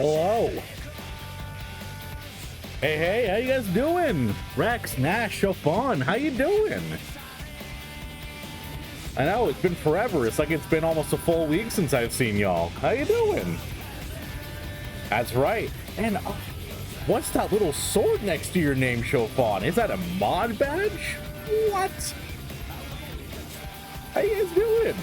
Hello. Hey, how you guys doing? Rex, Nash, Chopin, how you doing? I know, it's been forever. It's like it's been almost a full week since I've seen y'all. How you doing? That's right. And what's that little sword next to your name, Chopin? Is that a mod badge? What? How you guys doing?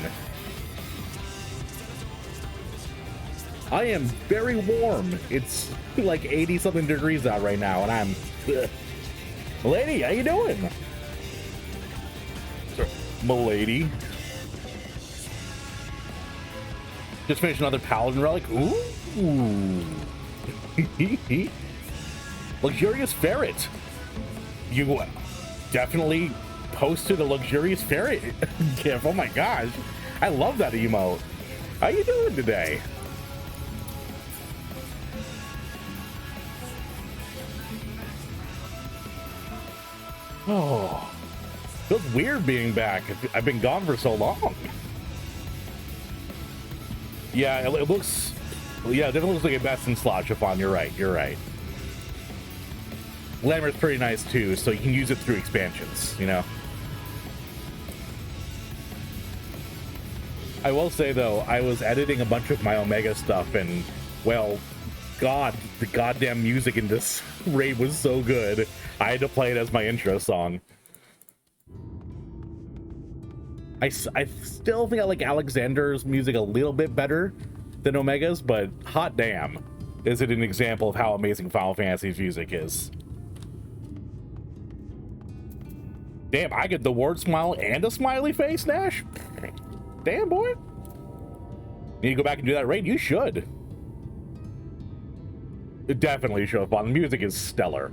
I am very warm. It's like 80 something degrees out right now, and I'm Milady, how you doing? Milady. Just finished another paladin relic. Ooh. Luxurious ferret. You definitely posted a luxurious ferret gif. Oh my gosh. I love that emote. How you doing today? Oh, feels weird being back. I've been gone for so long. Yeah, it looks. Yeah, it definitely looks like a best in slot, Chiffon. You're right. You're right. Glamour's pretty nice too, so you can use it through expansions. You know. I will say though, I was editing a bunch of my Omega stuff, and well, God, the goddamn music in this raid was so good. I had to play it as my intro song. I still think I like Alexander's music a little bit better than Omega's, but hot damn, is it an example of how amazing Final Fantasy's music is. Damn, I get the word smile and a smiley face, Nash? Damn, boy. Need to go back and do that raid? You should. It definitely show up on. The music is stellar.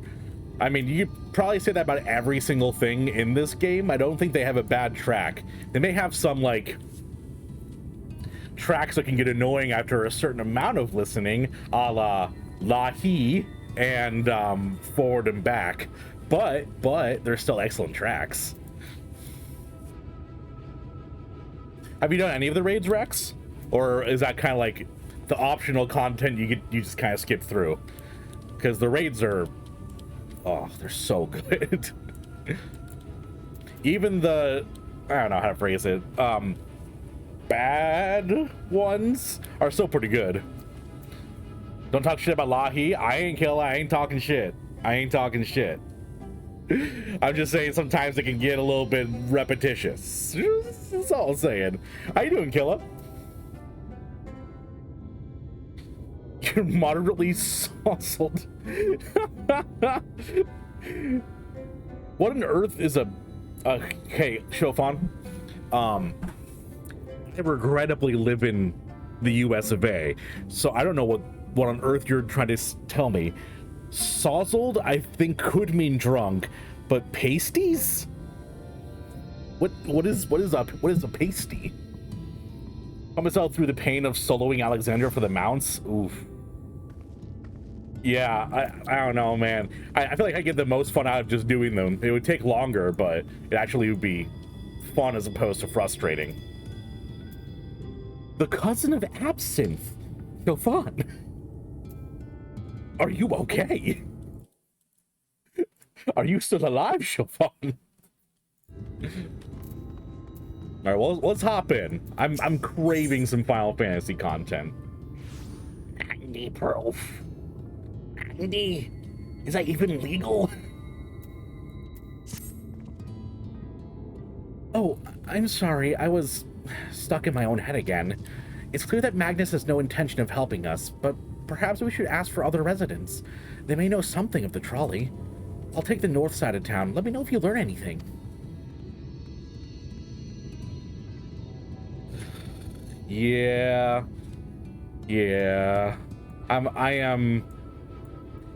I mean, you could probably say that about every single thing in this game. I don't think they have a bad track. They may have some, like, tracks that can get annoying after a certain amount of listening, a la Lahi and Forward and Back. But they're still excellent tracks. Have you done any of the raids, Rex? Or is that kind of like the optional content you just kind of skip through? Because the raids are... Oh, they're so good. Even the, I don't know how to phrase it, bad ones are still pretty good. Don't talk shit about Lahi. I ain't kill. I ain't talking shit. I ain't talking shit. I'm just saying sometimes it can get a little bit repetitious. That's all I'm saying. How you doing, Killa? You're moderately sauced. What on earth is a... Okay, Chopin. I regrettably live in the US of A, so I don't know what on earth you're trying to tell me. Sozzled, I think, could mean drunk, but pasties? What is a pasty? Put myself through the pain of soloing Alexandra for the mounts. Oof. Yeah, I don't know, man. I feel like I get the most fun out of just doing them. It would take longer, but it actually would be fun as opposed to frustrating. The cousin of Absinthe. So fun. Are you okay? Are you still alive, Chopin? All right, well, let's hop in. I'm craving some Final Fantasy content. Andy Pearl. Andy, is that even legal? Oh, I'm sorry. I was stuck in my own head again. It's clear that Magnus has no intention of helping us, but perhaps we should ask for other residents. They may know something of the trolley. I'll take the north side of town. Let me know if you learn anything. Yeah.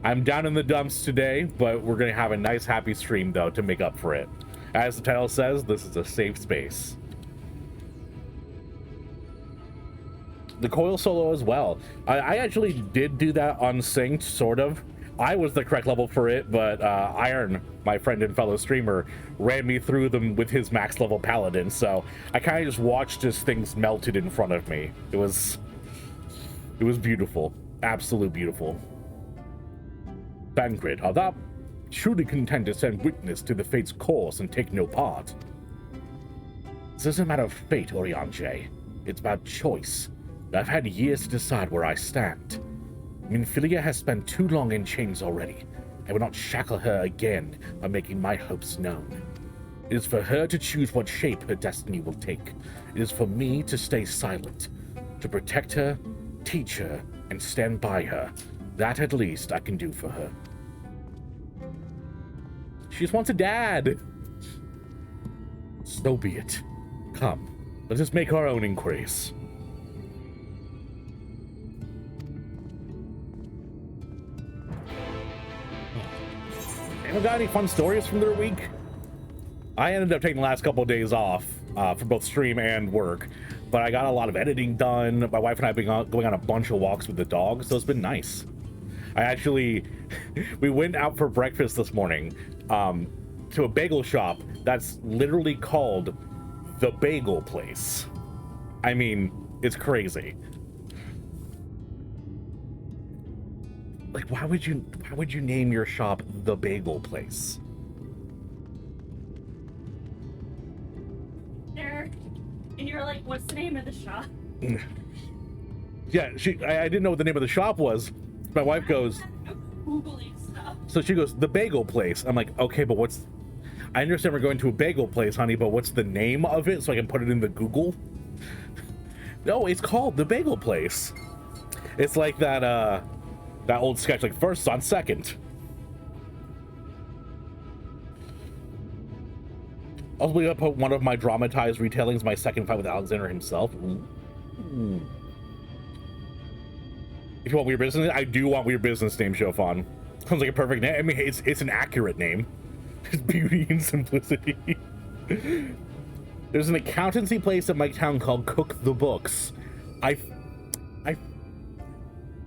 I'm down in the dumps today, but we're gonna have a nice happy stream though to make up for it. As the title says, this is a safe space. The coil solo as well. I actually did do that unsynced, sort of. I was the correct level for it, but Iron, my friend and fellow streamer, ran me through them with his max level paladin, so I kind of just watched as things melted in front of me. It was beautiful. Absolute beautiful. Tancred, art thou truly content to send witness to the fate's course and take no part? This isn't a matter of fate, Oriange. It's about choice. I've had years to decide where I stand. Minfilia has spent too long in chains already. I will not shackle her again by making my hopes known. It is for her to choose what shape her destiny will take. It is for me to stay silent, to protect her, teach her, and stand by her. That at least I can do for her. She just wants a dad. So be it. Come, let us make our own inquiries. Anyone got any fun stories from their week? I ended up taking the last couple of days off for both stream and work, but I got a lot of editing done. My wife and I have been going on a bunch of walks with the dog, so it's been nice. We went out for breakfast this morning to a bagel shop that's literally called The Bagel Place. I mean, it's crazy. Like, why would you name your shop The Bagel Place? And you're like, what's the name of the shop? Yeah, I didn't know what the name of the shop was. My wife goes, Googling stuff. So she goes, The Bagel Place. I'm like, okay, but I understand we're going to a bagel place, honey, but what's the name of it so I can put it in the Google? No, it's called The Bagel Place. It's like that old sketch, like first on second. Also, we put one of my dramatized retellings, My Second Fight with Alexander himself. Ooh. If you want weird business, I do want weird business name, Shofan. Sounds like a perfect name. I mean, it's an accurate name. It's beauty and simplicity. There's an accountancy place in my town called Cook the Books. I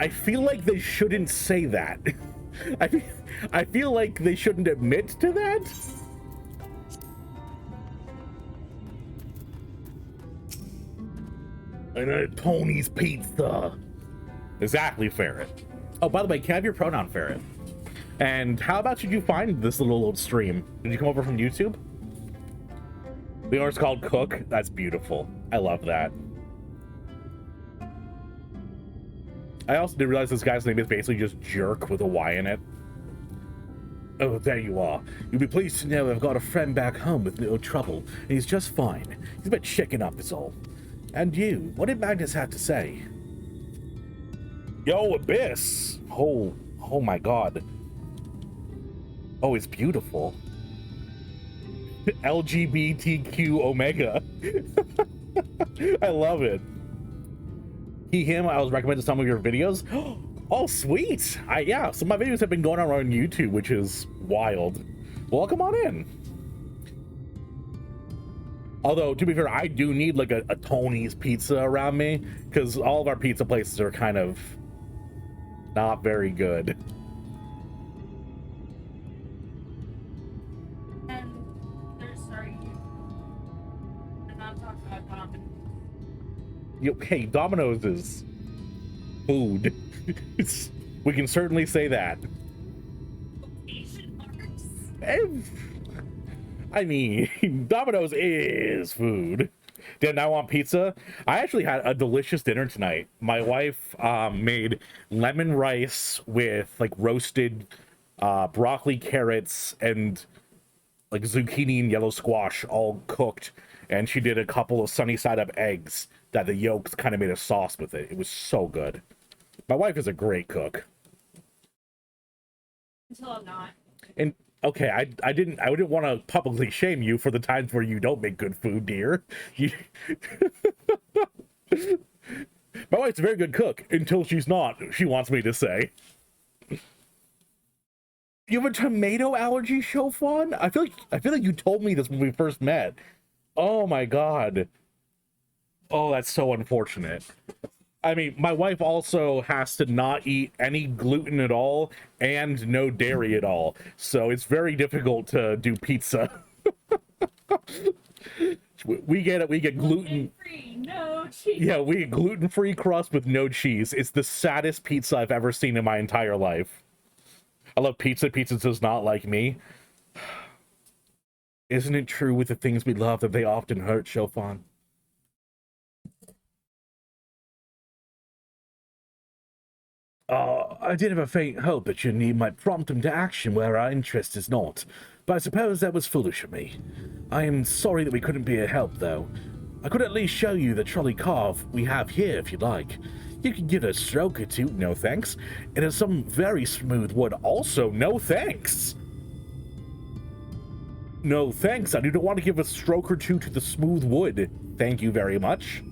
feel like they shouldn't say that. I feel like they shouldn't admit to that. And Tony's Pizza. Exactly, Ferret. Oh, by the way, can I have your pronoun, Ferret? And how about you find this little old stream? Did you come over from YouTube? The owner's called Cook. That's beautiful. I love that. I also didn't realize this guy's name is basically just Jerk with a Y in it. Oh, there you are. You'll be pleased to know I've got a friend back home with no trouble, and he's just fine. He's a bit shaken up, is all. And you, what did Magnus have to say? Yo, Abyss! Oh my god. Oh, it's beautiful. LGBTQ Omega. I love it. Him, I was recommended some of your videos. Oh, sweet. Yeah, some of my videos have been going on YouTube, which is wild. Well, come on in. Although, to be fair, I do need like a Tony's Pizza around me, because all of our pizza places are kind of not very good. And they're sorry. I'm not talking about Domino's. Hey, Domino's is food. We can certainly say that. Asian marks. I mean, Domino's is food. Didn't I want pizza? I actually had a delicious dinner tonight. My wife made lemon rice with like roasted broccoli, carrots, and like zucchini and yellow squash all cooked. And she did a couple of sunny side up eggs that the yolks kind of made a sauce with it. It was so good. My wife is a great cook. Until I'm not. And okay, I didn't want to publicly shame you for the times where you don't make good food, dear. My wife's a very good cook until she's not. She wants me to say. You have a tomato allergy, Shofan? I feel like you told me this when we first met. Oh my god. Oh, that's so unfortunate. I mean, my wife also has to not eat any gluten at all and no dairy at all. So it's very difficult to do pizza. We get gluten. Free, no cheese. Yeah, we eat gluten-free crust with no cheese. It's the saddest pizza I've ever seen in my entire life. I love pizza. Pizza does not like me. Isn't it true with the things we love that they often hurt, Chofan? I did have a faint hope that your need might prompt him to action where our interest is not, but I suppose that was foolish of me. I am sorry that we couldn't be a help, though. I could at least show you the trolley carve we have here if you'd like. You can give it a stroke or two, no thanks. It has some very smooth wood, also no thanks. No thanks, I do not want to give a stroke or two to the smooth wood. Thank you very much.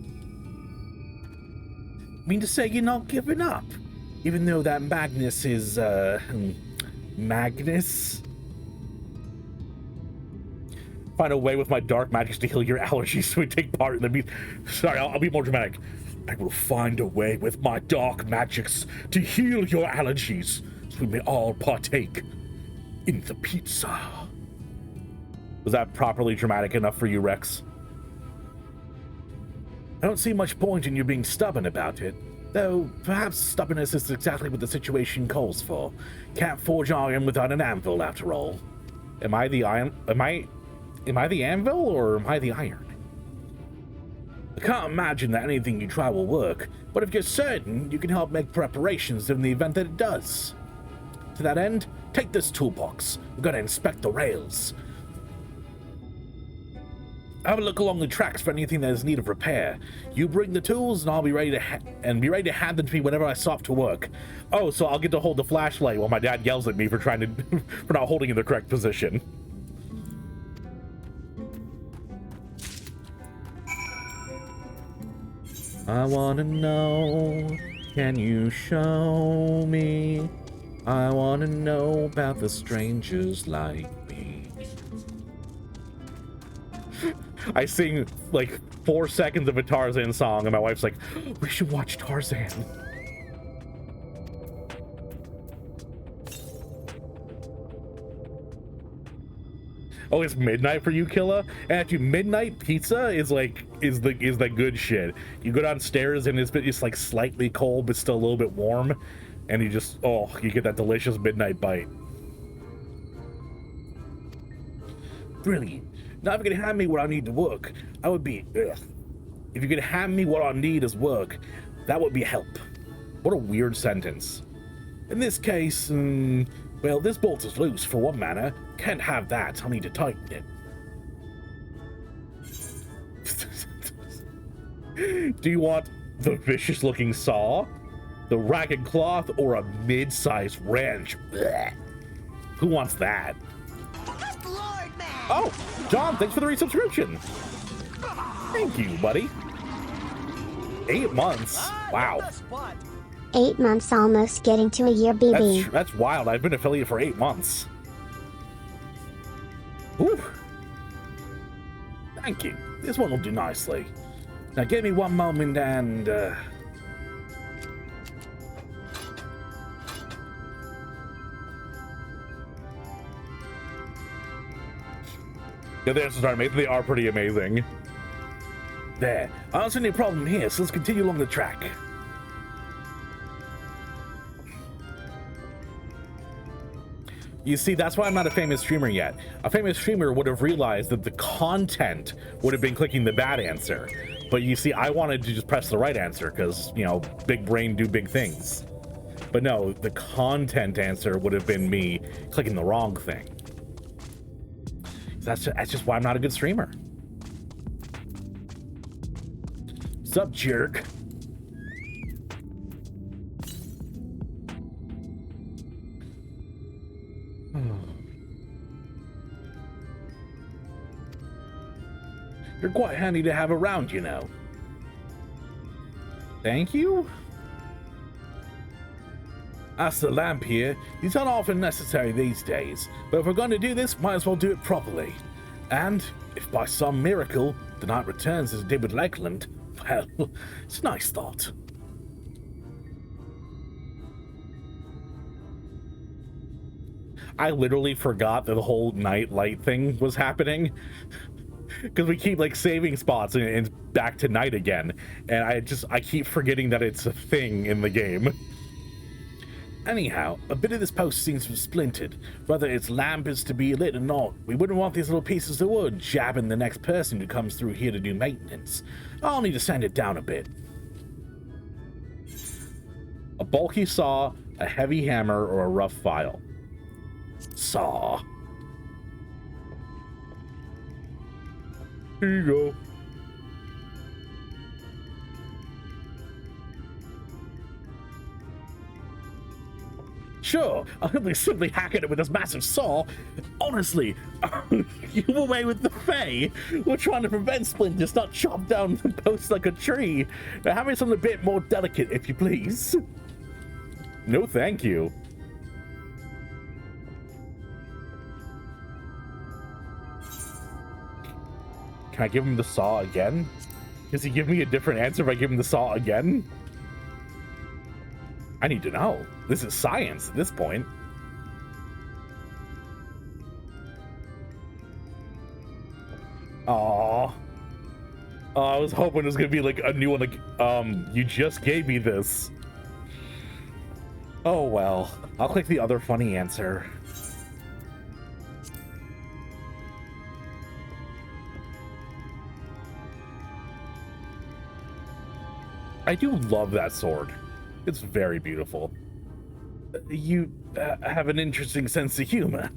Mean to say you're not giving up? Even though that Magnus is, Magnus? Find a way with my dark magic to heal your allergies so we take part in the beat. Sorry, I'll be more dramatic. I will find a way with my dark magics to heal your allergies so we may all partake in the pizza. Was that properly dramatic enough for you, Rex? I don't see much point in you being stubborn about it. Though, perhaps stubbornness is exactly what the situation calls for. Can't forge iron without an anvil, after all. Am I the iron? Am I the anvil, or am I the iron? I can't imagine that anything you try will work, but if you're certain, you can help make preparations in the event that it does. To that end, take this toolbox. We're gonna inspect the rails. Have a look along the tracks for anything that is in need of repair. You bring the tools, and I'll be ready to hand them to me whenever I stop to work. Oh, so I'll get to hold the flashlight while my dad yells at me for for not holding in the correct position. I wanna know, can you show me? I wanna know about the strangers like me. I sing like 4 seconds of a Tarzan song, and my wife's like, we should watch Tarzan. Oh, it's midnight for you, Killa? And actually, midnight pizza is the good shit. You go downstairs and it's like slightly cold, but still a little bit warm, and you get that delicious midnight bite. Brilliant. Now, if you could hand me what I need to work, I would be. Ugh. If you could hand me what I need as work, that would be help. What a weird sentence. In this case, well, this bolt is loose for one manner. Can't have that. I'll need to tighten it. Do you want the vicious-looking saw, the ragged cloth, or a mid-sized wrench? Blech. Who wants that? Lord, man. Oh, John, thanks for the resubscription. Thank you, buddy. 8 months. Wow. 8 months, almost getting to a year, BB. That's wild. I've been affiliate for 8 months. Ooh. Thank you. This one will do nicely. Now give me one moment and the dancers are amazing. They are pretty amazing. There. I don't see any problem here, so let's continue along the track. You see, that's why I'm not a famous streamer yet. A famous streamer would have realized that the content would have been clicking the bad answer. But you see, I wanted to just press the right answer because, you know, big brain do big things. But no, the content answer would have been me clicking the wrong thing. That's just why I'm not a good streamer. Sup, jerk? You're quite handy to have around, you know. Thank you? That's the lamp here. These aren't often necessary these days, but if we're going to do this, might as well do it properly. And if by some miracle the night returns as it did with Lakeland, well, it's a nice thought. I literally forgot that the whole night light thing was happening. because we keep like saving spots and it's back to night again, and I keep forgetting that it's a thing in the game. Anyhow, a bit of this post seems to have splintered. Whether its lamp is to be lit or not, we wouldn't want these little pieces of wood jabbing the next person who comes through here to do maintenance. I'll need to sand it down a bit. A bulky saw, a heavy hammer, or a rough file. Saw. Here you go. Sure, I'll be simply hacking it with this massive saw. Honestly, you away with the Fae. We're trying to prevent splinters not chop down the post like a tree. Now, have me something a bit more delicate, if you please. No, thank you. Can I give him the saw again? Does he give me a different answer if I give him the saw again? I need to know. This is science at this point. Aww. Oh, I was hoping it was gonna be like a new one, like, you just gave me this. Oh well. I'll click the other funny answer. I do love that sword. It's very beautiful. You have an interesting sense of humor.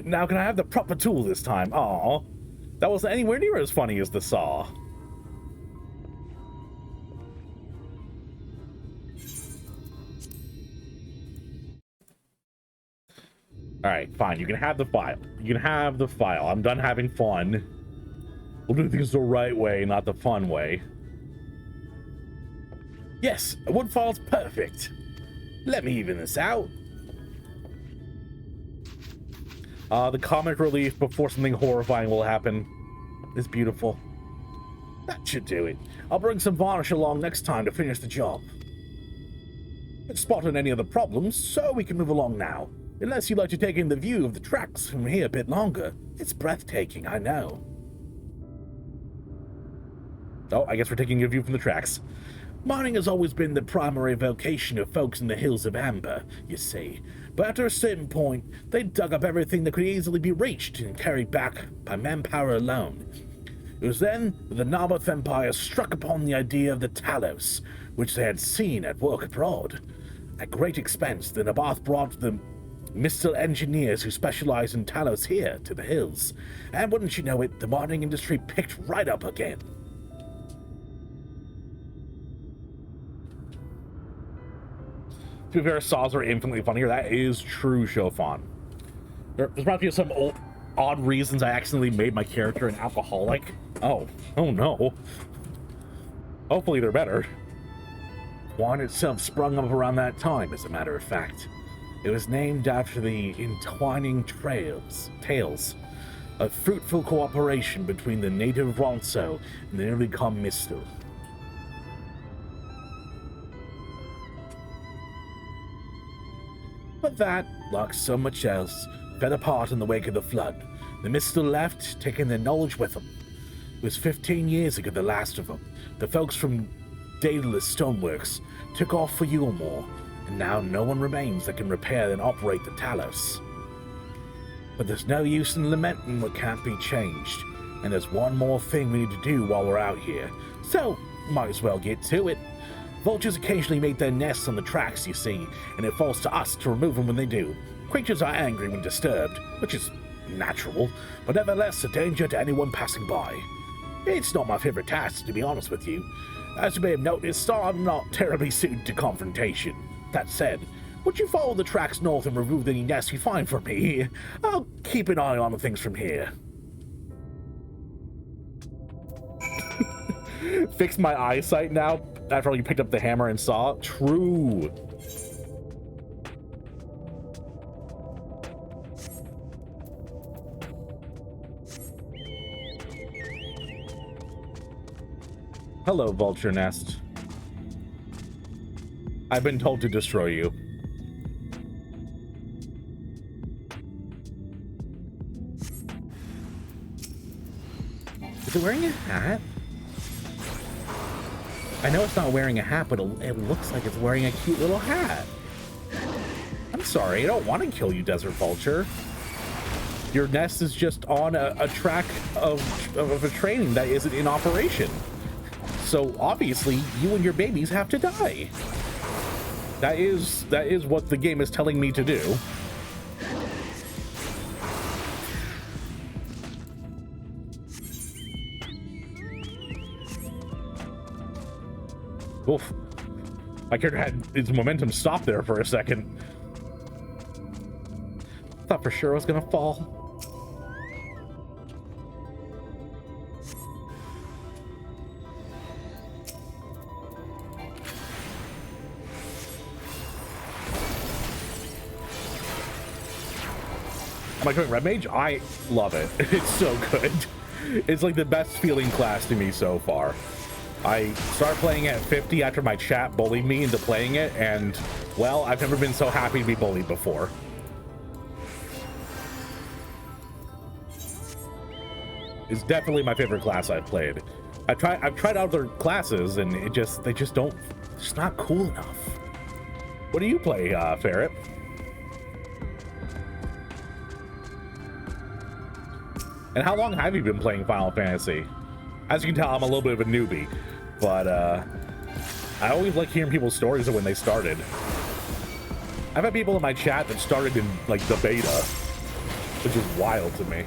Now can I have the proper tool this time? Aw, that wasn't anywhere near as funny as the saw. Alright, fine. You can have the file. You can have the file. I'm done having fun. We'll do things the right way, not the fun way. Yes, a wood file's perfect. Let me even this out. The comic relief before something horrifying will happen is beautiful. That should do it. I'll bring some varnish along next time to finish the job. Haven't spotted any other problems, so we can move along now. Unless you'd like to take in the view of the tracks from here a bit longer. It's breathtaking, I know. Oh, I guess we're taking a view from the tracks. Mining has always been the primary vocation of folks in the hills of Amber, you see. But after a certain point, they dug up everything that could easily be reached and carried back by manpower alone. It was then that the Narberth Empire struck upon the idea of the Talos, which they had seen at work abroad. At great expense, the Narberth brought the Mistel engineers who specialize in Talos here to the hills. And wouldn't you know it, the mining industry picked right up again. To be fair, saws are infinitely funnier. That is true, Chofon. There's probably some odd reasons I accidentally made my character an alcoholic. Oh no. Hopefully they're better. Wine itself sprung up around that time, as a matter of fact. It was named after the entwining tales of fruitful cooperation between the native Ronso and the newly come Mistel. But that, like so much else, fell apart in the wake of the flood. The Mistel left, taking their knowledge with them. It was 15 years ago, the last of them. The folks from Daedalus Stoneworks took off for Yulmore, and now no one remains that can repair and operate the Talos. But there's no use in lamenting what can't be changed, and there's one more thing we need to do while we're out here, so might as well get to it. Vultures occasionally make their nests on the tracks, you see, and it falls to us to remove them when they do. Creatures are angry when disturbed, which is natural, but nevertheless a danger to anyone passing by. It's not my favorite task, to be honest with you. As you may have noticed, I'm not terribly suited to confrontation. That said, would you follow the tracks north and remove any nests you find for me? I'll keep an eye on things from here. Fix my eyesight now after you picked up the hammer and saw. True. Hello, vulture nest. I've been told to destroy you. Is it wearing a hat? I know it's not wearing a hat, but it looks like it's wearing a cute little hat. I'm sorry, I don't want to kill you, Desert Vulture. Your nest is just on a track of a training that isn't in operation. So obviously, you and your babies have to die. That is what the game is telling me to do. Oof. My character had its momentum stop there for a second. Thought for sure I was gonna fall. Am I going Red Mage? I love it. It's so good. It's like the best feeling class to me so far. I started playing at 50 after my chat bullied me into playing it, and, well, I've never been so happy to be bullied before. It's definitely my favorite class I've played. I've tried other classes, and they just don't, it's not cool enough. What do you play, Ferret? And how long have you been playing Final Fantasy? As you can tell, I'm a little bit of a newbie, but I always like hearing people's stories of when they started. I've had people in my chat that started in like the beta, which is wild to me.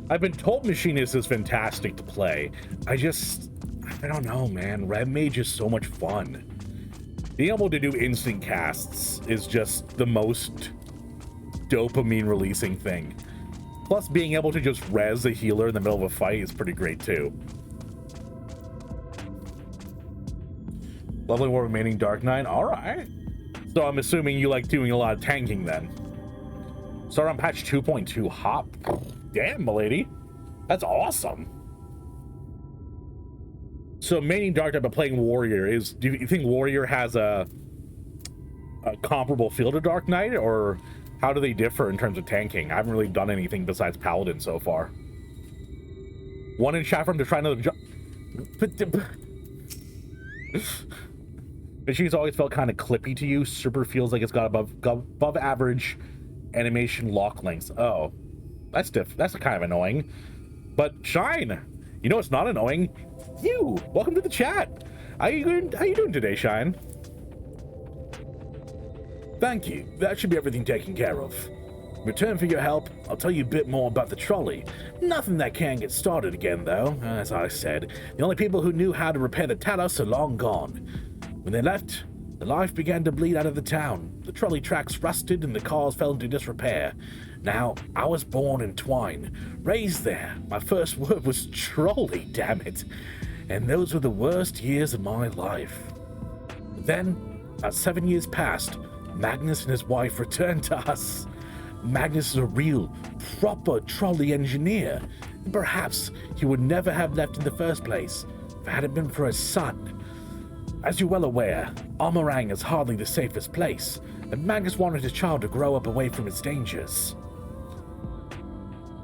I've been told Machinist is fantastic to play. I don't know, man. Red Mage is so much fun. Being able to do instant casts is just the most dopamine releasing thing. Plus, being able to just res a healer in the middle of a fight is pretty great too. Leveling War remaining Dark Knight. All right. So I'm assuming you like doing a lot of tanking then. Start on patch 2.2 hop. Damn, milady. That's awesome. So maining Dark Knight but playing Warrior is, do you think Warrior has a comparable feel to Dark Knight, or how do they differ in terms of tanking? I haven't really done anything besides Paladin so far. One in chat room to try another job. She's always felt kind of clippy to you. Super feels like it's got above average animation lock lengths. Oh, that's kind of annoying. But Shine, you know it's not annoying. You, welcome to the chat. How you doing today, Shine? Thank you. That should be everything taken care of. In return for your help, I'll tell you a bit more about the trolley. Nothing that can get started again, though. As I said, the only people who knew how to repair the Talos are long gone. When they left, the life began to bleed out of the town. The trolley tracks rusted and the cars fell into disrepair. Now, I was born in Twine, raised there. My first word was trolley, damn it. And those were the worst years of my life. Then, about 7 years passed. Magnus and his wife returned to us. Magnus is a real, proper trolley engineer. And perhaps he would never have left in the first place if it hadn't been for his son. As you're well aware, Amarang is hardly the safest place, and Magnus wanted his child to grow up away from its dangers.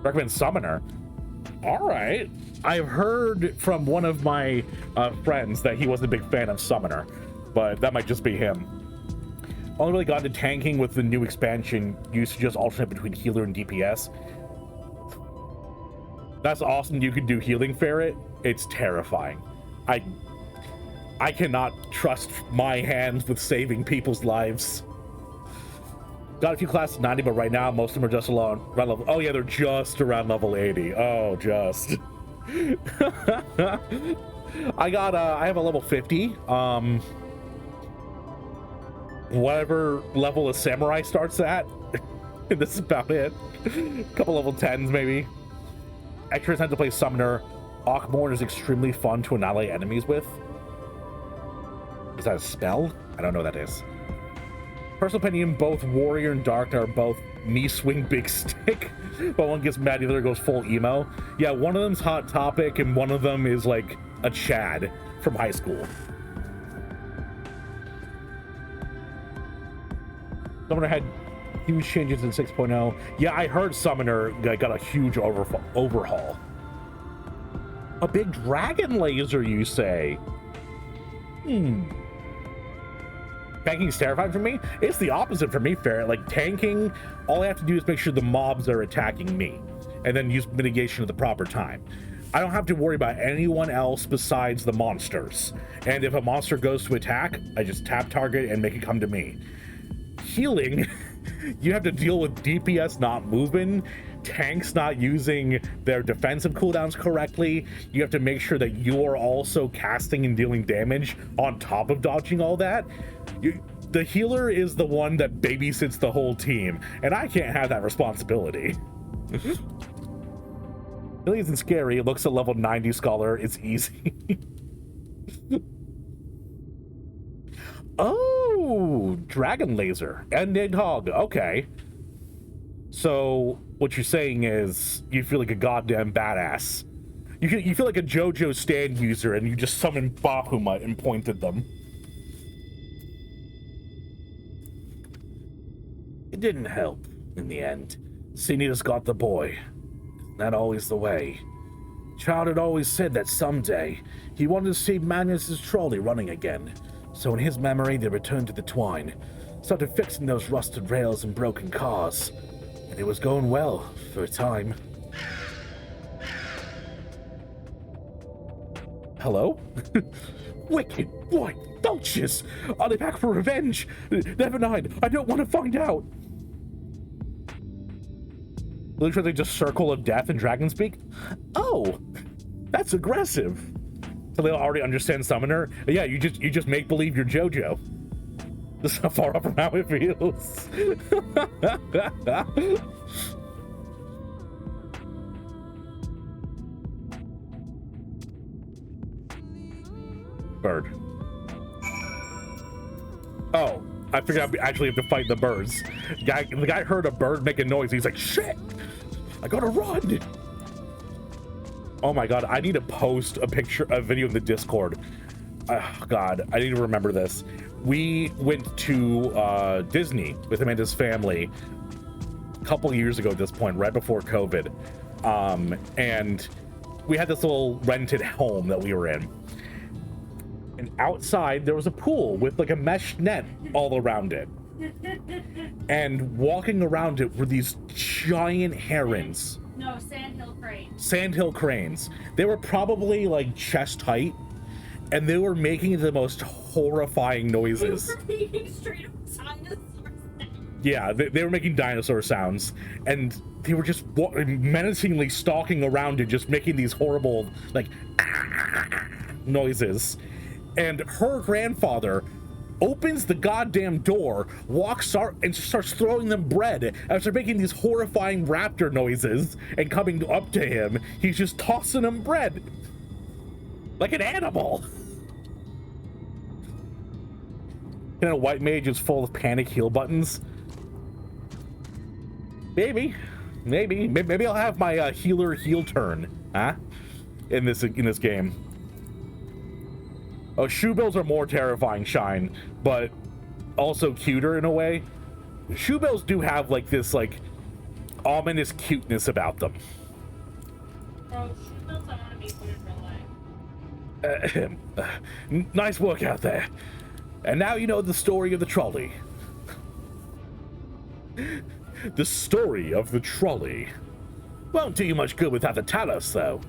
Recommend Summoner. All right. I've heard from one of my friends that he wasn't a big fan of Summoner, but that might just be him. Only really got into tanking with the new expansion, used to just alternate between healer and DPS. That's awesome. You can do healing Ferret. It's terrifying. I cannot trust my hands with saving people's lives. Got a few classes 90, but right now most of them are just around level. Oh yeah, they're just around level 80. Oh, just. I have a level 50. Whatever level a samurai starts at. This is about it. A couple level 10s maybe. Extra time to play Summoner. Akhmorn is extremely fun to annihilate enemies with. Is that a spell? I don't know what that is. Personal opinion, both Warrior and Dark are both me swing big stick, but one gets mad, the other goes full emo. Yeah, one of them's Hot Topic, and one of them is like a Chad from high school. Summoner had huge changes in 6.0. Yeah, I heard Summoner got a huge overhaul. A big dragon laser, you say? Tanking's terrifying for me? It's the opposite for me, Ferret. Like, tanking, all I have to do is make sure the mobs are attacking me, and then use mitigation at the proper time. I don't have to worry about anyone else besides the monsters. And if a monster goes to attack, I just tap target and make it come to me. Healing, you have to deal with DPS not moving, tanks not using their defensive cooldowns correctly. You have to make sure that you are also casting and dealing damage on top of dodging all that. The healer is the one that babysits the whole team, and I can't have that responsibility. Really isn't scary. It looks at level 90 scholar. It's easy. Oh, dragon laser and Nidhogg. Okay. So what you're saying is you feel like a goddamn badass. You feel like a JoJo stand user, and you just summoned Bahuma and pointed them. It didn't help in the end. Senior's got the boy. Isn't that always the way? Child had always said that someday he wanted to see Magnus's trolley running again. So in his memory, they returned to the Twine, started fixing those rusted rails and broken cars, and it was going well for a time. Hello? Wicked boy, Belches! Are they back for revenge? Never mind, I don't want to find out. Literally just circle of death and dragon speak? Oh, that's aggressive. So they already understand Summoner? Yeah, you just make believe you're JoJo. This is how far up from how it feels. Bird. Oh, I figured I actually have to fight the birds. The guy heard a bird make a noise. He's like, shit, I gotta run. Oh my god, I need to post a video in the Discord. Oh god, I need to remember this. We went to Disney with Amanda's family a couple years ago at this point, right before COVID. And we had this little rented home that we were in. And outside there was a pool with like a mesh net all around it. And walking around it were these giant herons. No, sandhill cranes. Sandhill cranes. They were probably like chest height, and they were making the most horrifying noises. They were making straight up dinosaur sounds. Yeah, they were making dinosaur sounds, and they were just menacingly stalking around it, just making these horrible like noises. And her grandfather opens the goddamn door, walks out, and starts throwing them bread after making these horrifying raptor noises. And coming up to him, he's just tossing them bread like an animal. And a white mage is full of panic heal buttons. Maybe I'll have my healer heal turn, huh? In this game. Oh, shoebills are more terrifying, Shine, but also cuter in a way. Shoebills do have like this like ominous cuteness about them. Bro, shoebills I want to meet in real life. Nice work out there. And now you know the story of the trolley. The story of the trolley. Won't do you much good without the Talos, though.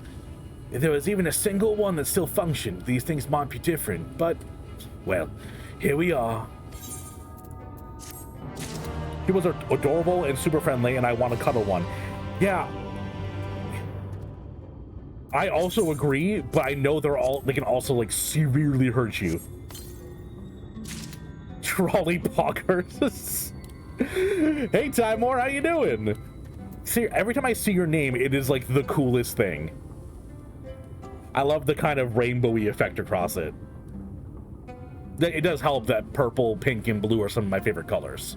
If there was even a single one that still functioned, these things might be different, but, well, here we are. He was adorable and super friendly, and I want to cuddle one. Yeah. I also agree, but I know they can also, like, severely hurt you. Trolley poggers. Hey, Timor, how you doing? See, every time I see your name, it is, like, the coolest thing. I love the kind of rainbowy effect across it. It does help that purple, pink, and blue are some of my favorite colors.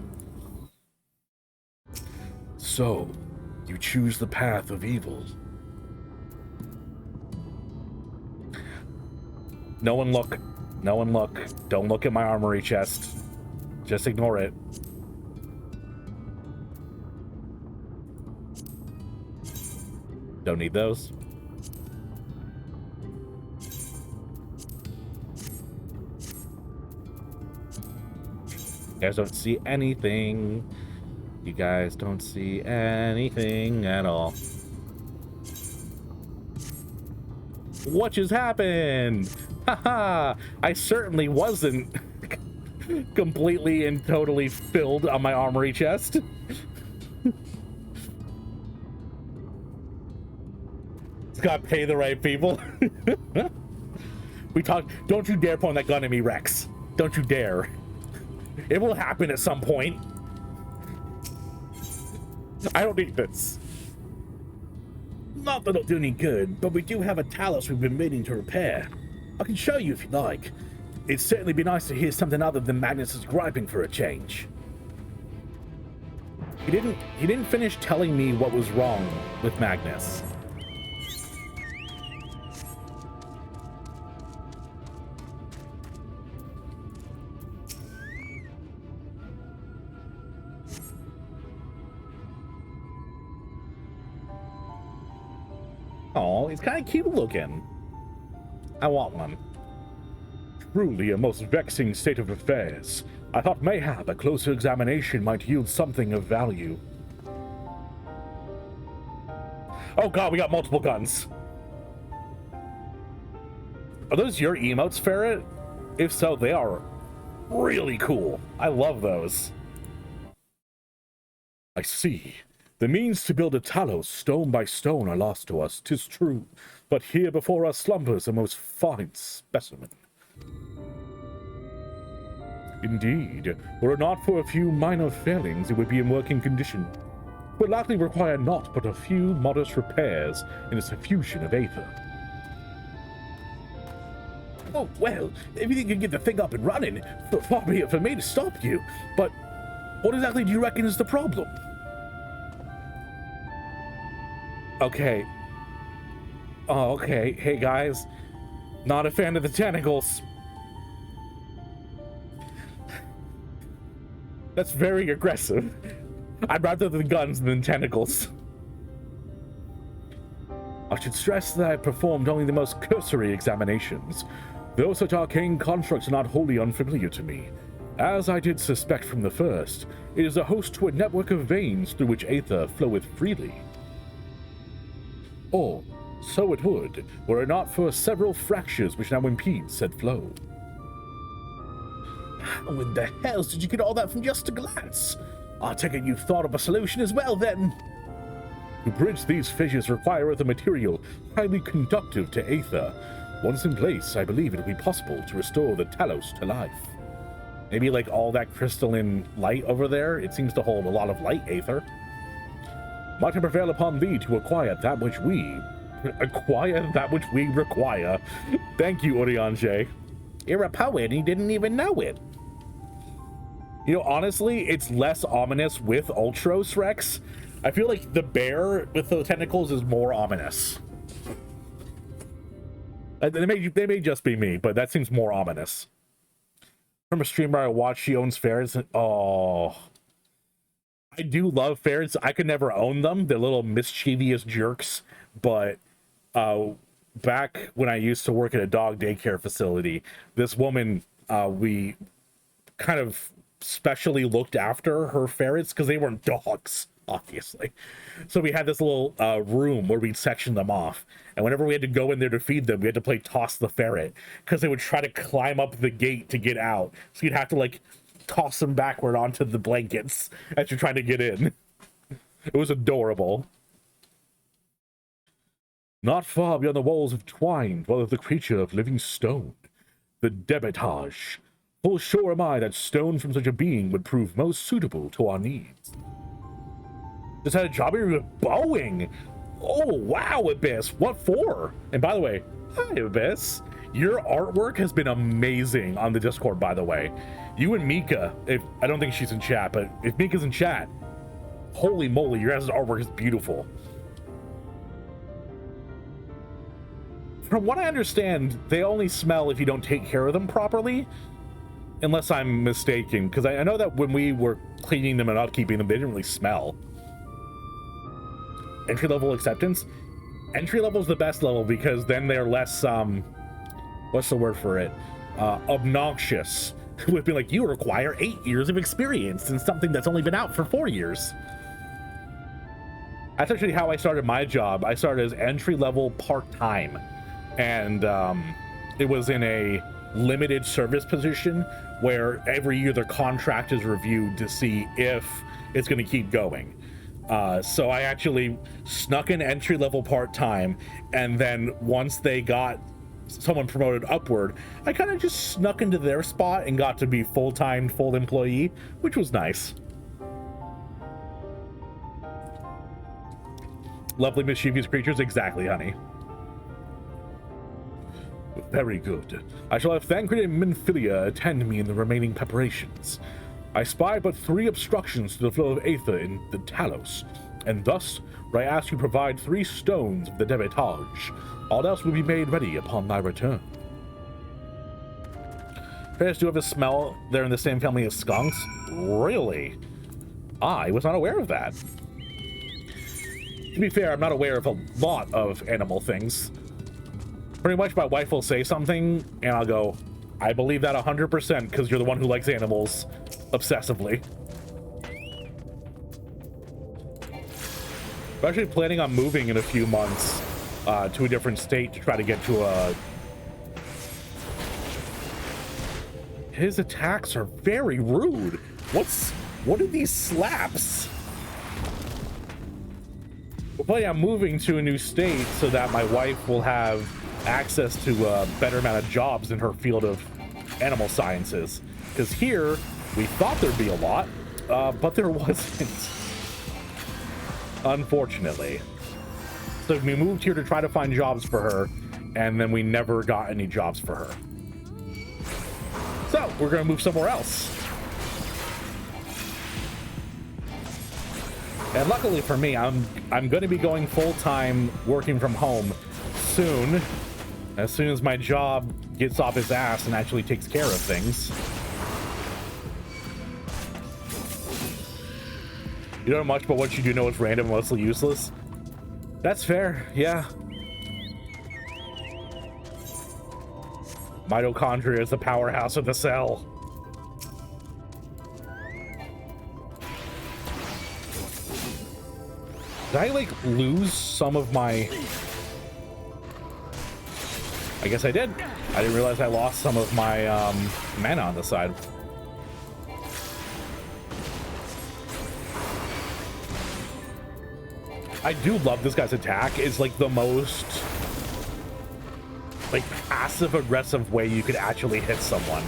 So, you choose the path of evil. No one look. No one look. Don't look at my armory chest. Just ignore it. Don't need those. You guys don't see anything. You guys don't see anything at all. What just happened? Haha! I certainly wasn't completely and totally filled on my armory chest. It's gotta pay the right people. We talked. Don't you dare point that gun at me, Rex. Don't you dare. It will happen at some point. I don't need this. Not that it'll do any good, but we do have a Talos we've been meaning to repair. I can show you if you like. It'd certainly be nice to hear something other than Magnus's griping for a change. He didn't finish telling me what was wrong with Magnus. Oh, he's kind of cute looking. I want one. Truly a most vexing state of affairs. I thought mayhap a closer examination might yield something of value. Oh god, we got multiple guns. Are those your emotes, Ferret? If so, they are really cool. I love those. I see. The means to build a Talos stone by stone are lost to us, 'tis true, but here before us slumbers a most fine specimen. Indeed, were it not for a few minor failings, it would be in working condition. It would likely require naught but a few modest repairs in its effusion of aether. Oh, well, if you think you can get the thing up and running, far be it for me to stop you, but what exactly do you reckon is the problem? Okay. Oh, okay. Hey, guys. Not a fan of the tentacles. That's very aggressive. I'd rather the guns than tentacles. I should stress that I performed only the most cursory examinations, though such arcane constructs are not wholly unfamiliar to me. As I did suspect from the first, it is a host to a network of veins through which aether floweth freely. Oh, so it would, were it not for several fractures which now impede said flow. How in the hells did you get all that from just a glance? I take it you've thought of a solution as well, then? To bridge these fissures requireth a material highly conductive to aether. Once in place, I believe it'll be possible to restore the Talos to life. Maybe like all that crystalline light over there, it seems to hold a lot of light aether. Might I prevail upon thee to acquire that which we require. Thank you, Oriange. You're a poet and you didn't even know it. You know, honestly, it's less ominous with Ultros, Rex. I feel like the bear with the tentacles is more ominous. They may just be me, but that seems more ominous. From a streamer I watch, she owns ferrets. Oh, I do love ferrets. I could never own them. They're little mischievous jerks. But back when I used to work at a dog daycare facility, this woman, we kind of specially looked after her ferrets because they weren't dogs, obviously. So we had this little room where we'd section them off. And whenever we had to go in there to feed them, we had to play toss the ferret because they would try to climb up the gate to get out. So you'd have to like toss them backward onto the blankets as you're trying to get in. It was adorable. Not far beyond the walls of twine dwelleth the creature of living stone, the debitage. Full sure am I that stone from such a being would prove most suitable to our needs. Just had a job here with Boeing. Oh, wow, Abyss. What for? And by the way, hi, Abyss. Your artwork has been amazing on the Discord, by the way. You and Mika, if I don't think she's in chat, but if Mika's in chat, holy moly, your guys' artwork is beautiful. From what I understand, they only smell if you don't take care of them properly, unless I'm mistaken, because I know that when we were cleaning them and upkeeping them, they didn't really smell. Entry level acceptance? Entry level is the best level because then they're less, what's the word for it? Obnoxious. Would be like, you require 8 years of experience in something that's only been out for 4 years. That's actually how I started my job. I started as entry level part-time, and it was in a limited service position where every year their contract is reviewed to see if it's going to keep going. So I actually snuck in entry level part-time, and then once they got someone promoted upward, I kind of just snuck into their spot and got to be full-time, full employee, which was nice. Lovely mischievous creatures, exactly, honey. Very good. I shall have Thancred and Minfilia attend me in the remaining preparations. I spy but 3 obstructions to the flow of aether in the Talos, and thus I ask you provide 3 stones of the Debitage. All else will be made ready upon thy return. Bears do have a smell. They're in the same family as skunks. Really? I was not aware of that. To be fair, I'm not aware of a lot of animal things. Pretty much my wife will say something, and I'll go, I believe that 100% because you're the one who likes animals obsessively. I'm actually planning on moving in a few months to a different state to try to get to a... His attacks are very rude. What are these slaps? We're planning on moving to a new state so that my wife will have access to a better amount of jobs in her field of animal sciences. Because here, we thought there'd be a lot, but there wasn't. Unfortunately. So we moved here to try to find jobs for her, and then we never got any jobs for her. So we're gonna move somewhere else. And luckily for me, I'm gonna be going full-time working from home soon as my job gets off its ass and actually takes care of things. You don't know much, but what you do know is random and mostly useless. That's fair, yeah. Mitochondria is the powerhouse of the cell. Did I, like, lose some of my... I guess I did. I didn't realize I lost some of my mana on the side. I do love this guy's attack. It's like the most like passive aggressive way you could actually hit someone.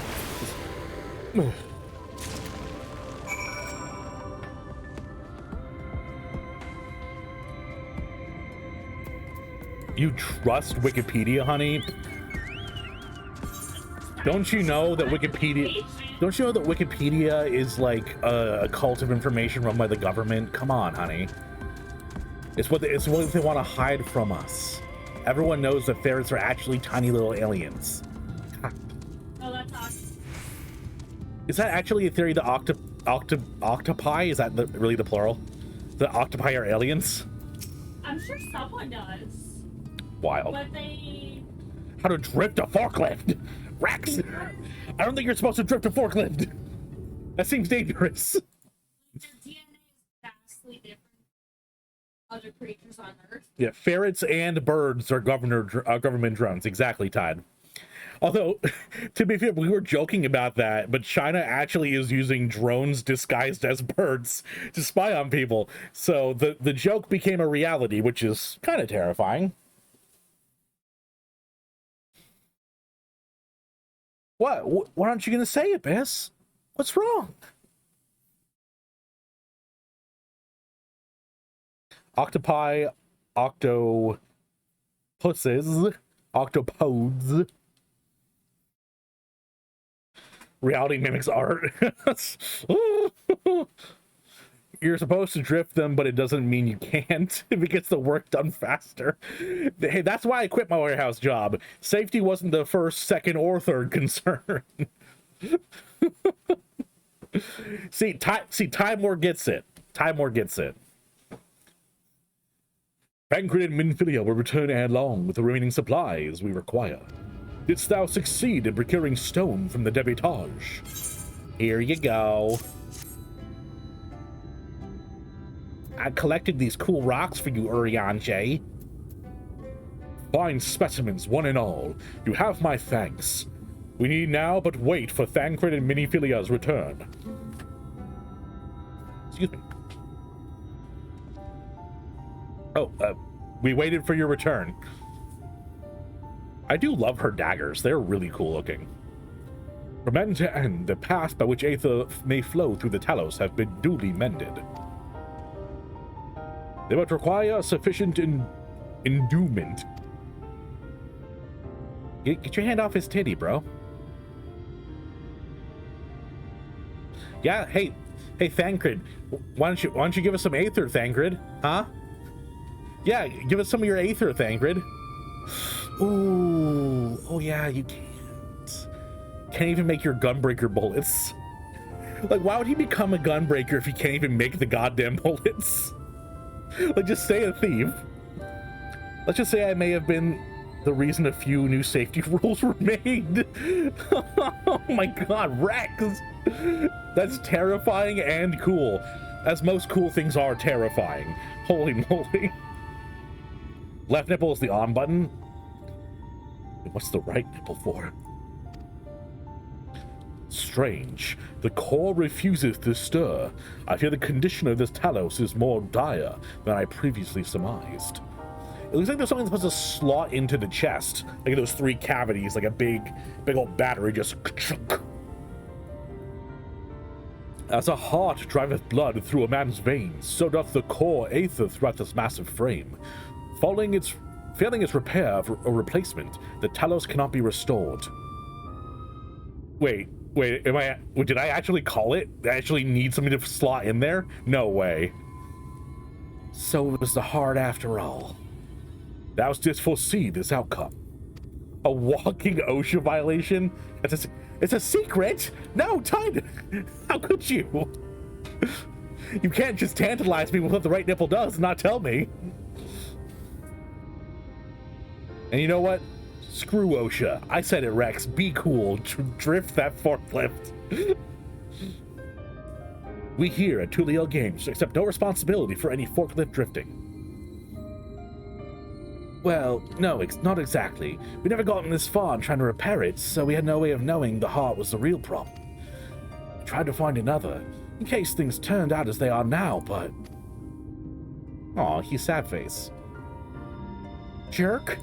You trust Wikipedia, honey? Don't you know that Wikipedia is like a cult of information run by the government? Come on, honey. It's what they want to hide from us. Everyone knows that ferrets are actually tiny little aliens. Oh, that's awesome. Is that actually a theory? The octopi? Is that really the plural? The octopi are aliens? I'm sure someone does. Wild. But they... How to drift a forklift? Rex! I don't think you're supposed to drift a forklift. That seems dangerous. Their DNA is vastly different from other creatures on Earth. Yeah, ferrets and birds are government drones. Exactly, Todd. Although, to be fair, we were joking about that, but China actually is using drones disguised as birds to spy on people. So the joke became a reality, which is kind of terrifying. What? Why aren't you going to say it, Bess? What's wrong? Octopi, octopuses, octopodes. Reality mimics art. You're supposed to drift them, but it doesn't mean you can't if it gets the work done faster. Hey, that's why I quit my warehouse job. Safety wasn't the first, second, or third concern. See, Timor gets it. Timor gets it. Tancred and Minfilia will return ere long with the remaining supplies we require. Didst thou succeed in procuring stone from the debitage? Here you go. I collected these cool rocks for you, Urianger. Fine specimens, one and all. You have my thanks. We need now but wait for Thancred and Minifilia's return. Excuse me. Oh, we waited for your return. I do love her daggers. They're really cool looking. From end to end, the path by which Aether may flow through the Talos have been duly mended. They would require sufficient endowment. Get your hand off his titty, bro. Yeah, hey, Thancred, why don't you give us some Aether, Thancred? Huh? Yeah, give us some of your Aether, Thancred. Ooh, oh yeah, you can't even make your gunbreaker bullets. Like, why would he become a gunbreaker if he can't even make the goddamn bullets? Like, just say a thief. Let's just say I may have been the reason a few new safety rules were made. Oh my god, Rex! That's terrifying and cool. As most cool things are terrifying. Holy moly. Left nipple is the on button. What's the right nipple for? Strange. The core refuses to stir. I fear the condition of this Talos is more dire than I previously surmised. It looks like there's something supposed to slot into the chest. Like those three cavities, like a big old battery just... As a heart driveth blood through a man's veins, so doth the core Aether throughout this massive frame. Failing its repair or replacement, the Talos cannot be restored. Wait, did I actually call it? I actually need something to slot in there? No way. So it was the heart after all. Thou didst foresee this outcome. A walking OSHA violation? It's a secret? No, Tide! How could you? You can't just tantalize me with what the right nipple does and not tell me. And you know what? Screw OSHA. I said it, Rex. Be cool. Drift that forklift. We here at Tulio Games accept no responsibility for any forklift drifting. Well, no, not exactly. We never gotten this far in trying to repair it, so we had no way of knowing the heart was the real problem. We tried to find another, in case things turned out as they are now, but... Aw, he's sad face. Jerk.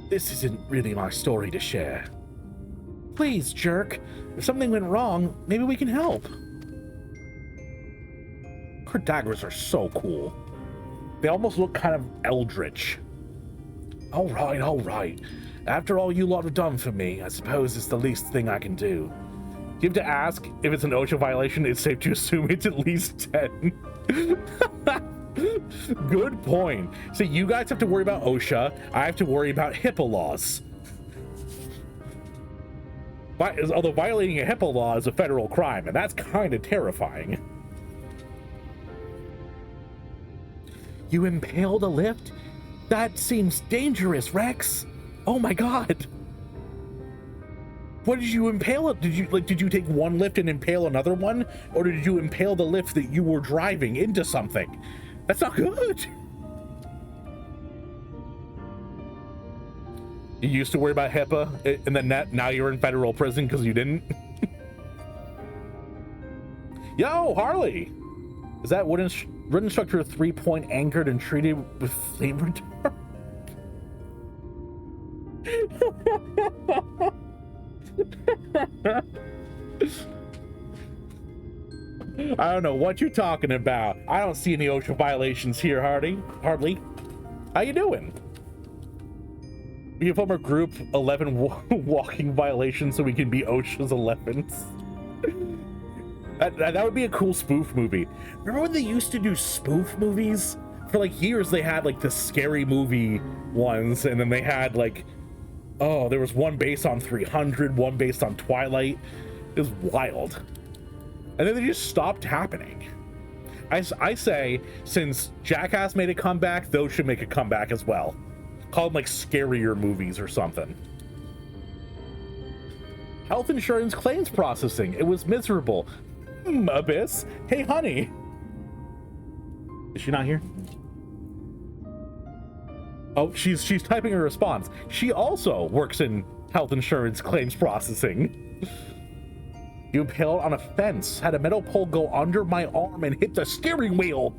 This isn't really my story to share. Please, jerk. If something went wrong, maybe we can help. Her daggers are so cool. They almost look kind of eldritch. All right. After all you lot have done for me, I suppose it's the least thing I can do. You have to ask if it's an OSHA violation. It's safe to assume it's at least 10. Good point. See, you guys have to worry about OSHA. I have to worry about HIPAA laws. Although violating a HIPAA law is a federal crime, and that's kind of terrifying. You impaled a lift? That seems dangerous, Rex. Oh my god. What did you impale it? Did you take one lift and impale another one? Or did you impale the lift that you were driving into something? That's not good. You used to worry about HIPAA, and then now you're in federal prison because you didn't? Yo, Harley! Is that wooden structure 3-point anchored and treated with flame retardant? I don't know what you're talking about. I don't see any OSHA violations here, Hardly. How you doing? We can form a group 11 walking violations so we can be OSHA's 11s. That would be a cool spoof movie. Remember when they used to do spoof movies? For like years they had like the scary movie ones, and then they had like, oh, there was one based on 300, one based on Twilight. It was wild. And then they just stopped happening. I say, since Jackass made a comeback, those should make a comeback as well. Call them like scarier movies or something. Health insurance claims processing. It was miserable. Abyss. Hey, honey. Is she not here? Oh, she's typing a response. She also works in health insurance claims processing. You impaled on a fence, had a metal pole go under my arm and hit the steering wheel.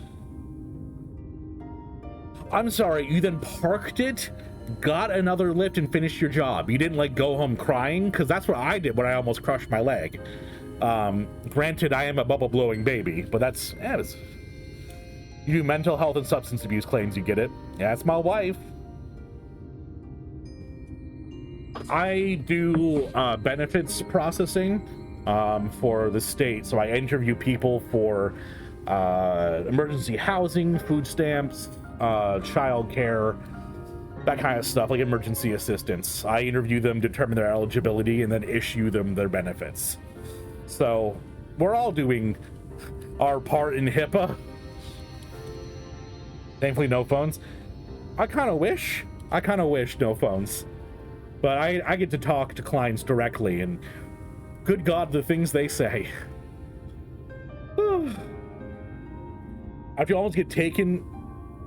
I'm sorry, you then parked it, got another lift, and finished your job. You didn't like go home crying, because that's what I did when I almost crushed my leg. Granted, I am a bubble blowing baby, but that's, yeah, you do mental health and substance abuse claims, you get it. Yeah, that's my wife. I do benefits processing for the state, so I interview people for emergency housing, food stamps, child care, that kind of stuff, like emergency assistance. I interview them, determine their eligibility, and then issue them their benefits. So we're all doing our part in HIPAA. Thankfully, no phones. I kind of wish no phones, but I get to talk to clients directly, and good God, the things they say. After you almost get taken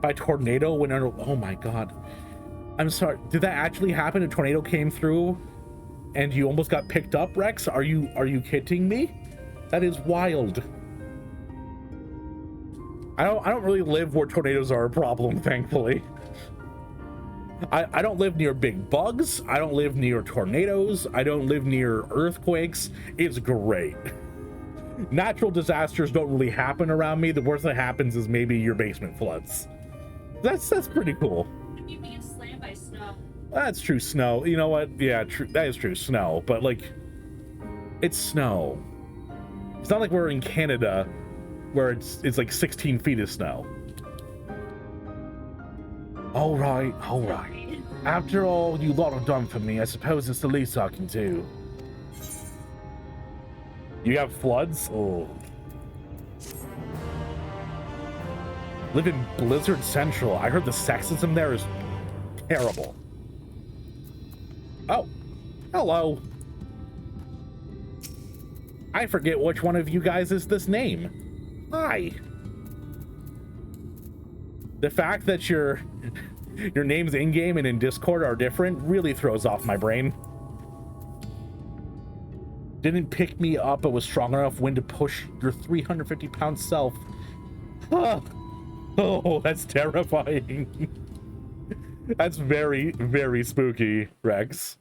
by tornado when under, oh my God. I'm sorry, did that actually happen? A tornado came through and you almost got picked up, Rex? Are you kidding me? That is wild. I don't really live where tornadoes are a problem, thankfully. I don't live near big bugs. I don't live near tornadoes. I don't live near earthquakes. It's great. Natural disasters don't really happen around me. The worst that happens is maybe your basement floods. That's pretty cool. You get slammed by snow. That's true, snow. You know what? Yeah, true. That is true, snow. But like, it's snow. It's not like we're in Canada where it's like 16 feet of snow. All right. After all you lot have done for me, I suppose it's the least I can do. You have floods? Oh. Live in Blizzard Central. I heard the sexism there is terrible. Oh, hello. I forget which one of you guys is this name. Hi. The fact that your names in-game and in Discord are different really throws off my brain. Didn't pick me up, but was strong enough when to push your 350-pound self. Oh, that's terrifying. That's very, very spooky, Rex.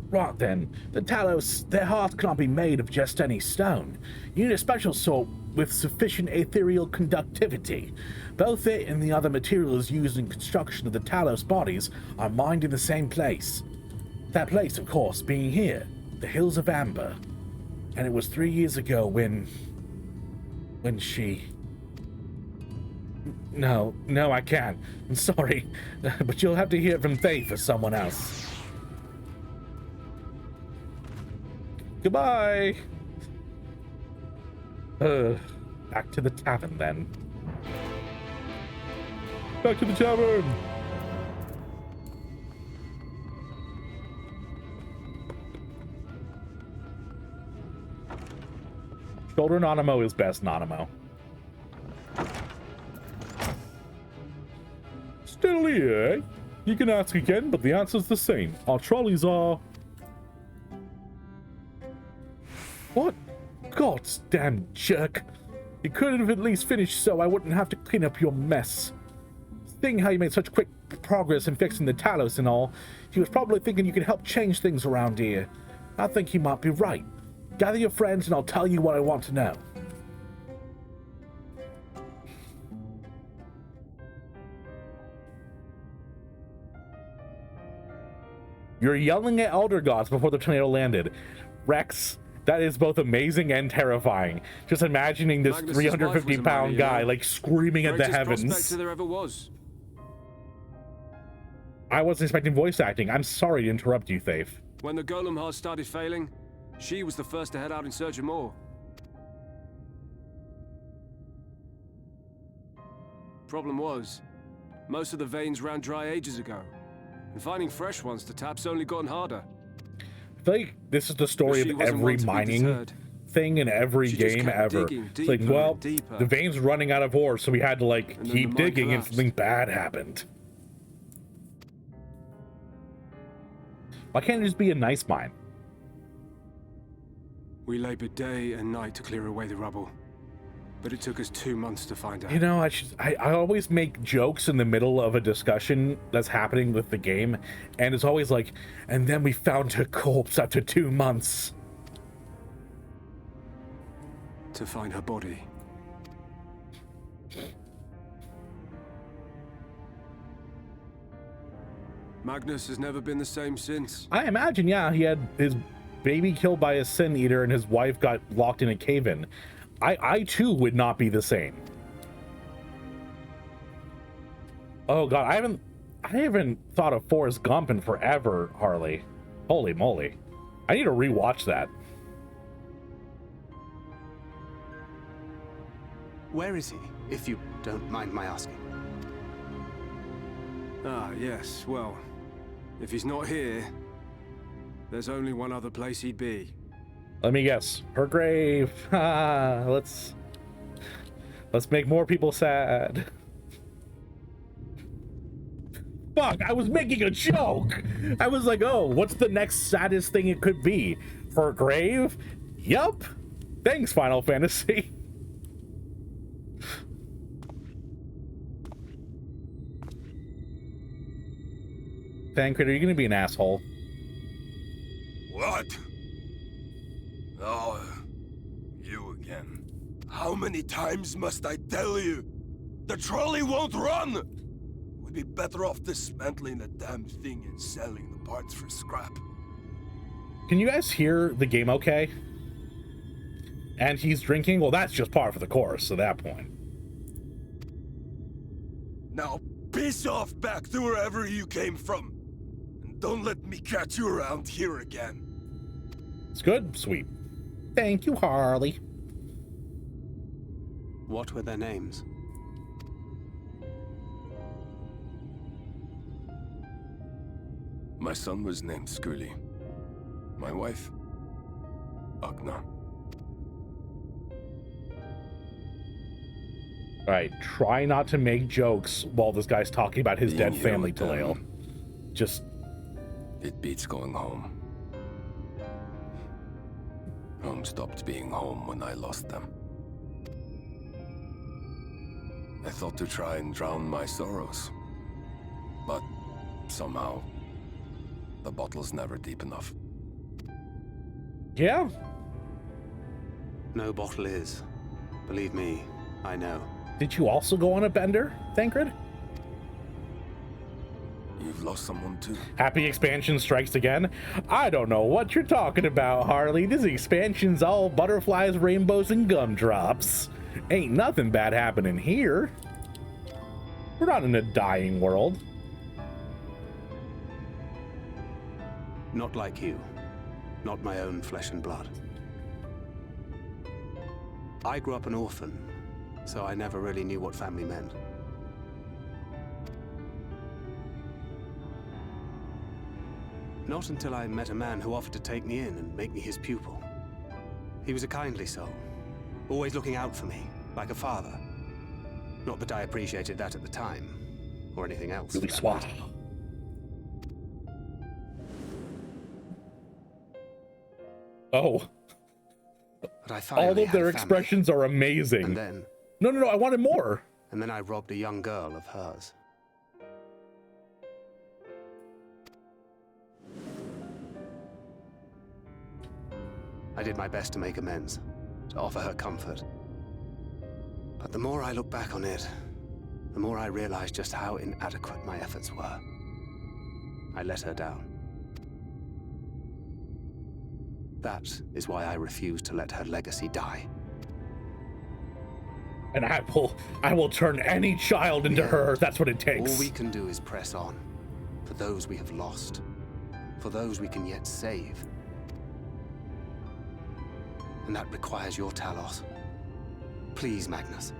Right then, the Talos, their hearts cannot be made of just any stone. You need a special sort with sufficient ethereal conductivity. Both it and the other materials used in construction of the Talos bodies are mined in the same place. That place, of course, being here, the Hills of Amber. And it was 3 years ago when she... No, I can't. I'm sorry, but you'll have to hear it from Faith or someone else. Goodbye. Back to the tavern then. Back to the tavern. Shoulder Nanamo is best Nanamo. Still here, eh? You can ask again, but the answer's the same. Our trolleys are... What? God's damn jerk. You could have at least finished so I wouldn't have to clean up your mess. Seeing how you made such quick progress in fixing the Talos and all, he was probably thinking you could help change things around here. I think he might be right. Gather your friends and I'll tell you what I want to know. You're yelling at elder gods before the tornado landed. Rex, that is both amazing and terrifying. Just imagining this Magnus's wife was a 350-pound mighty, guy you know. like screaming at the Greatest heavens. prospector there ever was. I wasn't expecting voice acting. I'm sorry to interrupt you, Thafe. When the golem heart started failing, she was the first to head out in search of more. Problem was, most of the veins ran dry ages ago, and finding fresh ones to tap's only gotten harder. I feel like this is the story She of wasn't every one to be mining deterred. thing in every She just game kept ever. digging It's like, deeper well, and deeper. the veins running out of ore, so we had to like And then keep the mine digging, and collapsed. something bad happened. Why can't it just be a nice mine? We labored day and night to clear away the rubble, but it took us 2 months to find out. You know, I always make jokes in the middle of a discussion that's happening with the game, and it's always like, and then we found her corpse after 2 months. To find her body. Magnus has never been the same since. I imagine, yeah, he had his baby killed by a sin eater and his wife got locked in a cave-in. I too would not be the same. Oh god, I haven't thought of Forrest Gump in forever, Harley. Holy moly. I need to rewatch that. Where is he, if you don't mind my asking? Ah, yes, well, if he's not here, there's only one other place he'd be. Let me guess. Her grave. Let's make more people sad. Fuck, I was making a joke. I was like, oh, what's the next saddest thing it could be? Her grave? Yup. Thanks, Final Fantasy. Tancred, are you gonna be an asshole? What? Oh, you again. How many times must I tell you? The trolley won't run! We'd be better off dismantling the damn thing and selling the parts for scrap. Can you guys hear the game okay? And he's drinking? Well, that's just par for the course at that point. Now, piss off back to wherever you came from. And don't let me catch you around here again. It's good? Sweet. Thank you, Harley. What were their names? My son was named Scully. My wife, Agna. Alright, try not to make jokes while this guy's talking about his Being dead here family, with them, Taleo. Just, It beats going home. Home stopped being home when I lost them. I thought to try and drown my sorrows. But somehow, the bottle's never deep enough. yeah. No bottle is. Believe me, I know. Did you also go on a bender, Tancred? You've lost someone too. Happy expansion strikes again. I don't know what you're talking about, Harley. This expansion's all butterflies, rainbows, and gumdrops. Ain't nothing bad happening here. We're not in a dying world. Not like you. Not my own flesh and blood. I grew up an orphan, so I never really knew what family meant. Not until I met a man who offered to take me in and make me his pupil. He was a kindly soul, always looking out for me, like a father. Not that I appreciated that at the time, or anything else. Really for that swat. matter. Oh, But I finally all of had their a family. expressions are amazing. And then No, I wanted more. I robbed a young girl of hers. I did my best to make amends, to offer her comfort. But the more I look back on it, the more I realize just how inadequate my efforts were. I let her down. That is why I refuse to let her legacy die. And I will turn any child into her. That's what it takes. All we can do is press on. For those we have lost. For those we can yet save. And that requires your Talos. Please, Magnus.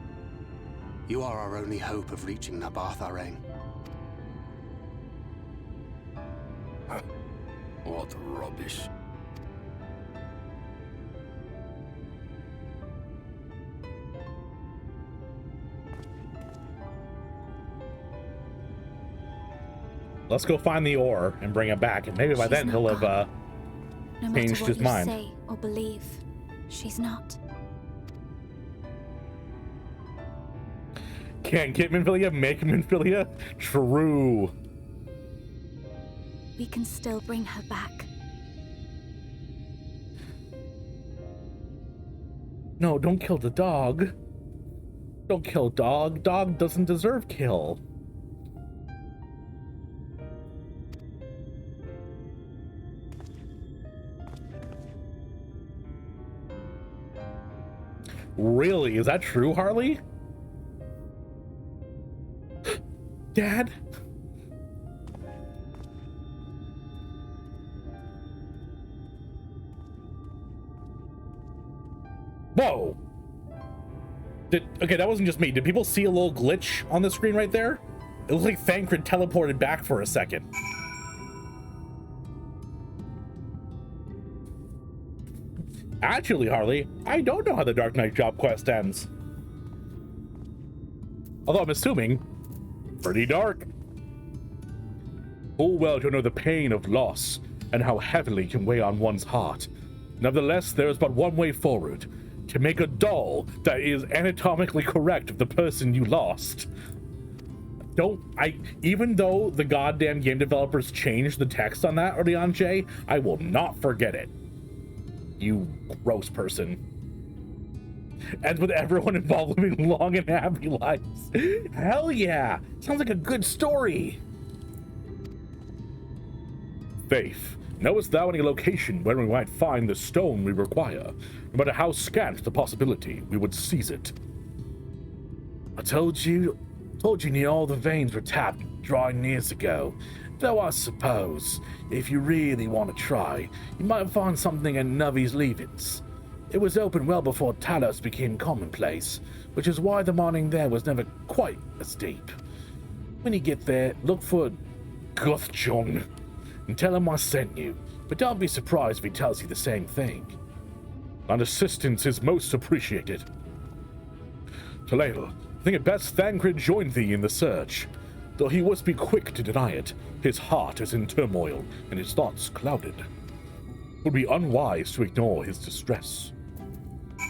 You are our only hope of reaching Nabarth Areng. What rubbish. Let's go find the ore and bring it back, and maybe by then he'll have no matter changed what his you mind. say or believe, she's not. Can't get Minfilia, make Minfilia? True. We can still bring her back. No, don't kill the dog. Don't kill dog. Dog doesn't deserve kill. Really? Is that true, Harley? Dad? Whoa! Okay, that wasn't just me. Did people see a little glitch on the screen right there? It looks like Thancred teleported back for a second. Actually, Harley, I don't know how the Dark Knight job quest ends. Although I'm assuming, pretty dark. Full well to know the pain of loss and how heavily it can weigh on one's heart. Nevertheless, there is but one way forward. To make a doll that is anatomically correct of the person you lost. Even though the goddamn game developers changed the text on that, Orion J, I will not forget it. You gross person. Ends with everyone involved living long and happy lives. Hell yeah! Sounds like a good story. Faith, knowest thou any location where we might find the stone we require? No matter how scant the possibility, we would seize it. I told you near all the veins were tapped drawing years ago. Though I suppose, if you really want to try, you might find something in Nuvi's leavings. It was open well before Talos became commonplace, which is why the mining there was never quite as deep. When you get there, look for Guthjon and tell him I sent you, but don't be surprised if he tells you the same thing. And assistance is most appreciated. Talael, I think it best Thancred joined thee in the search. Though he must be quick to deny it, his heart is in turmoil and his thoughts clouded. It would be unwise to ignore his distress.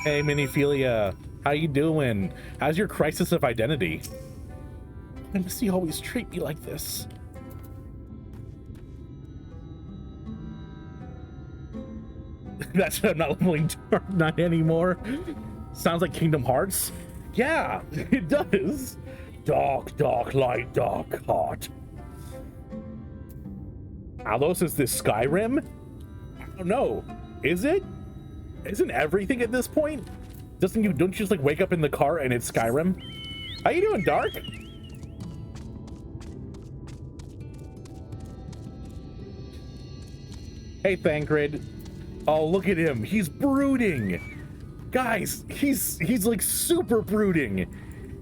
Hey, Miniphilia, how you doing? How's your crisis of identity? Why must he always treat me like this? That's I'm not leveling Dark Knight anymore. Sounds like Kingdom Hearts. Yeah, it does. Dark, dark light, dark heart. Alos, is this Skyrim? I don't know. Is it? Isn't everything at this point? Don't you just like wake up in the car and it's Skyrim? How you doing, Dark? Hey, Thancred. Oh, look at him. He's brooding. Guys, he's like super brooding.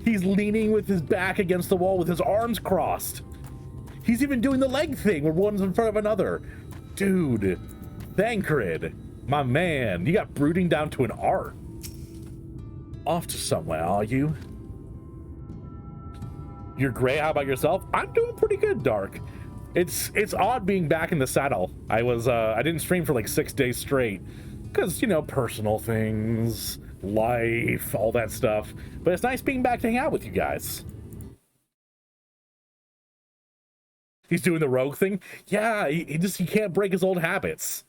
He's leaning with his back against the wall with his arms crossed. He's even doing the leg thing where one's in front of another. Dude, Thancred, my man, you got brooding down to an art. Off to somewhere, are you? You're great. How about yourself? I'm doing pretty good, Dark. It's odd being back in the saddle. I didn't stream for like 6 days straight because, you know, personal things, life, all that stuff. But it's nice being back to hang out with you guys. He's doing the rogue thing. Yeah, he can't break his old habits,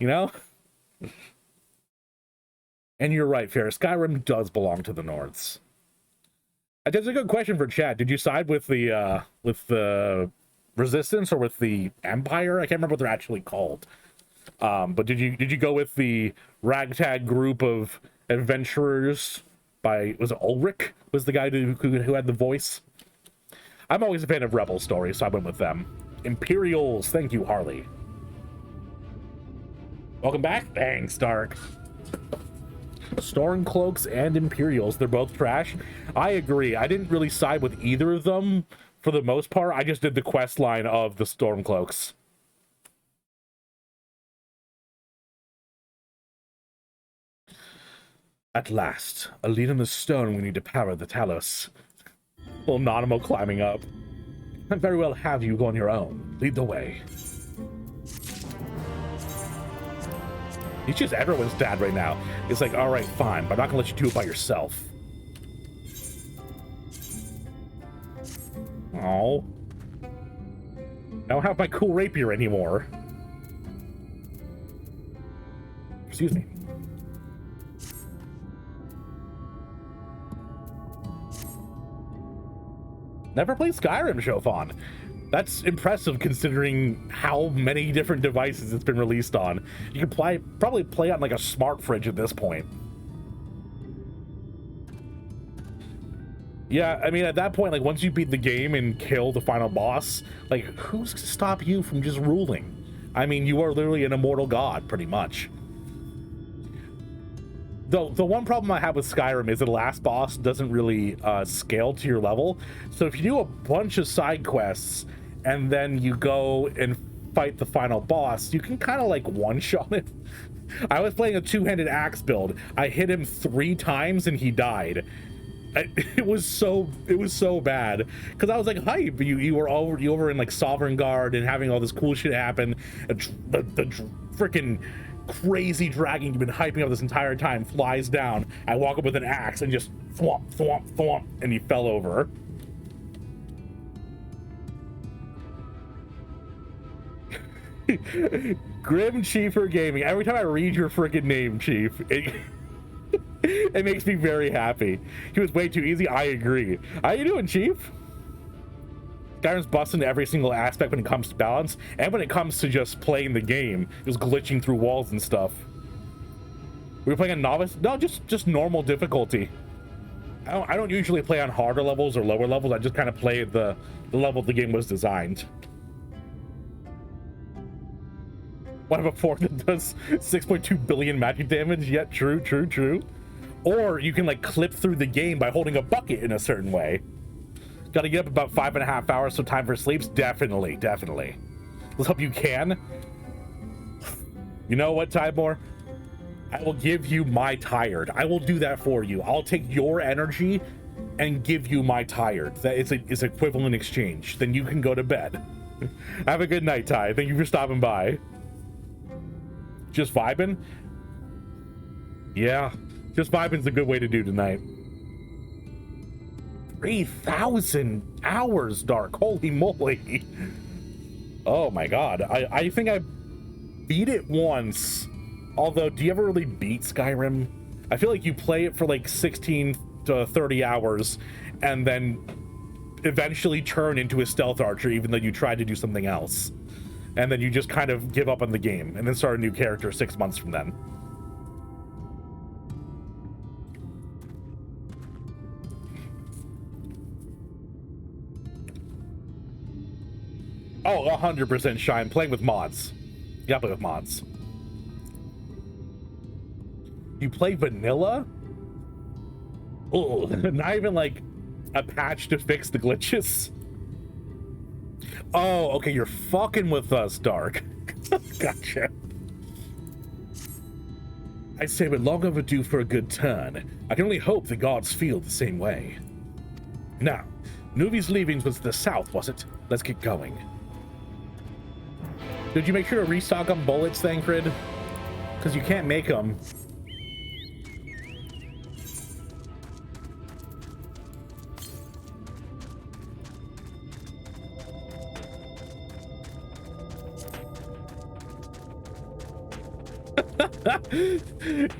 you know? And you're right, Fair. Skyrim does belong to the Norths. That's a good question for Chad. Did you side with the Resistance or with the Empire? I can't remember what they're actually called. But did you go with the ragtag group of adventurers by, was it Ulrich was the guy who had the voice? I'm always a fan of Rebel stories, so I went with them. Imperials, thank you, Harley. Welcome back. Thanks, Dark. Stormcloaks and Imperials, they're both trash. I agree. I didn't really side with either of them for the most part. I just did the quest line of the Stormcloaks. At last, a lead on the stone we need to power the Talos. Little Nanimo climbing up. I'd very well have you go on your own. Lead the way. He's just everyone's dad right now. It's like, all right, fine, but I'm not gonna let you do it by yourself. Oh. I don't have my cool rapier anymore. Excuse me. Never played Skyrim, Shofan. That's impressive considering how many different devices it's been released on. You can probably play on like a smart fridge at this point. Yeah, I mean, at that point, like, once you beat the game and kill the final boss, like, who's to stop you from just ruling? I mean, you are literally an immortal god, pretty much. The one problem I have with Skyrim is the last boss doesn't really scale to your level. So if you do a bunch of side quests and then you go and fight the final boss, you can kind of like one-shot it. I was playing a two-handed axe build. I hit him 3 times and he died. It was so bad because I was like hype. You were over in like Sovereign Guard and having all this cool shit happen. The freaking crazy dragon you've been hyping up this entire time flies down. I walk up with an axe and just thwomp, thwomp, thwomp, and he fell over. Grim Chiefer Gaming. Every time I read your freaking name, Chief, it makes me very happy. He was way too easy. I agree. How you doing, Chief? Skyrim's busting every single aspect when it comes to balance, and when it comes to just playing the game, just glitching through walls and stuff. We were playing on novice? No, just normal difficulty. I don't usually play on harder levels or lower levels. I just kind of play at the level the game was designed. One of a fork that does 6.2 billion magic damage. Yeah, true. Or you can like clip through the game by holding a bucket in a certain way. Gotta get up about 5.5 hours, so time for sleeps. Definitely. Let's hope you can. You know what, Tybor? I will give you my tired. I will do that for you. I'll take your energy and give you my tired. That is equivalent exchange. Then you can go to bed. Have a good night, Ty. Thank you for stopping by. Just vibing? Yeah, just vibing's a good way to do tonight. 3,000 hours, Dark. Holy moly. Oh my god. I think I beat it once. Although, do you ever really beat Skyrim? I feel like you play it for like 16 to 30 hours and then eventually turn into a stealth archer even though you tried to do something else. And then you just kind of give up on the game and then start a new character 6 months from then. Oh, 100% Shine. Playing with mods. You gotta play with mods. You play vanilla? Oh, not even like a patch to fix the glitches? Oh, okay, you're fucking with us, Dark. Gotcha. I say we're long overdue for a good turn. I can only hope the gods feel the same way. Now, Nuvi's leavings was to the south, was it? Let's get going. Did you make sure to restock on bullets, Thancred? Because you can't make them.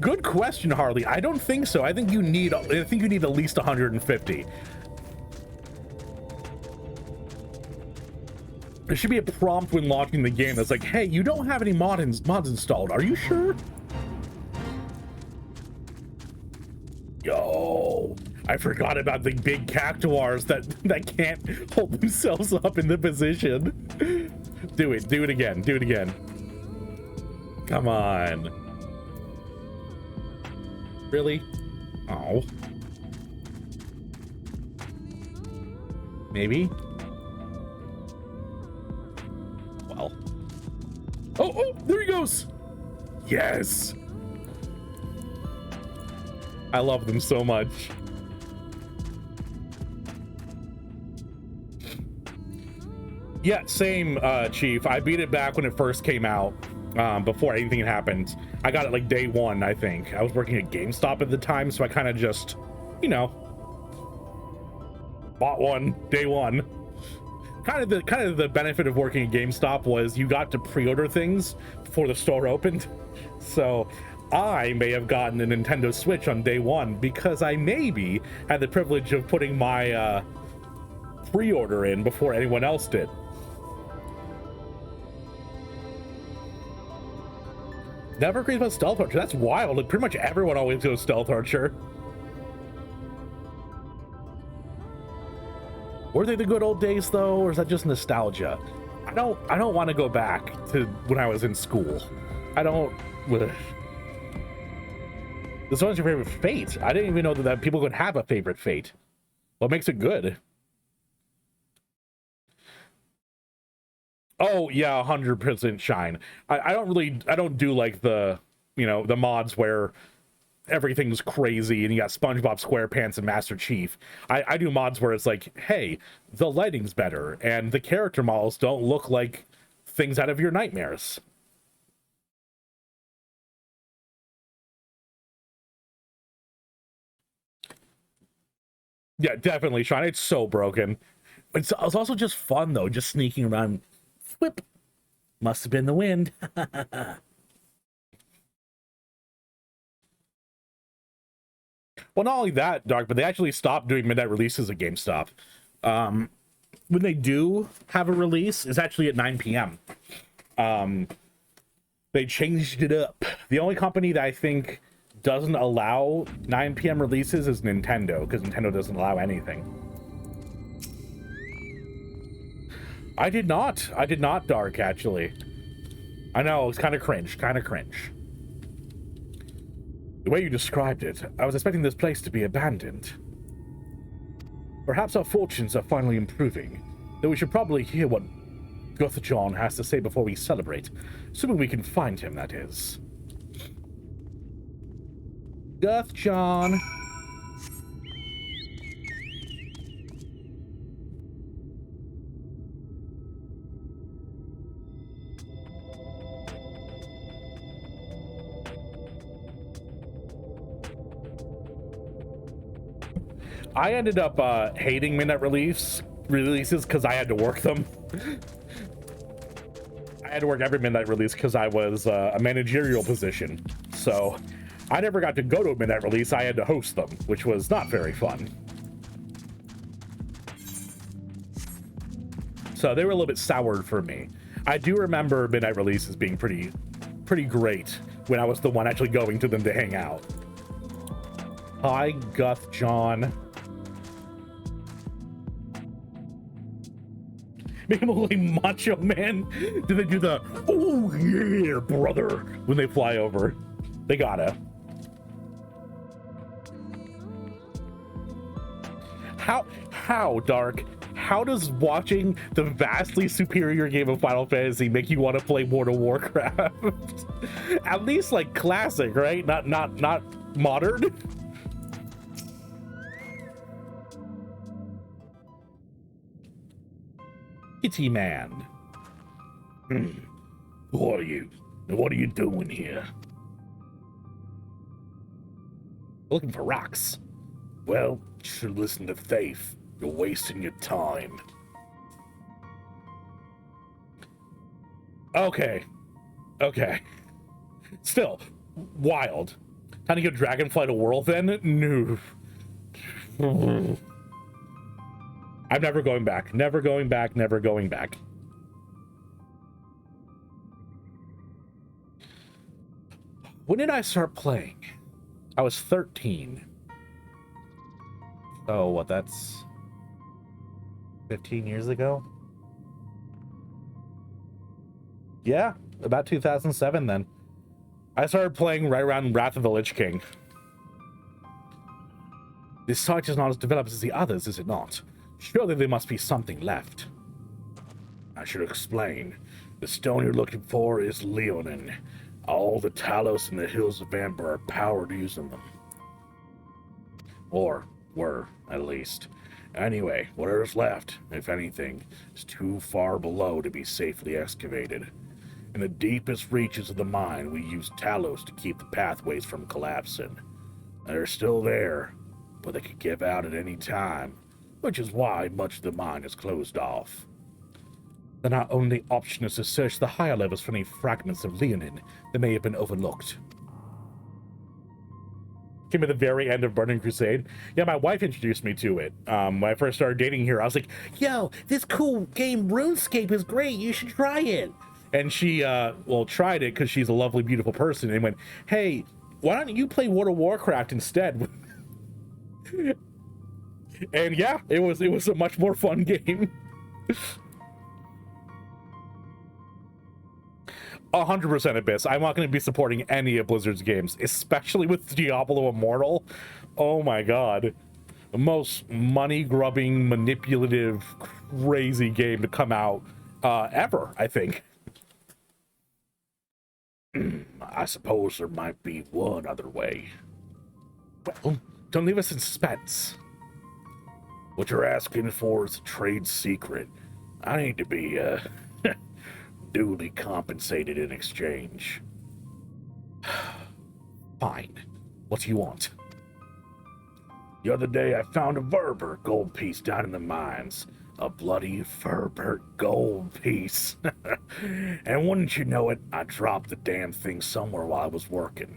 Good question, Harley. I don't think so. I think you need at least 150. There should be a prompt when launching the game that's like, hey, you don't have any mods installed. Are you sure? Yo, I forgot about the big cactuars that can't hold themselves up in the position. Do it again, do it again. Come on. Really? Oh. Maybe? Well. Oh, there he goes! Yes! I love them so much. Yeah, same, Chief. I beat it back when it first came out, before anything happened. I got it like day one, I think. I was working at GameStop at the time, so I kind of just, you know, bought one day one. Kind of the benefit of working at GameStop was you got to pre-order things before the store opened. So I may have gotten a Nintendo Switch on day one because I maybe had the privilege of putting my pre-order in before anyone else did. Never agrees about Stealth Archer. That's wild. Like, pretty much everyone always goes Stealth Archer. Were they the good old days though, or is that just nostalgia? I don't want to go back to when I was in school. I don't. This one's your favorite fate. I didn't even know that people could have a favorite fate. What makes it good? Oh yeah, 100% Shine. I don't do like the, you know, the mods where everything's crazy and you got SpongeBob SquarePants and Master Chief. I do mods where it's like, hey, the lighting's better and the character models don't look like things out of your nightmares. Yeah, definitely, Sean. It's so broken. It's also just fun though, just sneaking around. Whip. Must have been the wind. Well, not only that, Dark, but they actually stopped doing midnight releases at GameStop. When they do have a release, it's actually at 9 p.m. They changed it up. The only company that I think doesn't allow 9 p.m. releases is Nintendo, because Nintendo doesn't allow anything. I did not, Dark, actually. I know, it's kind of cringe. The way you described it, I was expecting this place to be abandoned. Perhaps our fortunes are finally improving, though we should probably hear what Guthjohn has to say before we celebrate, assuming we can find him, that is. Guthjohn. I ended up hating midnight releases because I had to work them. I had to work every midnight release because I was a managerial position. So I never got to go to a midnight release. I had to host them, which was not very fun. So they were a little bit soured for me. I do remember midnight releases being pretty great when I was the one actually going to them to hang out. Hi, Guthjohn. Make him look like Macho Man. Do they do the, oh yeah, brother, when they fly over? They gotta. How, Dark? How does watching the vastly superior game of Final Fantasy make you want to play World of Warcraft? At least like classic, right? Not modern. Kitty Man. Who are you? What are you doing here? Looking for rocks. Well, you should listen to Faith. You're wasting your time. Okay. Still, wild. Time to go Dragonfly to World then? No. I'm never going back. Never going back. When did I start playing? I was 13. So what, that's 15 years ago? Yeah, about 2007 then. I started playing right around Wrath of the Lich King. This site is not as developed as the others, is it not? Surely there must be something left. I should explain. The stone you're looking for is Leonin. All the Talos in the hills of Amber are powered using them. Or were, at least. Anyway, whatever's left, if anything, is too far below to be safely excavated. In the deepest reaches of the mine, we use Talos to keep the pathways from collapsing. They're still there, but they could give out at any time, which is why much of the mine is closed off. Then our only option is to search the higher levels for any fragments of Leonin that may have been overlooked. Came at the very end of Burning Crusade. Yeah, my wife introduced me to it. When I first started dating her, I was like, yo, this cool game RuneScape is great, you should try it. And she, tried it because she's a lovely, beautiful person, and went, hey, why don't you play World of Warcraft instead? And yeah, it was a much more fun game. 100% Abyss. I'm not going to be supporting any of Blizzard's games, especially with Diablo Immortal. Oh my god. The most money-grubbing, manipulative, crazy game to come out ever, I think. I suppose there might be one other way. Well, don't leave us in suspense. What you're asking for is a trade secret. I need to be, duly compensated in exchange. Fine. What do you want? The other day I found a Verber gold piece down in the mines. A bloody Verber gold piece. And wouldn't you know it, I dropped the damn thing somewhere while I was working.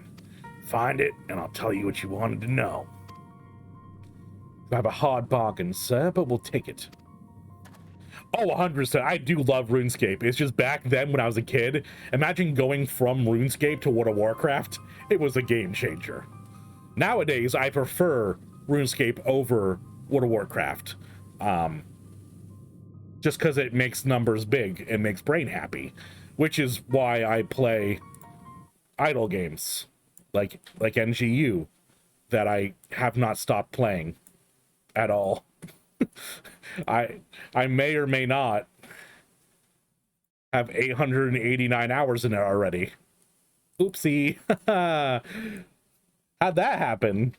Find it, and I'll tell you what you wanted to know. I have a hard bargain, sir, but we'll take it. Oh, 100%. I do love RuneScape. It's just back then when I was a kid, imagine going from RuneScape to World of Warcraft. It was a game changer. Nowadays, I prefer RuneScape over World of Warcraft. Just because it makes numbers big and makes brain happy. Which is why I play idle games like NGU that I have not stopped playing at all. I may or may not have 889 hours in it already. Oopsie. How'd that happen?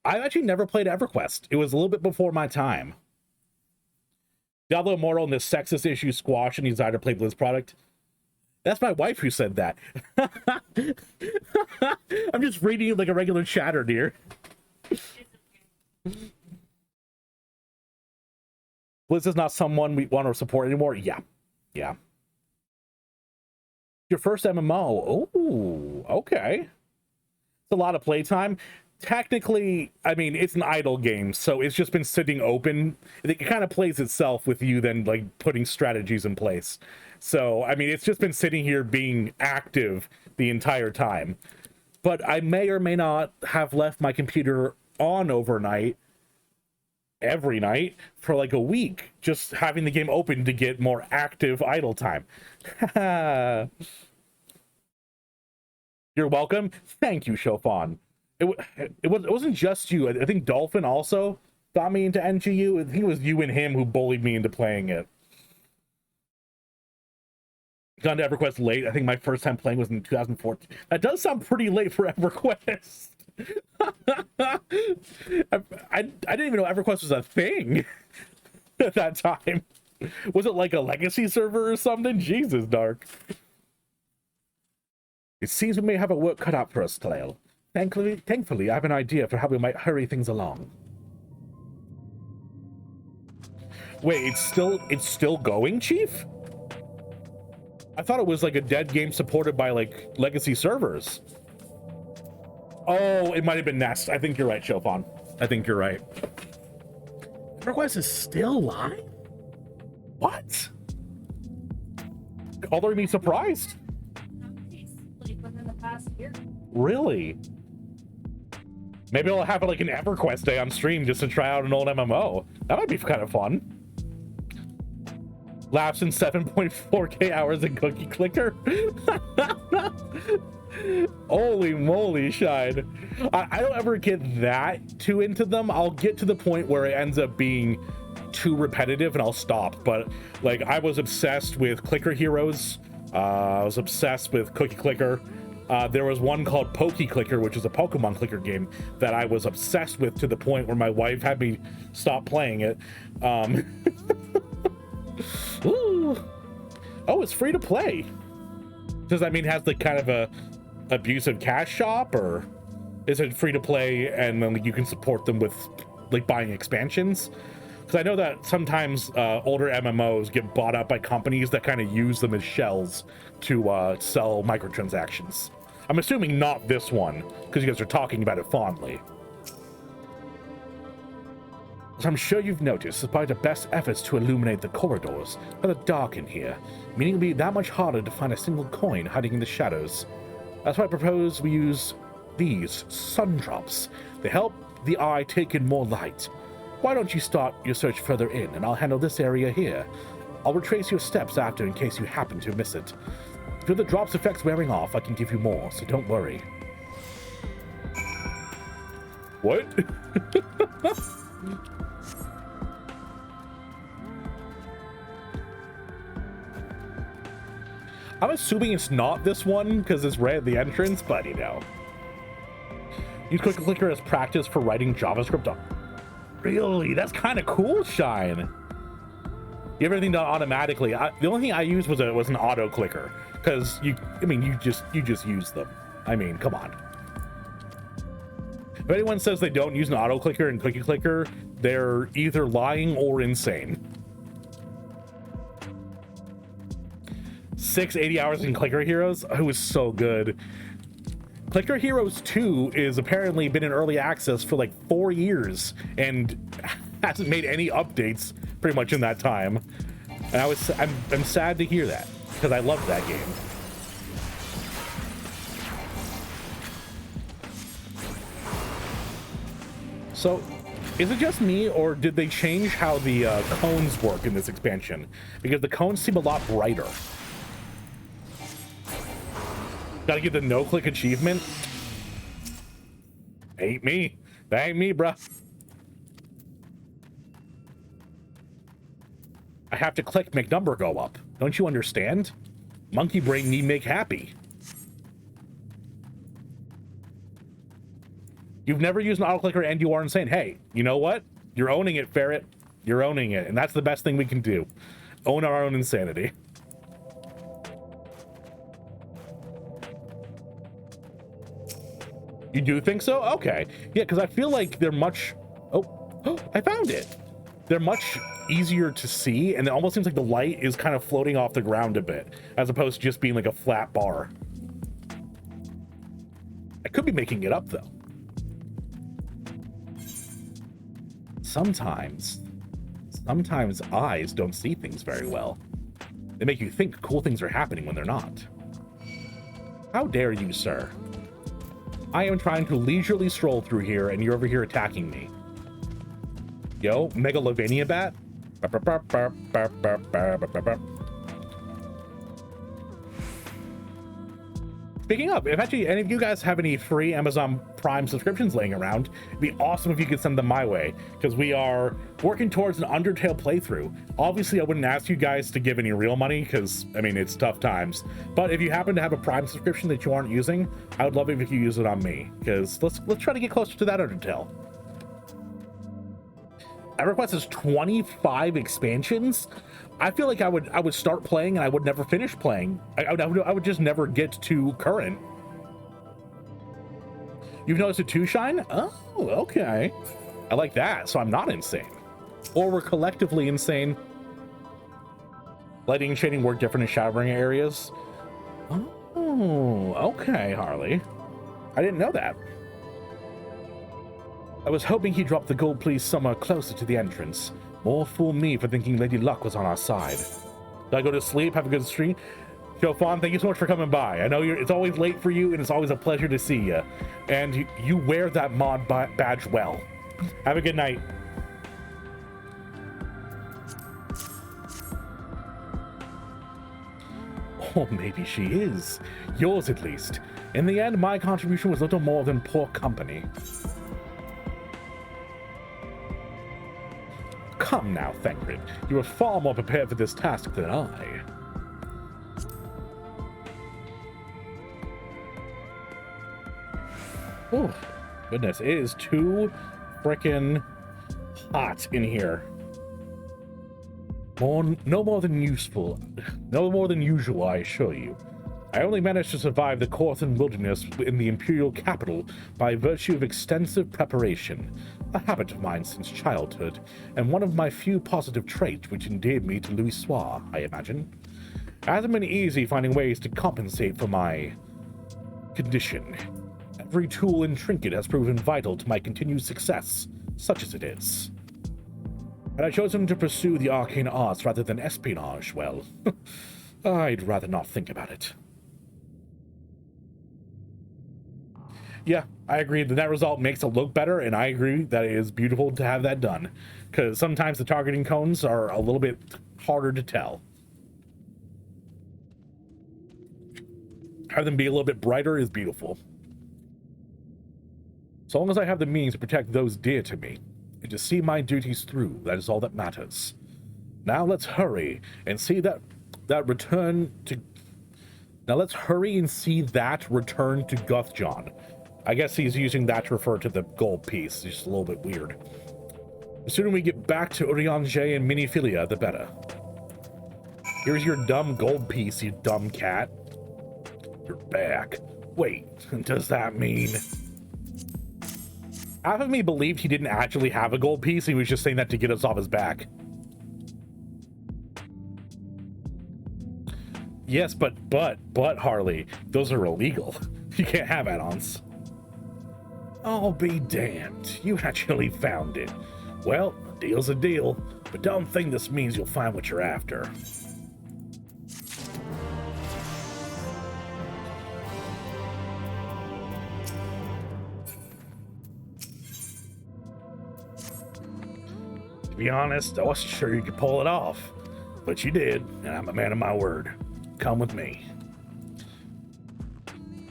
I actually never played EverQuest. It was a little bit before my time. Diablo Immortal and the sexist issue squash and desire to play Blizz product. That's my wife who said that. I'm just reading it like a regular chatter, dear. Blizz is not someone we want to support anymore. Yeah. Your first MMO. Oh, okay. It's a lot of playtime. Technically, I mean, it's an idle game, so it's just been sitting open. It kind of plays itself with you then, like, putting strategies in place. So, I mean, it's just been sitting here being active the entire time. But I may or may not have left my computer on overnight, every night, for like a week, just having the game open to get more active idle time. You're welcome. Thank you, Shofan. It wasn't just you. I think Dolphin also got me into NGU. I think it was you and him who bullied me into playing it. Gone to EverQuest late. I think my first time playing was in 2014. That does sound pretty late for EverQuest. I didn't even know EverQuest was a thing at that time. Was it like a legacy server or something? Jesus, Dark. It seems we may have a work cut out for us, Clail. Thankfully, I have an idea for how we might hurry things along. Wait, it's still going, Chief? I thought it was like a dead game supported by like legacy servers. Oh, it might have been Nest. I think you're right, Chopin. I think you're right. EverQuest is still live? What? Color me surprised. past year. Really? Maybe I'll have like an EverQuest day on stream just to try out an old MMO. That might be kind of fun. Lapse in 7.4k hours in Cookie Clicker. Holy moly, Shine. I don't ever get that too into them. I'll get to the point where it ends up being too repetitive and I'll stop. But like, I was obsessed with Clicker Heroes. I was obsessed with Cookie Clicker. There was one called Pokey Clicker, which is a Pokemon clicker game that I was obsessed with to the point where my wife had me stop playing it. Ooh. Oh, it's free to play. Does that mean it has like kind of a abusive cash shop, or is it free to play and then you can support them with like buying expansions? Because I know that sometimes older MMOs get bought up by companies that kind of use them as shells to sell microtransactions. I'm assuming not this one, because you guys are talking about it fondly. As I'm sure you've noticed, despite our best efforts to illuminate the corridors, rather dark in here, meaning it'll be that much harder to find a single coin hiding in the shadows. That's why I propose we use these sun drops. They help the eye take in more light. Why don't you start your search further in, and I'll handle this area here. I'll retrace your steps after in case you happen to miss it. If the drop's effects wearing off, I can give you more, so don't worry. What? I'm assuming it's not this one because it's right at the entrance, but you know. Use Cookie Clicker as practice for writing JavaScript. Really? That's kind of cool, Shine. You have everything done automatically. The only thing I used was an auto clicker because you just use them. I mean, come on. If anyone says they don't use an auto clicker and Cookie Clicker, they're either lying or insane. 680 hours in Clicker Heroes. Oh, it was so good. Clicker Heroes 2 is apparently been in early access for like 4 years and hasn't made any updates pretty much in that time. And I'm sad to hear that because I love that game. So, is it just me, or did they change how the cones work in this expansion? Because the cones seem a lot brighter. Gotta get the no-click achievement. Ain't me. That ain't me, bruh. I have to click make number go up. Don't you understand? Monkey brain need make happy. You've never used an auto-clicker and you are insane. Hey, you know what? You're owning it, Ferret. You're owning it. And that's the best thing we can do. Own our own insanity. You do think so? Okay. Yeah, because I feel like they're much... Oh, I found it. They're much easier to see, and it almost seems like the light is kind of floating off the ground a bit, as opposed to just being like a flat bar. I could be making it up, though. Sometimes eyes don't see things very well. They make you think cool things are happening when they're not. How dare you, sir? I am trying to leisurely stroll through here, and you're over here attacking me. Yo, Megalovania Bat? Speaking of, if actually any of you guys have any free Amazon Prime subscriptions laying around, it'd be awesome if you could send them my way, because we are working towards an Undertale playthrough. Obviously, I wouldn't ask you guys to give any real money, because, I mean, it's tough times. But if you happen to have a Prime subscription that you aren't using, I would love it if you use it on me, because let's try to get closer to that Undertale. EverQuest has 25 expansions. I feel like I would start playing and I would never finish playing. I would just never get to current. You've noticed it too, Shine? Oh, okay. I like that. So I'm not insane. Or we're collectively insane. Lighting and shading work different in shadowing areas. Oh, okay, Harley. I didn't know that. I was hoping he'd drop the gold piece somewhere closer to the entrance. More fool me for thinking Lady Luck was on our side. Did I go to sleep? Have a good stream? Chofan, thank you so much for coming by. I know it's always late for you, and it's always a pleasure to see you. And you wear that mod badge well. Have a good night. Oh, maybe she is. Yours, at least. In the end, my contribution was little more than poor company. Come now, Thengrid. You are far more prepared for this task than I. Oh, goodness. It is too frickin' hot in here. No more than useful. No more than usual, I assure you. I only managed to survive the Corthan wilderness in the Imperial capital by virtue of extensive preparation, a habit of mine since childhood, and one of my few positive traits which endeared me to Louisoix, I imagine. It hasn't been easy finding ways to compensate for my condition. Every tool and trinket has proven vital to my continued success, such as it is. Had I chosen to pursue the arcane arts rather than espionage, well, I'd rather not think about it. Yeah, I agree that that result makes it look better, and I agree that it is beautiful to have that done, because sometimes the targeting cones are a little bit harder to tell. Have them be a little bit brighter is beautiful. So long as I have the means to protect those dear to me, and to see my duties through, that is all that matters. Now let's hurry and see that return to... Now let's hurry and see that return to Guthjon. I guess he's using that to refer to the gold piece. It's just a little bit weird. The sooner we get back to Urianger and Miniphilia, the better. Here's your dumb gold piece, you dumb cat. You're back. Wait, does that mean... Half of me believed he didn't actually have a gold piece. He was just saying that to get us off his back. Yes, but Harley, those are illegal. You can't have add-ons. I'll be damned. You actually found it. Well, a deal's a deal, but don't think this means you'll find what you're after. To be honest, I wasn't sure you could pull it off, but you did, and I'm a man of my word. Come with me.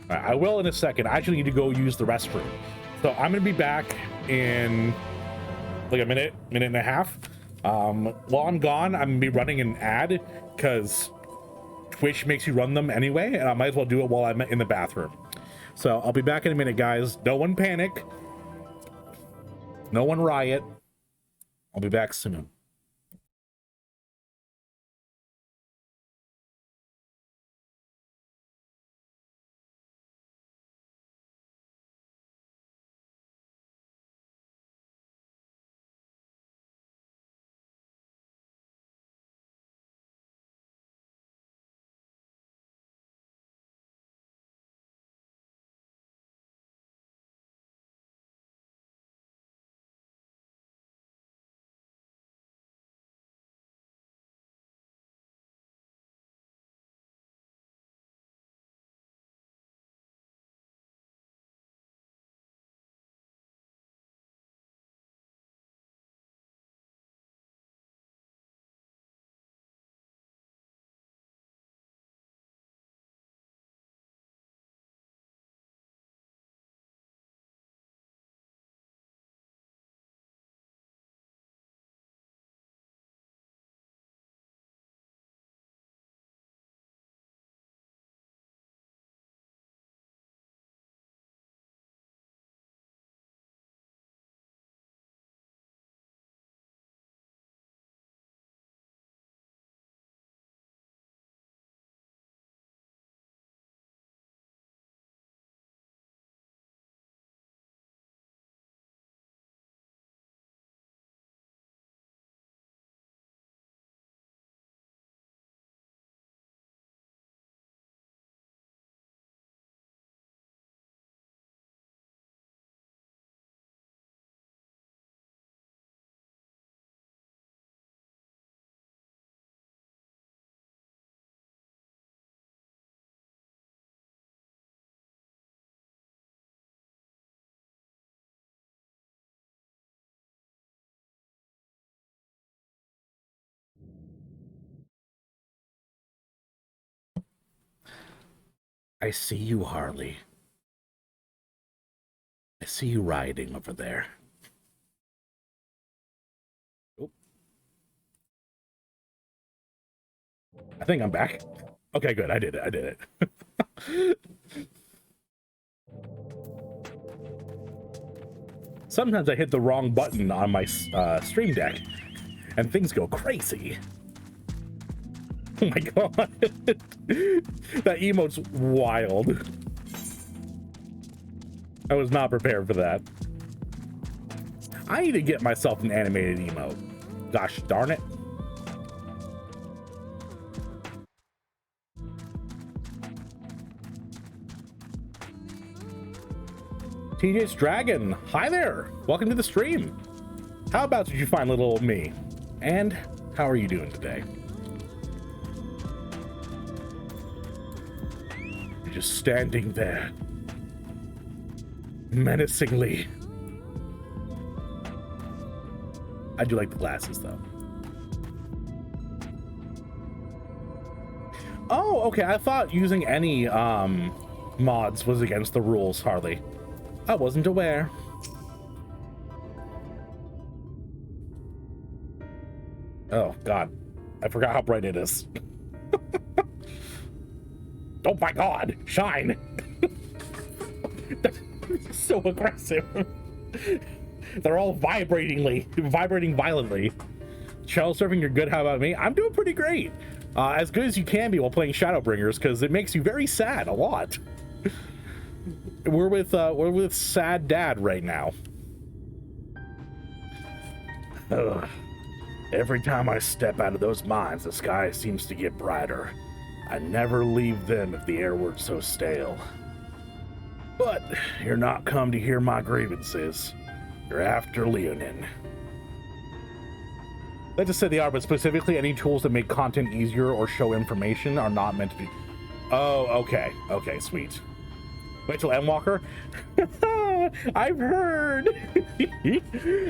I will in a second. I actually need to go use the restroom. So I'm going to be back in like a minute and a half. While I'm gone, I'm going to be running an ad because Twitch makes you run them anyway, and I might as well do it while I'm in the bathroom. So I'll be back in a minute, guys. No one panic. No one riot. I'll be back soon. I see you, Harley. I see you riding over there. Oh. I think I'm back. Okay, good. I did it. Sometimes I hit the wrong button on my stream deck, and things go crazy. Oh my god. That emote's wild. I was not prepared for that. I need to get myself an animated emote. Gosh darn it. TJ's Dragon, hi there. Welcome to the stream. How about did you find little old me? And how are you doing today? You're just standing there, menacingly. I do like the glasses though. Oh, okay. I thought using any mods was against the rules, Harley. I wasn't aware. Oh god, I forgot how bright it is. Oh my god, shine. So aggressive. They're all vibrating violently. Shell surfing, you're good. How about me? I'm doing pretty great. As good as you can be while playing Shadowbringers, because it makes you very sad a lot. We're with sad dad right now. Ugh. Every time I step out of those mines, the sky seems to get brighter. I never leave them if the air weren't so stale. But you're not come to hear my grievances. You're after Leonin. Let's just say they are, but specifically any tools that make content easier or show information are not meant to be. Oh, okay. Okay, sweet. Wait till Endwalker? I've heard.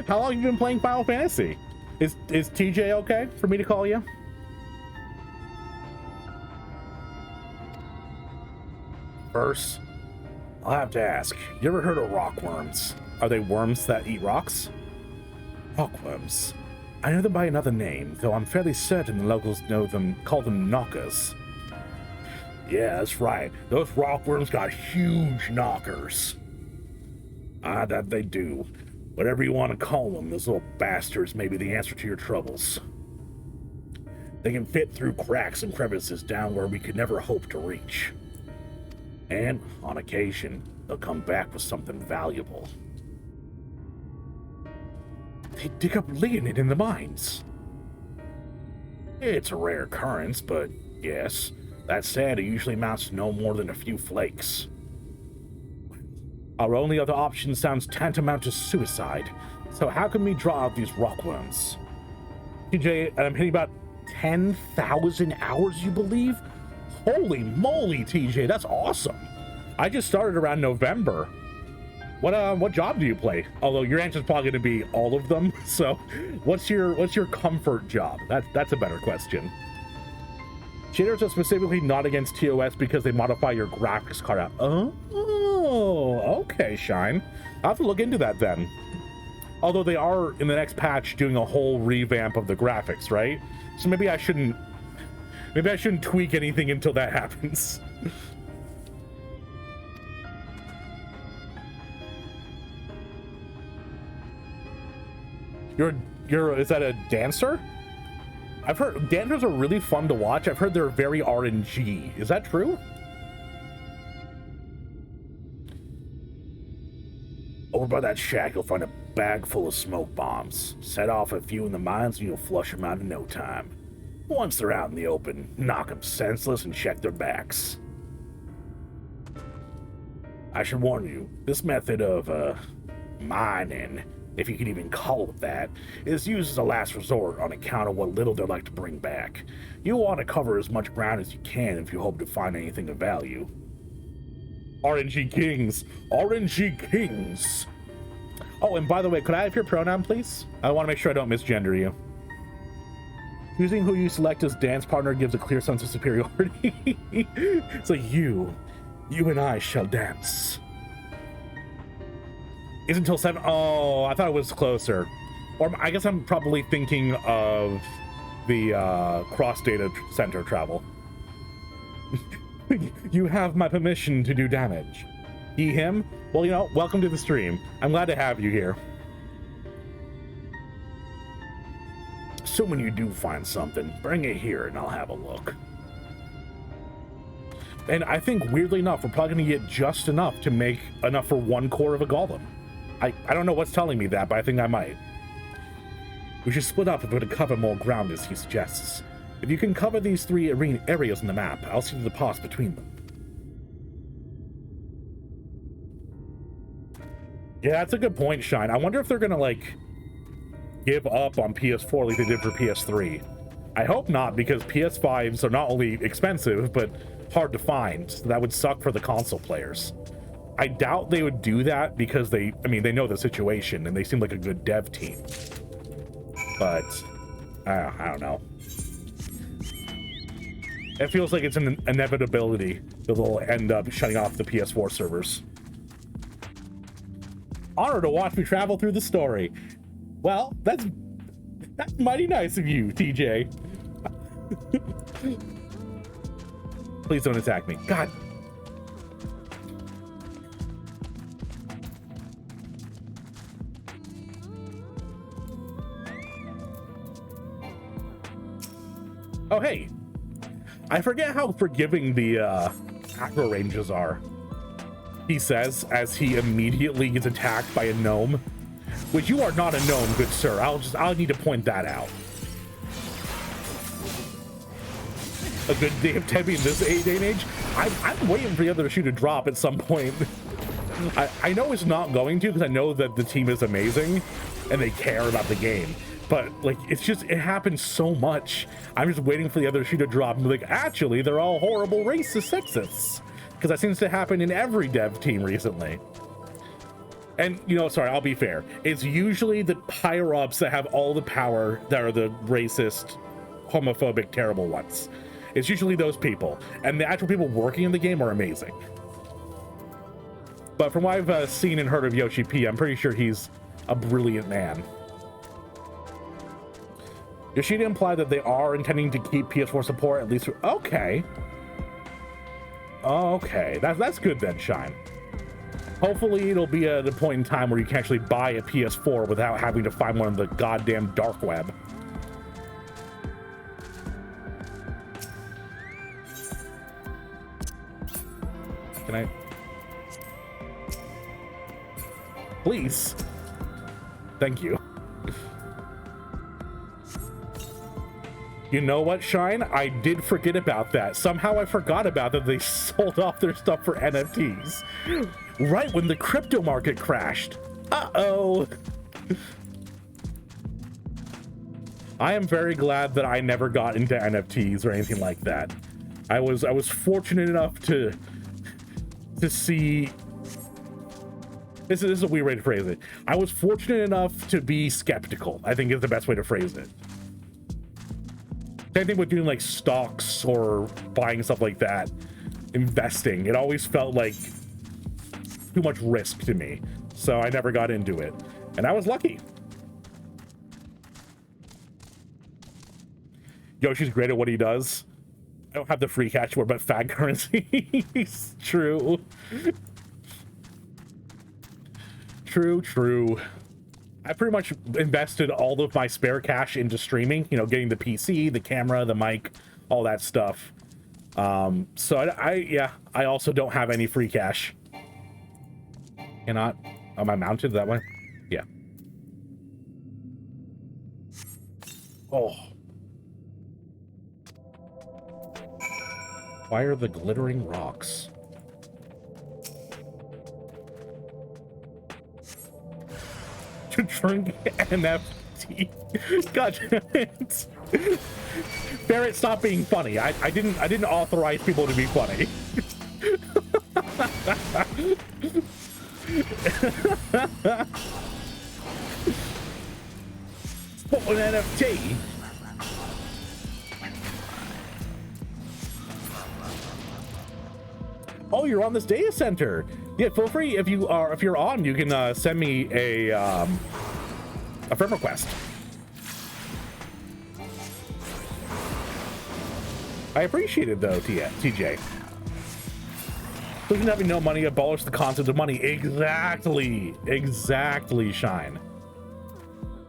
How long have you been playing Final Fantasy? Is TJ okay for me to call you? First, I'll have to ask, you ever heard of rockworms? Are they worms that eat rocks? Rockworms. I know them by another name, though I'm fairly certain the locals call them knockers. Yeah, that's right. Those rockworms got huge knockers. That they do. Whatever you want to call them, those little bastards may be the answer to your troubles. They can fit through cracks and crevices down where we could never hope to reach. And, on occasion, they'll come back with something valuable. They dig up Leonid in the mines. It's a rare occurrence, but yes. That said, it usually amounts to no more than a few flakes. Our only other option sounds tantamount to suicide, so how can we draw out these rockworms? TJ, I'm hitting about 10,000 hours, you believe? Holy moly, TJ, that's awesome. I just started around November. What job do you play? Although your answer's probably going to be all of them. So, what's your comfort job? That's a better question. Shaders are specifically not against TOS because they modify your graphics card out. Oh, okay, Shine. I'll have to look into that then. Although they are in the next patch doing a whole revamp of the graphics, right? So maybe I shouldn't tweak anything until that happens. Is that a dancer? I've heard dancers are really fun to watch. I've heard they're very RNG. Is that true? Over by that shack, you'll find a bag full of smoke bombs. Set off a few in the mines and you'll flush them out in no time. Once they're out in the open, knock them senseless and check their backs. I should warn you, this method of, mining, if you can even call it that, is used as a last resort on account of what little they like to bring back. You'll want to cover as much ground as you can if you hope to find anything of value. RNG Kings! RNG Kings! Oh, and by the way, could I have your pronoun, please? I want to make sure I don't misgender you. Choosing who you select as dance partner gives a clear sense of superiority. It's like you. You and I shall dance. Is until 7. Oh, I thought it was closer. Or I guess I'm probably thinking of the cross data center travel. You have my permission to do damage. He, him? Well, you know, welcome to the stream. I'm glad to have you here. So when you do find something, bring it here and I'll have a look. And I think, weirdly enough, we're probably going to get just enough to make enough for 1 core of a golem. I don't know what's telling me that, but I think I might. We should split up if we're to cover more ground, as he suggests. If you can cover these 3 arena areas on the map, I'll see to the pass between them. Yeah, that's a good point, Shine. I wonder if they're gonna, like, give up on PS4 like they did for PS3. I hope not, because PS5s are not only expensive, but hard to find. So that would suck for the console players. I doubt they would do that because they know the situation and they seem like a good dev team. But, I don't know. It feels like it's an inevitability that they'll end up shutting off the PS4 servers. Honor to watch me travel through the story. Well, that's mighty nice of you, TJ. Please don't attack me. God. Oh, hey. I forget how forgiving the aggro ranges are. He says as he immediately gets attacked by a gnome. Which, you are not a gnome, good sir. I'll need to point that out. A good day of Tebby in this day and age. I'm waiting for the other shoe to drop at some point. I know it's not going to, because I know that the team is amazing and they care about the game. But, like, it happens so much. I'm just waiting for the other shoe to drop and be like, actually, they're all horrible racist sexists. Because that seems to happen in every dev team recently. And, you know, sorry, I'll be fair. It's usually the higher-ups that have all the power that are the racist, homophobic, terrible ones. It's usually those people. And the actual people working in the game are amazing. But from what I've seen and heard of Yoshi P, I'm pretty sure he's a brilliant man. Yoshida implied that they are intending to keep PS4 support at least. Okay. Okay, that's good then, Shine. Hopefully it'll be at a point in time where you can actually buy a PS4 without having to find one on the goddamn dark web. Can I? Please. Thank you. You know what, Shine? I did forget about that. Somehow I forgot about that they sold off their stuff for NFTs. Right when the crypto market crashed. Uh-oh. I am very glad that I never got into NFTs or anything like that. I was fortunate enough to see. This is a weird way to phrase it. I was fortunate enough to be skeptical, I think is the best way to phrase it. Same thing with doing like stocks or buying stuff like that. Investing. It always felt like too much risk to me. So I never got into it. And I was lucky. Yoshi's great at what he does. I don't have the free cash for, but fat currency. True. True. I pretty much invested all of my spare cash into streaming, you know, getting the PC, the camera, the mic, all that stuff. So I also don't have any free cash. Cannot. Am I mounted that way? Yeah. Oh. Why are the glittering rocks? To drink NFT. God damn it. Barrett, stop being funny. I didn't authorize people to be funny. What an NFT? Oh, you're on this data center. Yeah, feel free if you're on, you can send me a friend request. I appreciate it though, TJ. Doesn't having no money abolish the concept of money. Exactly, Shine.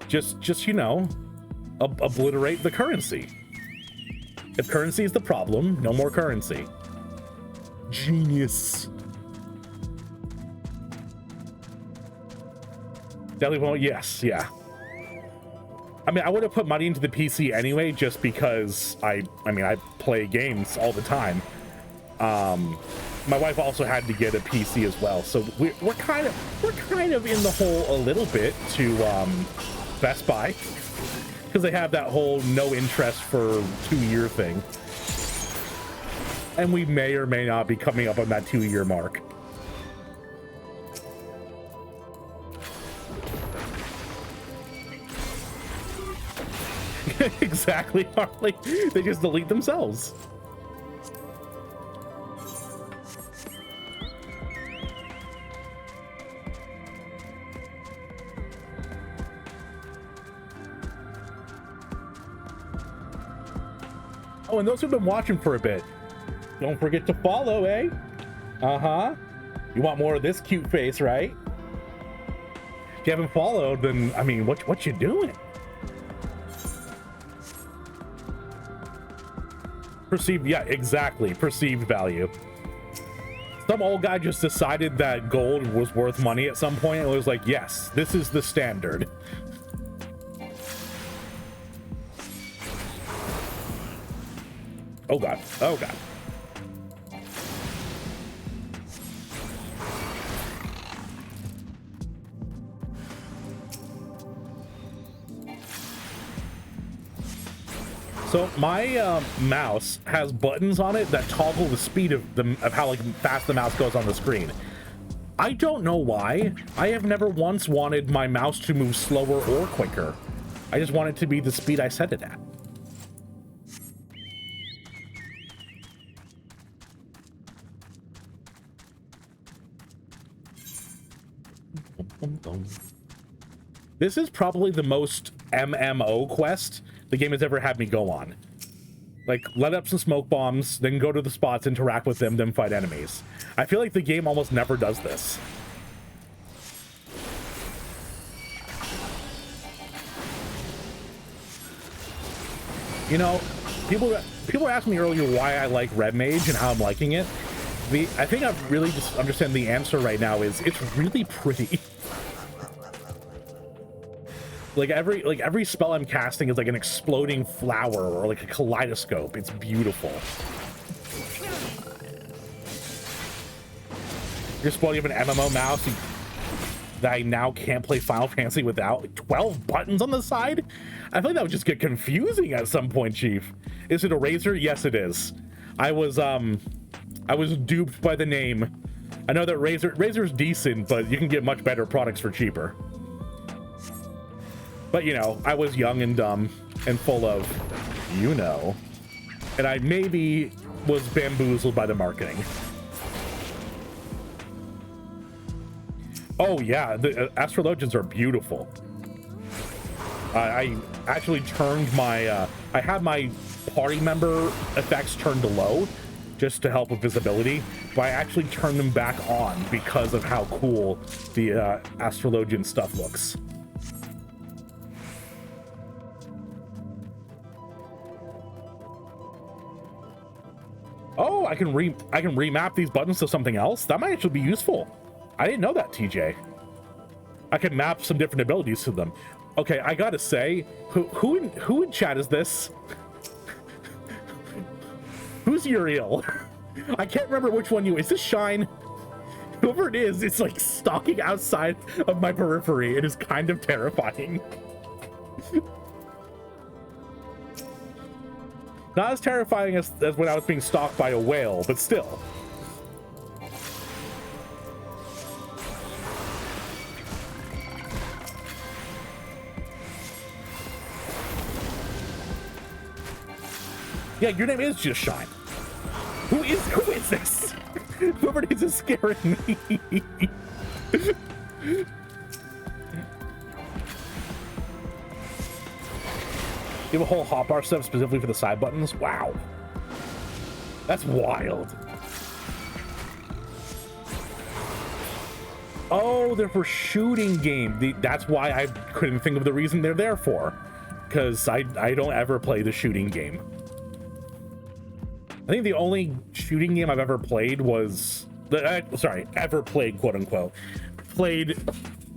Just you know, obliterate the currency. If currency is the problem, no more currency. Genius. Definitely won't. Yes, yeah. I mean, I would have put money into the PC anyway, just because I play games all the time. My wife also had to get a PC as well, so we're kind of in the hole a little bit to Best Buy, because they have that whole no interest for 2-year thing, and we may or may not be coming up on that 2-year mark. Exactly, Harley. They just delete themselves. Oh, and those who've been watching for a bit, don't forget to follow, eh? Uh-huh. You want more of this cute face, right? If you haven't followed, then, I mean, what you doing? Perceived, yeah, exactly. Perceived value. Some old guy just decided that gold was worth money at some point and was like, yes, this is the standard. Oh god, oh god. So my mouse has buttons on it that toggle the speed of how like fast the mouse goes on the screen. I don't know why. I have never once wanted my mouse to move slower or quicker. I just want it to be the speed I set it at. This is probably the most MMO quest the game has ever had me go on. Like, let up some smoke bombs, then go to the spots, interact with them, then fight enemies. I feel like the game almost never does this. You know, people asked me earlier why I like Red Mage and how I'm liking it. I think I really just understand the answer right now is it's really pretty. Like every spell I'm casting is like an exploding flower or like a kaleidoscope. It's beautiful. You're supposed to have an MMO mouse that I now can't play Final Fantasy without. Like 12 buttons on the side? I feel like that would just get confusing at some point, Chief. Is it a Razor? Yes, it is. I was duped by the name. I know that Razor's decent, but you can get much better products for cheaper. But, you know, I was young and dumb and full of, you know, and I maybe was bamboozled by the marketing. Oh, yeah, the astrologians are beautiful. I actually turned my, I had my party member effects turned to low just to help with visibility, but I actually turned them back on because of how cool the astrologian stuff looks. Oh, I can remap these buttons to something else? That might actually be useful. I didn't know that, TJ. I can map some different abilities to them. Okay, I gotta say, who in chat is this? Who's Uriel? I can't remember which one is this Shine? Whoever it is, it's like stalking outside of my periphery. It is kind of terrifying. Not as terrifying as when I was being stalked by a whale, but still. Yeah, your name is just Shine. Who is this? Whoever it is scaring me. You have a whole hotbar setup specifically for the side buttons? Wow. That's wild. Oh, they're for shooting game. That's why I couldn't think of the reason they're there for. Because I don't ever play the shooting game. I think the only shooting game I've ever played was... ever played, quote unquote. Played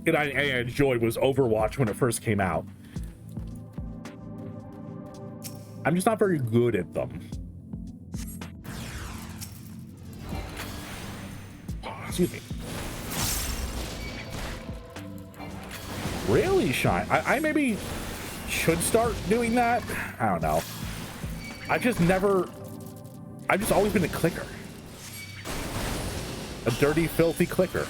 and I enjoyed was Overwatch when it first came out. I'm just not very good at them. Excuse me. Really, Shine? I maybe should start doing that. I don't know. I've just always been a clicker. A dirty, filthy clicker.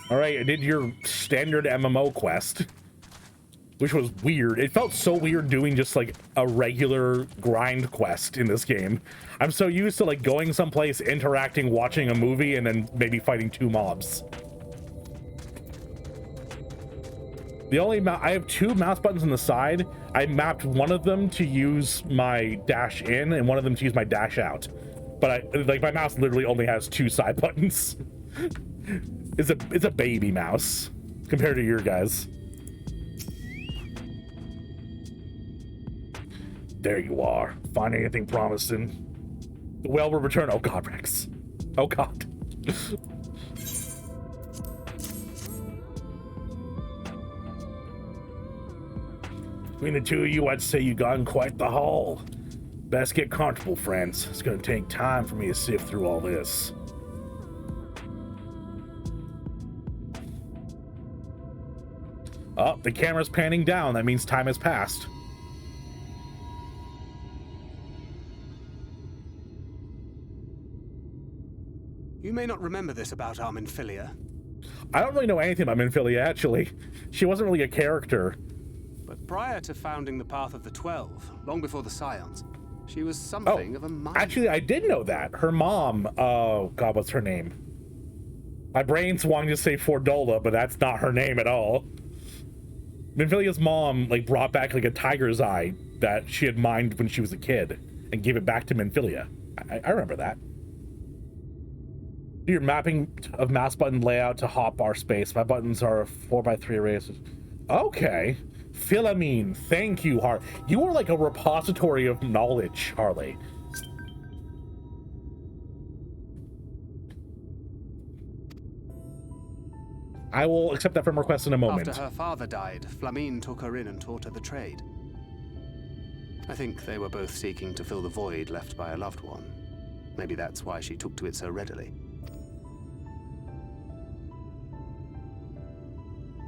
All right, I did your standard MMO quest, which was weird. It felt so weird doing just like a regular grind quest in this game. I'm so used to like going someplace, interacting, watching a movie, and then maybe fighting 2 mobs. I have 2 mouse buttons on the side. I mapped one of them to use my dash in and one of them to use my dash out. But my mouse literally only has 2 side buttons. It's a baby mouse compared to your guys. There you are. Find anything promising? The whale will return. Oh God, Rex. Oh God. Between the 2 of you, I'd say you gotten quite the haul. Best get comfortable, friends. It's gonna take time for me to sift through all this. Oh, the camera's panning down. That means time has passed. You may not remember this about our Minfilia. I don't really know anything about Minfilia, actually. She wasn't really a character. But prior to founding the Path of the 12, long before the Scions, she was something of a mind. Actually, I did know that. Her mom, oh God, what's her name? My brain's wanting to say Fordola, but that's not her name at all. Minfilia's mom like brought back like a tiger's eye that she had mined when she was a kid and gave it back to Minfilia. I remember that. Your mapping of mouse button layout to hotbar space. My buttons are 4x3 arrays. Okay. Philomene, thank you, Harley. You are like a repository of knowledge, Harley. I will accept that from request in a moment. After her father died, Flamine took her in and taught her the trade. I think they were both seeking to fill the void left by a loved one. Maybe that's why she took to it so readily.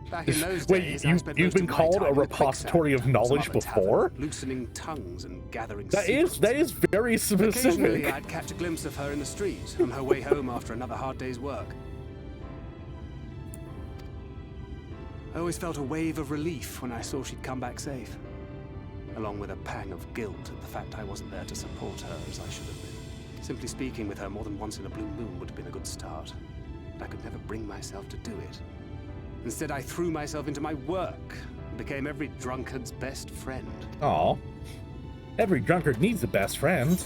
Back in those days, you've been called a repository of knowledge before? Loosening tongues and gathering that is very specific. Occasionally, I'd catch a glimpse of her in the street on her way home after another hard day's work. I always felt a wave of relief when I saw she'd come back safe, along with a pang of guilt at the fact I wasn't there to support her as I should have been. Simply speaking with her more than once in a blue moon would have been a good start, but I could never bring myself to do it. Instead, I threw myself into my work and became every drunkard's best friend. Aw. Every drunkard needs a best friend.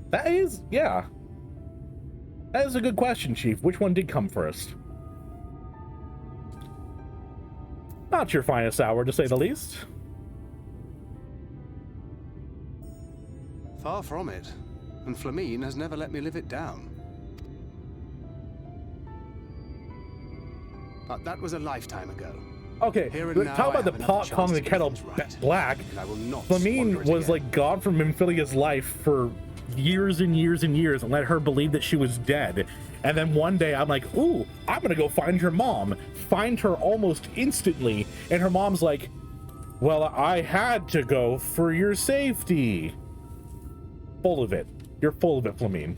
That is, yeah. That is a good question, Chief. Which one did come first? Not your finest hour, to say the least. Far from it. And Flamine has never let me live it down. But that was a lifetime ago. Okay, talk about the pot calling the kettle black. Flamine was like gone from Minfilia's life for years and years and years and let her believe that she was dead. And then one day I'm like, ooh, I'm gonna go find her mom. Find her almost instantly. And her mom's like, well, I had to go for your safety. Full of it. You're full of it, Flamine.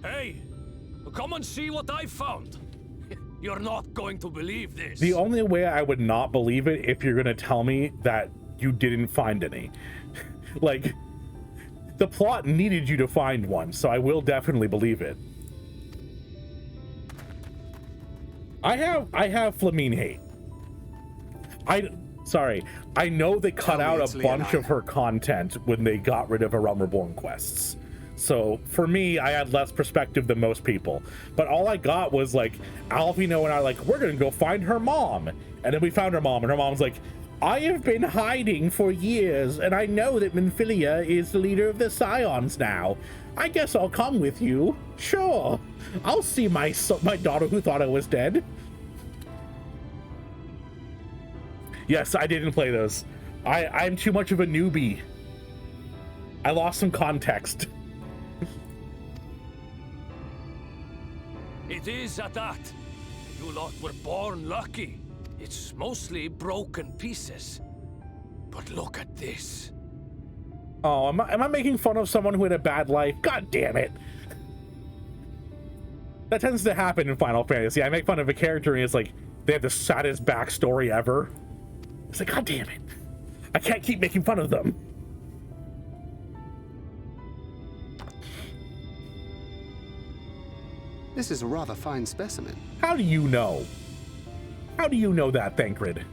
Hey, come and see what I found. You're not going to believe this. The only way I would not believe it if you're gonna tell me that you didn't find any. Like, the plot needed you to find one, so I will definitely believe it. I have Flamine hate. I know they cut out a bunch of her content when they got rid of her Realm Reborn quests. So for me, I had less perspective than most people. But all I got was like, Alvino and I like, we're gonna go find her mom. And then we found her mom, and her mom's like, I have been hiding for years, and I know that Minfilia is the leader of the Scions now. I guess I'll come with you. Sure. I'll see my daughter who thought I was dead. Yes, I didn't play those. I'm too much of a newbie. I lost some context. It is at that. You lot were born lucky. It's mostly broken pieces. But look at this. Oh, am I making fun of someone who had a bad life? God damn it. That tends to happen in Final Fantasy. I make fun of a character and it's like, they have the saddest backstory ever. It's like, God damn it. I can't keep making fun of them. This is a rather fine specimen. How do you know? How do you know that, Thancred?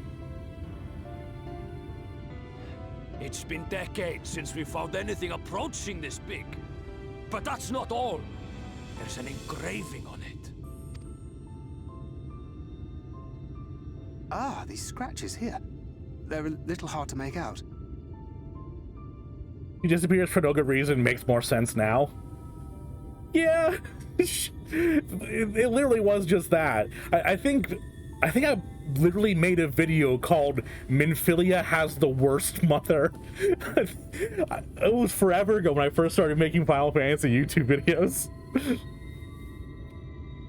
It's been decades since we found anything approaching this big. But that's not all. There's an engraving on it. Ah, these scratches here. They're a little hard to make out. He disappears for no good reason makes more sense now. Yeah. It literally was just that. I think I literally made a video called Minfilia has the worst mother. It was forever ago when I first started making Final Fantasy YouTube videos.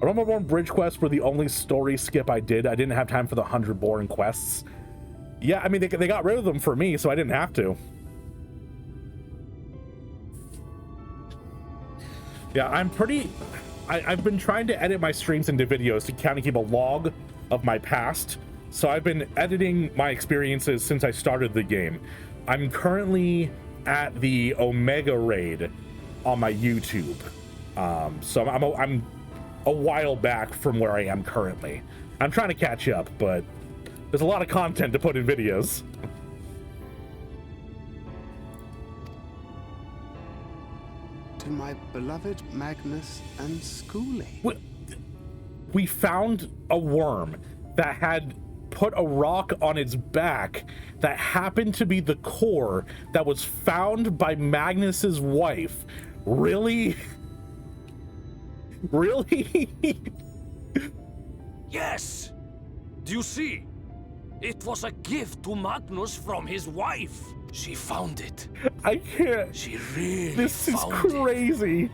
I remember one bridge quests were the only story skip I did. I didn't have time for the 100 boring quests. Yeah, I mean, they got rid of them for me, so I didn't have to. Yeah, I've been trying to edit my streams into videos to kind of keep a log of my past. So I've been editing my experiences since I started the game. I'm currently at the Omega raid on my YouTube. So I'm a while back from where I am currently. I'm trying to catch up, but there's a lot of content to put in videos. To my beloved Magnus and Schoolie. We found a worm that had put a rock on its back that happened to be the core that was found by Magnus's wife. Really? Really? Yes! Do you see? It was a gift to Magnus from his wife. She found it. I can't. She really This is found crazy.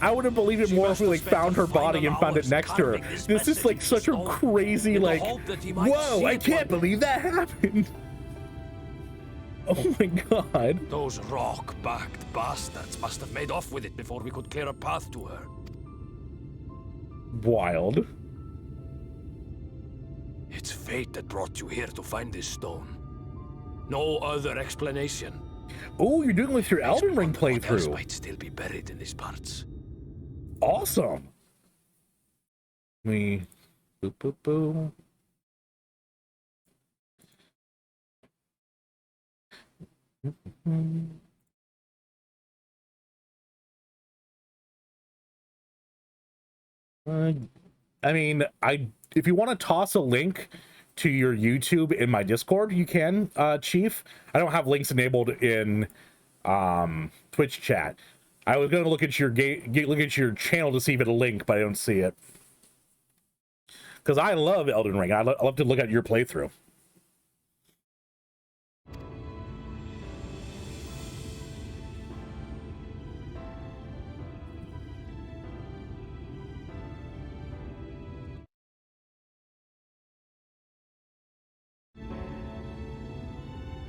I would have believed it more if we like found her body and found it next to her. This is like such a crazy like, whoa, I can't believe that happened. Oh my god. Those rock-backed bastards must have made off with it before we could clear a path to her. Wild. It's fate that brought you here to find this stone. No other explanation. Oh, you're doing with your Elden Ring What else playthrough. might still be buried in these parts? Awesome. Boop, boop, boop. I mean, if you want to toss a link to your YouTube in my Discord, you can, Chief. I don't have links enabled in Twitch chat. I was gonna look at your channel to see if it'll link, but I don't see it. Because I love Elden Ring. I love to look at your playthrough.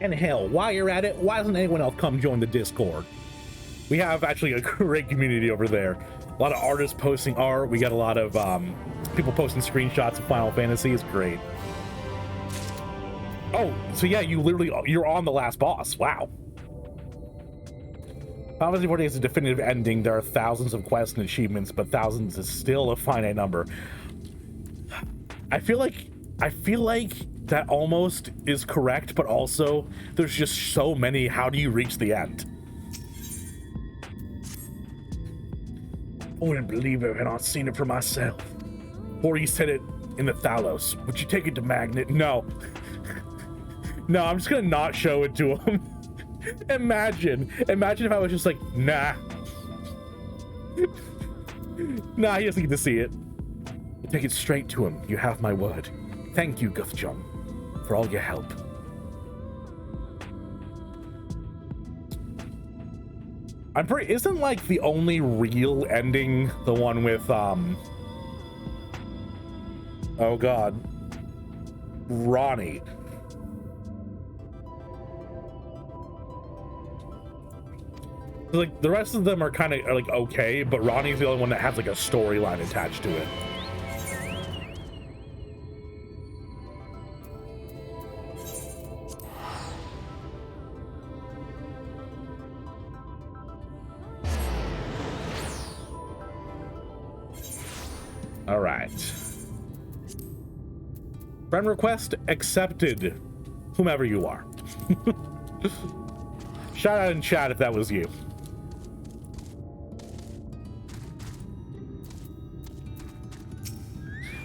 And hell, while you're at it, why doesn't anyone else come join the Discord? We have actually a great community over there. A lot of artists posting art. We got a lot of people posting screenshots of Final Fantasy. It's great. Oh, so yeah, you're on the last boss. Wow. Final Fantasy 14 is a definitive ending. There are thousands of quests and achievements, but thousands is still a finite number. I feel like that almost is correct, but also there's just so many. How do you reach the end? I wouldn't believe it had not seen it for myself. Or you said it in the Thalos. Would you take it to Magnet? No. No, I'm just gonna not show it to him. Imagine if I was just like, nah. Nah, he doesn't get to see it. Take it straight to him. You have my word. Thank you, Guthjum, for all your help. Isn't like the only real ending the one with oh god, Ronnie? Like the rest of them are kind of like okay, but Ronnie's the only one that has like a storyline attached to it. All right. Friend request accepted, whomever you are. Shout out in chat if that was you.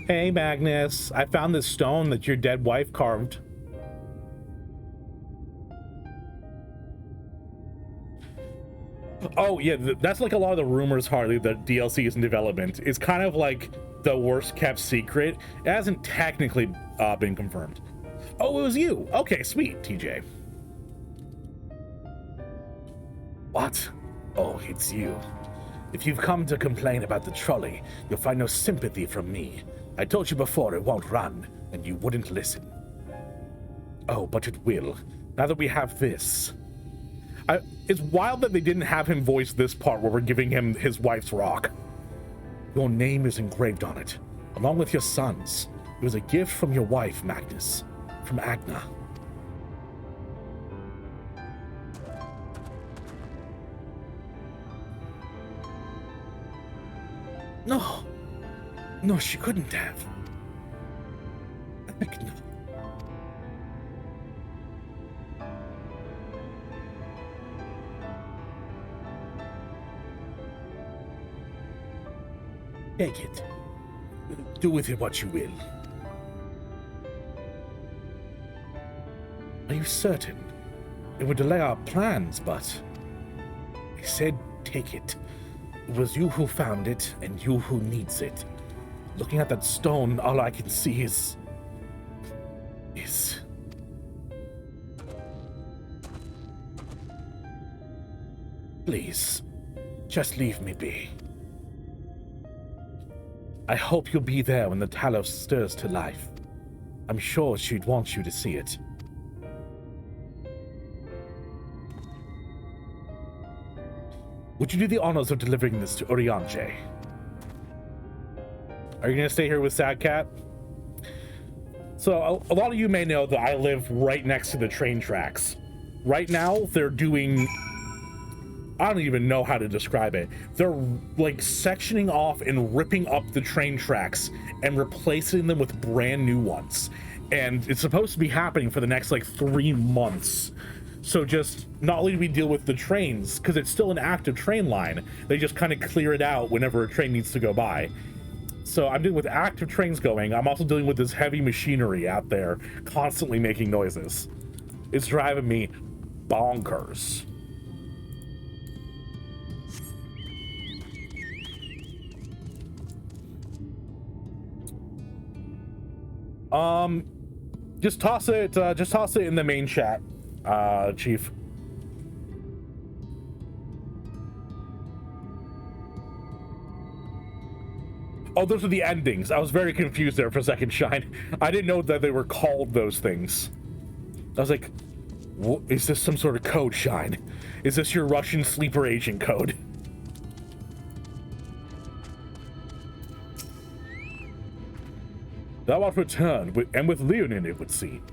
Hey, Magnus, I found this stone that your dead wife carved. Oh, yeah, that's like a lot of the rumors, Harley, that DLC is in development. It's kind of like the worst kept secret. It hasn't technically been confirmed. Oh, it was you. Okay, sweet, TJ. What? Oh, it's you. If you've come to complain about the trolley, you'll find no sympathy from me. I told you before it won't run, and you wouldn't listen. Oh, but it will. Now that we have this. It's wild that they didn't have him voice this part where we're giving him his wife's rock. Your name is engraved on it, along with your son's. It was a gift from your wife, Magnus. From Agna. No. No, she couldn't have. Agna. Take it. Do with it what you will. Are you certain? It would delay our plans, but... I said take it. It was you who found it, and you who needs it. Looking at that stone, all I can see is... Please, just leave me be. I hope you'll be there when the Talos stirs to life. I'm sure she'd want you to see it. Would you do the honors of delivering this to Urianger? Are you going to stay here with Sad Cat? So, a lot of you may know that I live right next to the train tracks. Right now, they're doing... I don't even know how to describe it. They're like sectioning off and ripping up the train tracks and replacing them with brand new ones. And it's supposed to be happening for the next like 3 months. So just not only do we deal with the trains, because it's still an active train line, they just kind of clear it out whenever a train needs to go by. So I'm dealing with active trains going. I'm also dealing with this heavy machinery out there constantly making noises. It's driving me bonkers. Just toss it in the main chat, Chief. Oh, those are the endings. I was very confused there for a second, Shine. I didn't know that they were called those things. I was like, Is this some sort of code, Shine? Is this your Russian sleeper agent code? Thou art returned, and with Leonin, it would seem.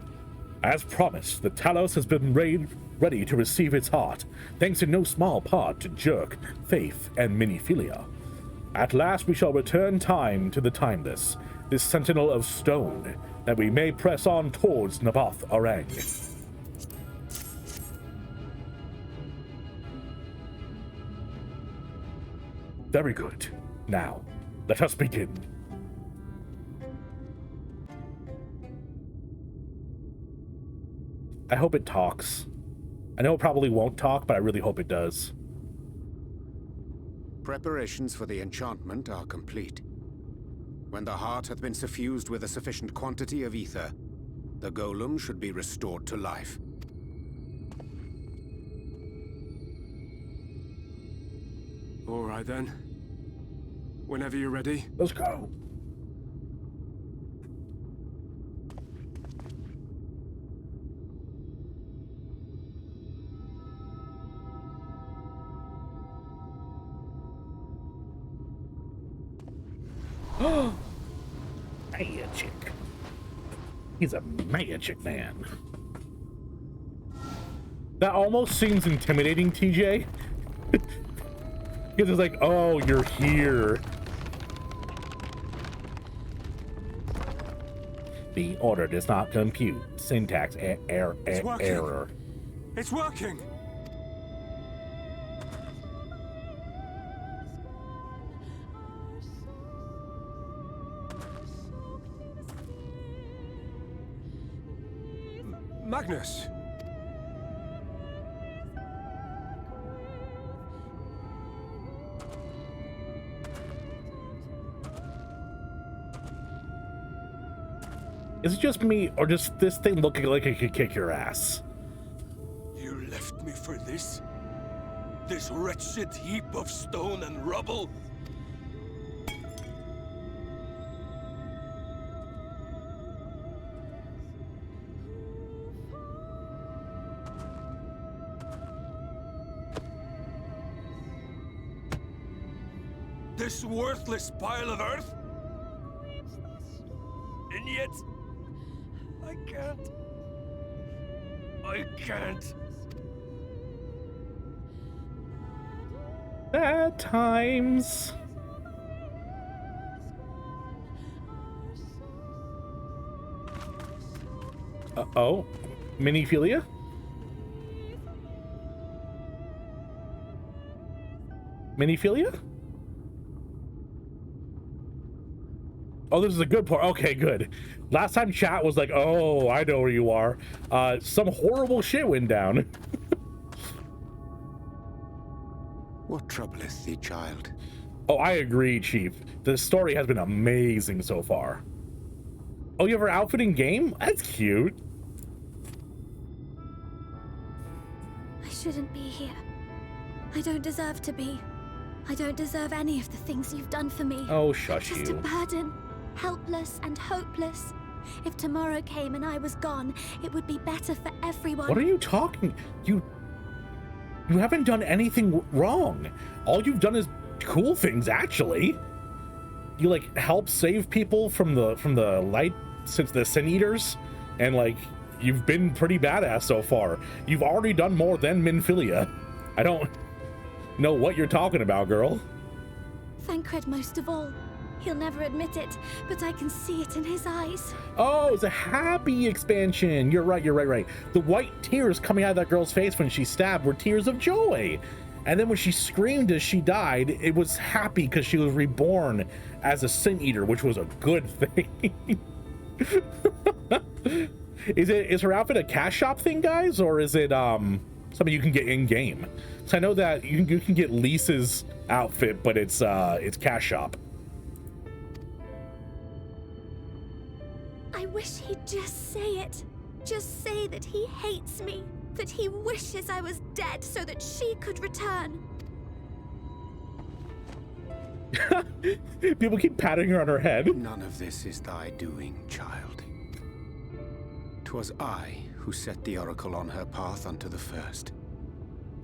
As promised, the Talos has been ready to receive its heart, thanks in no small part to Jerk, Faith, and Miniphilia. At last we shall return time to the timeless, this sentinel of stone, that we may press on towards Naboth Arang. Very good. Now, let us begin. I hope it talks. I know it probably won't talk, but I really hope it does. Preparations for the enchantment are complete. When the heart hath been suffused with a sufficient quantity of ether, the golem should be restored to life. All right then. Whenever you're ready. Let's go. Magic. He's a magic man. That almost seems intimidating, TJ. Because it's like, oh, you're here. The order does not compute. Syntax error. It's working! Magnus! Is it just me, or does this thing look like it could kick your ass? You left me for this? This wretched heap of stone and rubble? This worthless pile of earth? And yet, I can't. At times. Uh-oh. Miniphilia? Miniphilia? Oh, this is a good part. Okay, good. Last time chat was like, oh, I know where you are. Some horrible shit went down. What troubleth thee, child? Oh, I agree, Chief. The story has been amazing so far. Oh, you have her outfit in game? That's cute. I shouldn't be here. I don't deserve to be. I don't deserve any of the things you've done for me. Oh, shush Just you. a burden, helpless and hopeless. If tomorrow came and I was gone, it would be better for everyone. What are you talking? You haven't done anything wrong. All you've done is cool things, actually. You like help save people from the light, since the Sin Eaters, and like you've been pretty badass so far. You've already done more than Minphilia. I don't know what you're talking about, girl. Thancred most of all. He'll never admit it, but I can see it in his eyes. Oh, it's a happy expansion. You're right. The white tears coming out of that girl's face when she stabbed were tears of joy. And then when she screamed as she died, it was happy because she was reborn as a Sin Eater, which was a good thing. Is her outfit a cash shop thing, guys? Or is it something you can get in game? So I know that you can get Lisa's outfit, but it's cash shop. I wish he'd just say it. Just say that he hates me, that he wishes I was dead so that she could return. People keep patting her on her head. None of this is thy doing, child. 'Twas I who set the Oracle on her path unto the first.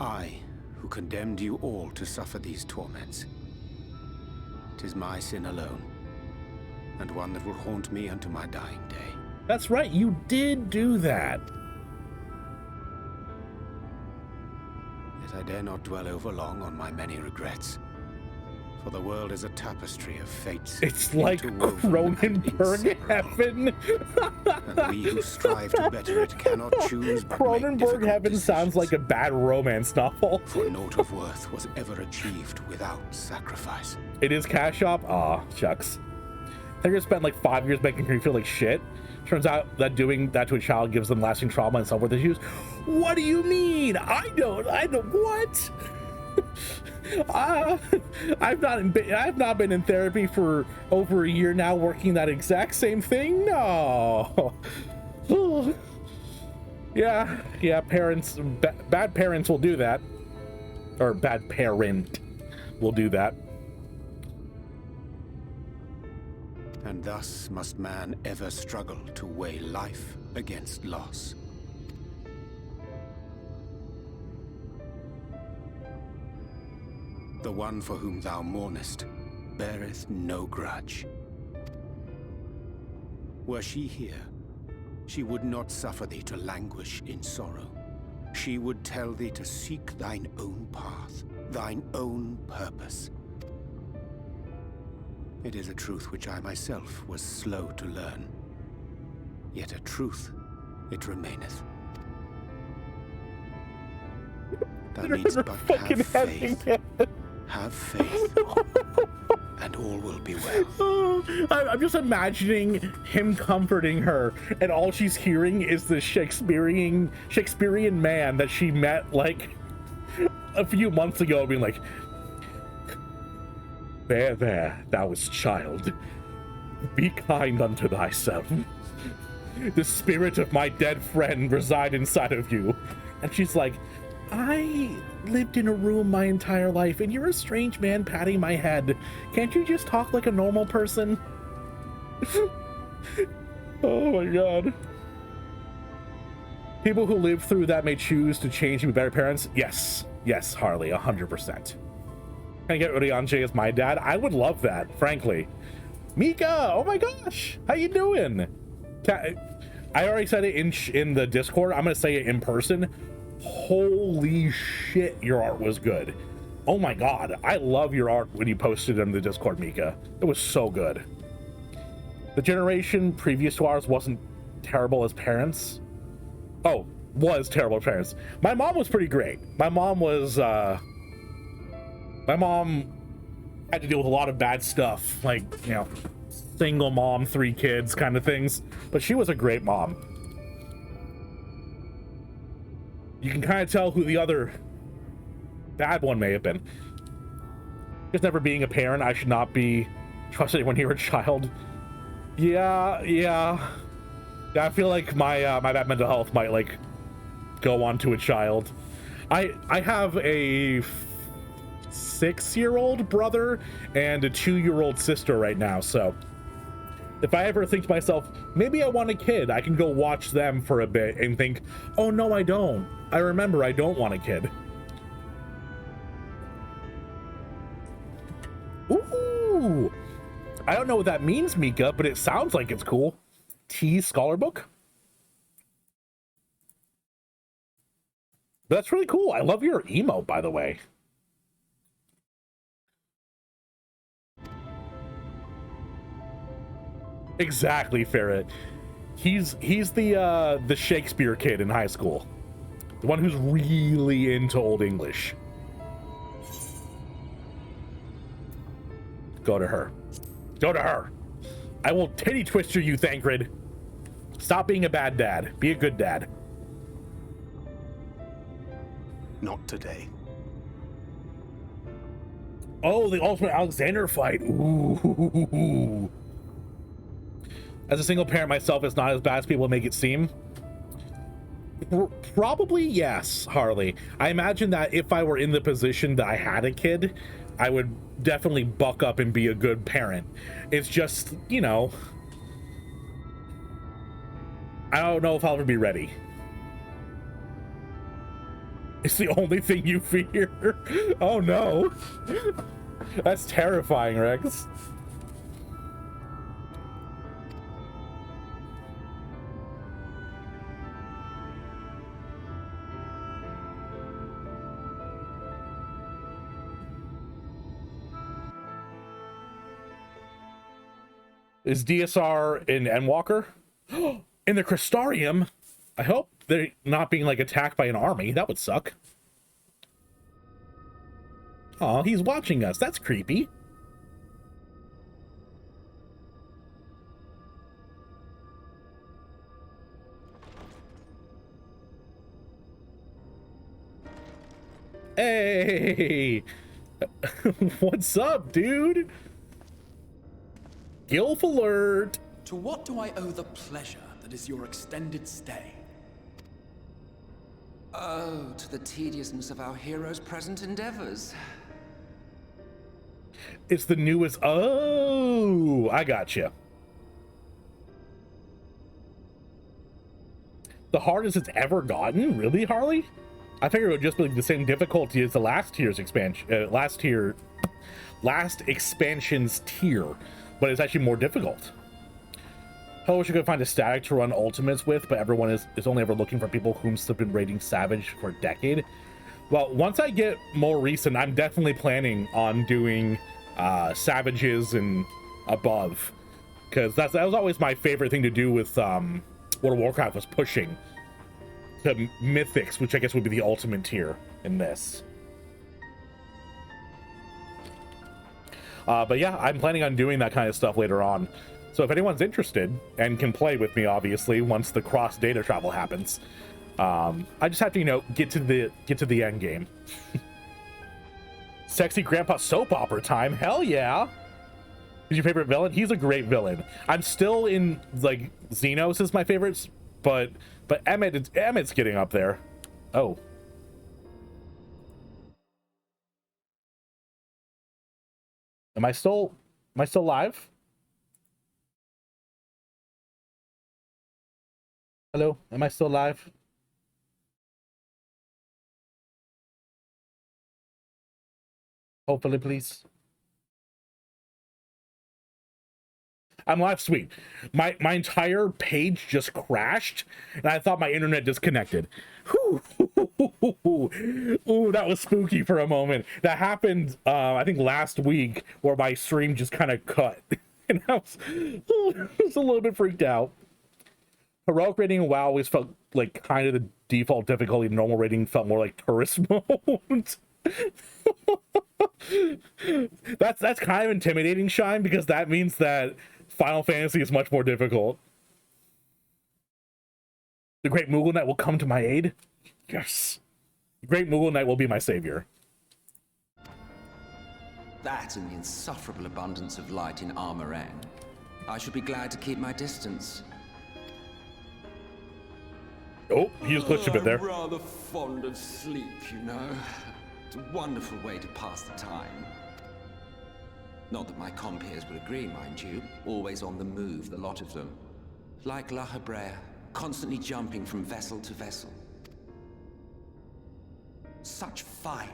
I, who condemned you all to suffer these torments. 'Tis my sin alone, and one that will haunt me unto my dying day. That's right, you did do that. Yet I dare not dwell over long on my many regrets, for the world is a tapestry of fates. It's like interwoven and Cronenberg inseparable. heaven. And we who strive to better it cannot choose but make Cronenberg difficult heaven sounds decisions. like a bad romance novel. For naught of worth was ever achieved without sacrifice. It is Cash Shop? Aw, shucks. They're gonna spend like 5 years making her feel like shit. Turns out that doing that to a child gives them lasting trauma and self-worth issues. What do you mean? I don't, what? I've not been in therapy for over a year now working that exact same thing. No. Yeah, parents, bad parents will do that. Or bad parent will do that. And thus must man ever struggle to weigh life against loss. The one for whom thou mournest beareth no grudge. Were she here, she would not suffer thee to languish in sorrow. She would tell thee to seek thine own path, thine own purpose. It is a truth which I myself was slow to learn. Yet a truth it remaineth. Thou needst but have faith. Have faith, and all will be well. I'm just imagining him comforting her, and all she's hearing is the Shakespearean man that she met like a few months ago, being like, There, thou is child. Be kind unto thyself. The spirit of my dead friend reside inside of you. And she's like, I lived in a room my entire life, and you're a strange man patting my head. Can't you just talk like a normal person? Oh my god. People who live through that may choose to change and be better parents. Yes, Harley, 100%. Can I get Urianche as my dad? I would love that, frankly. Mika, oh my gosh, how you doing? I already said it in the Discord. I'm gonna say it in person. Holy shit, your art was good. Oh my god, I love your art when you posted it in the Discord, Mika. It was so good. The generation previous to ours wasn't terrible as parents. Oh, was terrible as parents. My mom was pretty great. My mom had to deal with a lot of bad stuff, like, you know, single mom, 3 kids kind of things, but she was a great mom. You can kind of tell who the other bad one may have been. Just never being a parent, I should not be trusted when you're a child. Yeah. I feel like my my bad mental health might like go on to a child. I have a 6-year-old brother and a 2-year-old sister right now, so if I ever think to myself, maybe I want a kid, I can go watch them for a bit and think, oh no, I don't. I remember I don't want a kid. Ooh, I don't know what that means, Mika, but it sounds like it's cool. T Scholar Book. That's really cool. I love your emote, by the way. Exactly, Ferret. He's the Shakespeare kid in high school. The one who's really into Old English. Go to her. Go to her. I will titty twister you, Thancred. Stop being a bad dad. Be a good dad. Not today. Oh, the Ultimate Alexander fight. Ooh. As a single parent myself, it's not as bad as people make it seem. Probably yes, Harley. I imagine that if I were in the position that I had a kid, I would definitely buck up and be a good parent. It's just, you know, I don't know if I'll ever be ready. It's the only thing you fear. Oh no. That's terrifying, Rex. Is DSR in Endwalker? In the Crystarium? I hope they're not being like attacked by an army. That would suck. Oh, he's watching us. That's creepy. Hey! What's up, dude? Gilf alert! To what do I owe the pleasure that is your extended stay? Oh, to the tediousness of our hero's present endeavors. It's the newest. Oh, I got you. The hardest it's ever gotten? Really, Harley? I figured it would just be like the same difficulty as the last tier's expansion. Last expansion's tier, but it's actually more difficult. I wish you could find a static to run ultimates with, but everyone is only ever looking for people whom have been raiding Savage for a decade. Well, once I get more recent, I'm definitely planning on doing Savages and above, because that was always my favorite thing to do with World of Warcraft, was pushing to Mythics, which I guess would be the ultimate tier in this. But yeah, I'm planning on doing that kind of stuff later on. So if anyone's interested and can play with me, obviously, once the cross data travel happens, I just have to, you know, get to the end game. Sexy grandpa soap opera time. Hell yeah. Who's your favorite villain? He's a great villain. I'm still in, like, Xenos is my favorite, but Emmett's getting up there. Oh. Am I still live? Hello, am I still live? Hopefully, please. I'm live. Sweet. My entire page just crashed, and I thought my internet disconnected. Whew. Ooh, that was spooky for a moment. That happened, I think last week, where my stream just kind of cut, and I was a little bit freaked out. Heroic rating in WoW always felt like kind of the default difficulty. Normal rating felt more like tourist mode. That's kind of intimidating, Shine, because that means that Final Fantasy is much more difficult. The Great Moogle Knight will come to my aid. Yes. The Great Moogle Knight will be my savior. That and the insufferable abundance of light in Armoren. I should be glad to keep my distance. Oh, he just glitched a bit there. I'm rather fond of sleep, you know. It's a wonderful way to pass the time. Not that my compeers would agree, mind you. Always on the move, the lot of them. Like La Hebrea, constantly jumping from vessel to vessel. Such fire,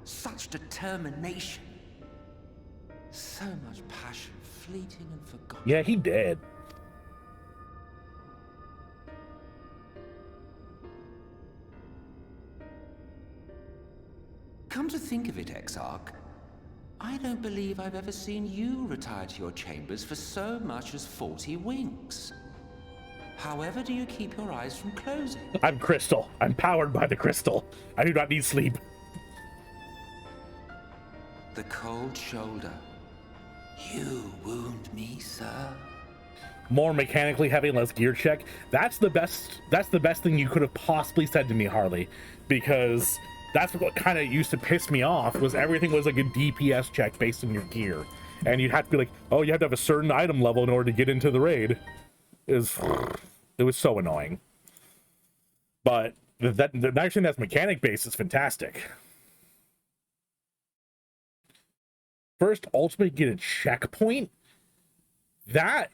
such determination. So much passion, fleeting and forgotten. Yeah, he did. Come to think of it, Exarch, I don't believe I've ever seen you retire to your chambers for so much as 40 winks. However do you keep your eyes from closing? I'm crystal. I'm powered by the crystal. I do not need sleep. The cold shoulder. You wound me, sir. More mechanically heavy, less gear check. That's the best thing you could have possibly said to me, Harley, because that's what kind of used to piss me off, was everything was like a DPS check based on your gear. And you'd have to be like, oh, you have to have a certain item level in order to get into the raid. It was so annoying. But the actually that's mechanic based is fantastic. First ultimate get a checkpoint? That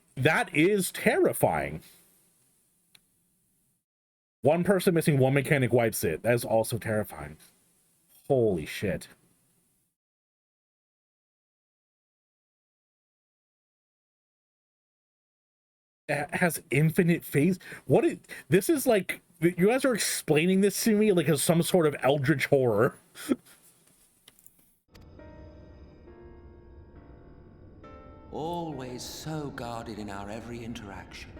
is terrifying. One person missing, one mechanic wipes it. That is also terrifying. Holy shit. It has infinite phase. This is like, you guys are explaining this to me like as some sort of eldritch horror. Always so guarded in our every interaction.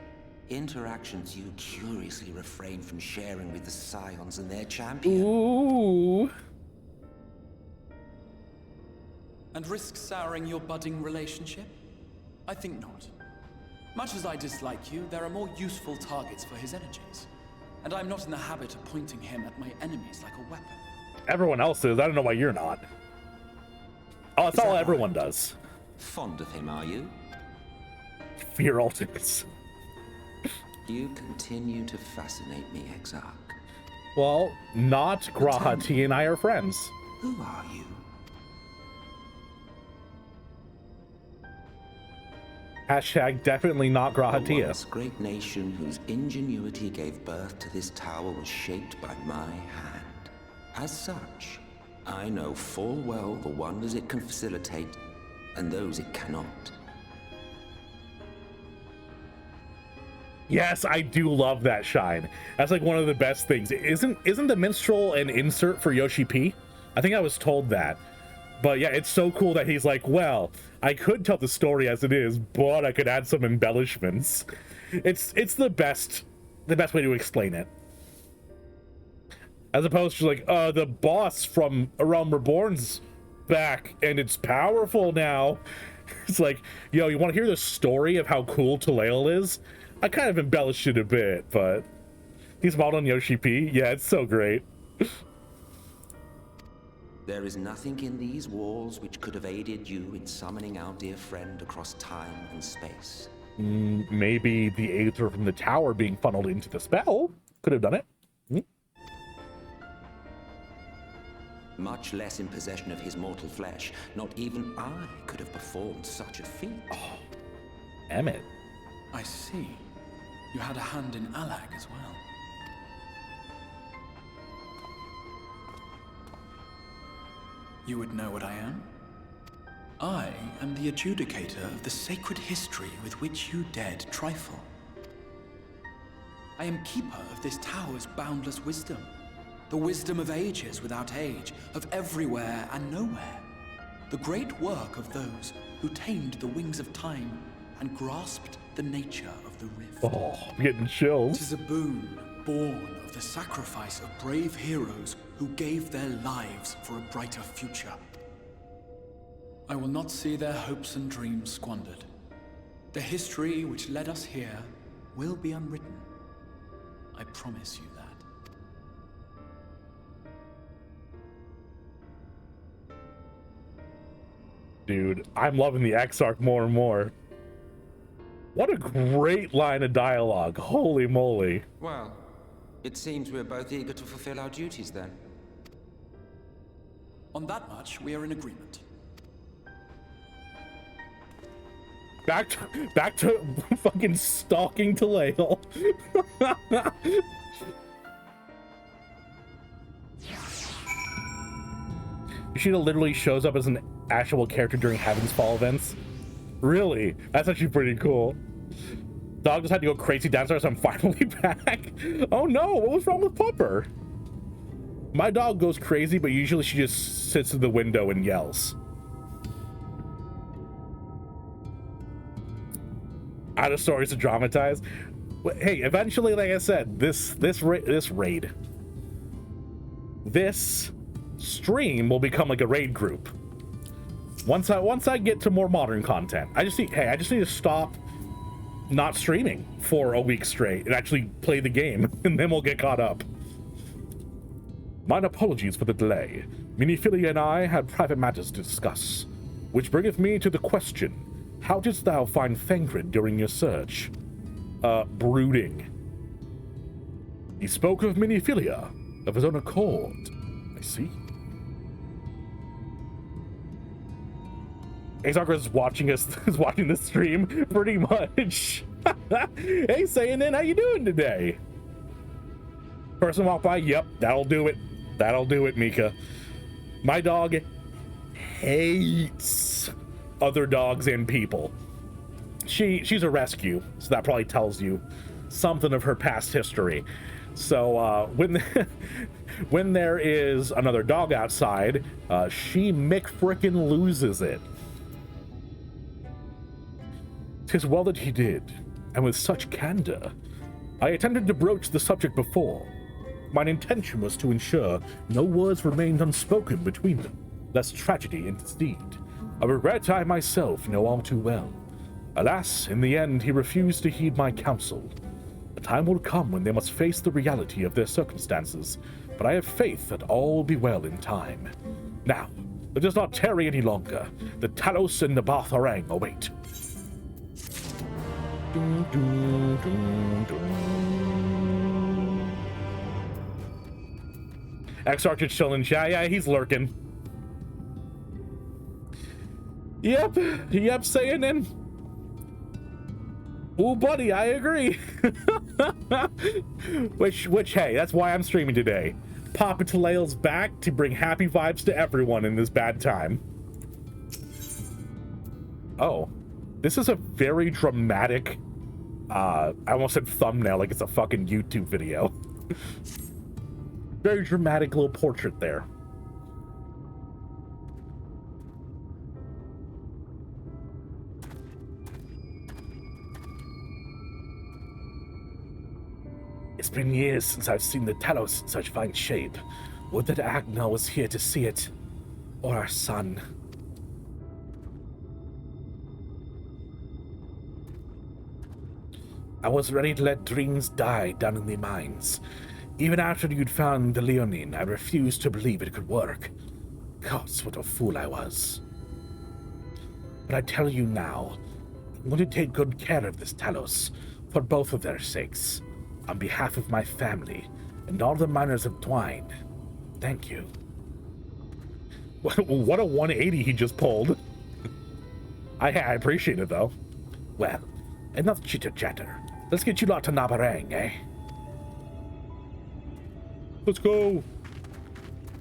Interactions you curiously refrain from sharing with the Scions and their champion. Ooh. And risk souring your budding relationship? I think not. Much as I dislike you, there are more useful targets for his energies. And I'm not in the habit of pointing him at my enemies like a weapon. Everyone else is. I don't know why you're not. Oh, that's all everyone does. Fond of him, are you? Fear ultimates. You continue to fascinate me, Exarch. Well, not Graha. T and I are friends. Who are you? Hashtag definitely not Grahatia. The once great nation whose ingenuity gave birth to this tower was shaped by my hand. As such, I know full well the wonders it can facilitate and those it cannot. Yes, I do love that shine. That's like one of the best things. Isn't the minstrel an insert for Yoshi P? I think I was told that. But yeah, it's so cool that he's like, well, I could tell the story as it is, but I could add some embellishments. It's the best way to explain it. As opposed to like, the boss from A Realm Reborn's back and it's powerful now. It's like, yo, you want to hear the story of how cool Talael is? I kind of embellished it a bit, but he's modeled on Yoshi P. Yeah, it's so great. There is nothing in these walls which could have aided you in summoning our dear friend across time and space. Maybe the aether from the tower being funneled into the spell could have done it. Much less in possession of his mortal flesh. Not even I could have performed such a feat. Oh, Emmett. I see. You had a hand in Alag as well. You would know what I am? I am the adjudicator of the sacred history with which you dared trifle. I am keeper of this tower's boundless wisdom. The wisdom of ages without age, of everywhere and nowhere. The great work of those who tamed the wings of time and grasped the nature of the rift. Oh, I'm getting chills. It is a boon born of the sacrifice of brave heroes who gave their lives for a brighter future. I will not see their hopes and dreams squandered. The history which led us here will be unwritten. I promise you that. Dude, I'm loving the Exarch more and more. What a great line of dialogue. Holy moly. Well, it seems we're both eager to fulfill our duties then. On that much, we are in agreement. Back to fucking stalking Talael. Yoshida literally shows up as an actual character during Heaven's Fall events. Really? That's actually pretty cool. Dog just had to go crazy downstairs, so I'm finally back. Oh no, what was wrong with Pupper? My dog goes crazy, but usually she just sits in the window and yells. Out of stories to dramatize. Hey, eventually, like I said, this stream will become like a raid group. Once I get to more modern content, I just need to stop not streaming for a week straight and actually play the game, and then we'll get caught up. Mine apologies for the delay. Miniphilia and I had private matters to discuss, which bringeth me to the question: how didst thou find Fengrid during your search? Brooding. He spoke of Miniphilia of his own accord. I see. Exarch is watching the stream pretty much. Hey, Sayanin, how you doing today? Person walk by, yep, that'll do it. That'll do it, Mika. My dog hates other dogs and people. She's a rescue, so that probably tells you something of her past history. So when there is another dog outside, she frickin' loses it. 'Tis well that he did, and with such candor. I attempted to broach the subject before. Mine intention was to ensure no words remained unspoken between them, lest tragedy intercede. A regret I myself know all too well. Alas, in the end, he refused to heed my counsel. A time will come when they must face the reality of their circumstances, but I have faith that all will be well in time. Now, let us not tarry any longer. The Talos and the Nabatharang await. Ex-Archer chilling. Yeah, he's lurking. Yep, saying in. Oh, buddy, I agree. which, hey, that's why I'm streaming today. Papa Talael's back to bring happy vibes to everyone in this bad time. Oh, this is a very dramatic, I almost said thumbnail like it's a fucking YouTube video. Very dramatic little portrait there. It's been years since I've seen the Talos in such fine shape. Would that Agnar was here to see it. Or our son. I was ready to let dreams die down in the mines. Even after you'd found the Leonine, I refused to believe it could work. Gods, what a fool I was. But I tell you now, I'm going to take good care of this Talos, for both of their sakes. On behalf of my family and all the miners of Twine, thank you. What a 180 he just pulled. I appreciate it, though. Well, enough chitter-chatter. Let's get you lot to Nabarang, eh? Let's go.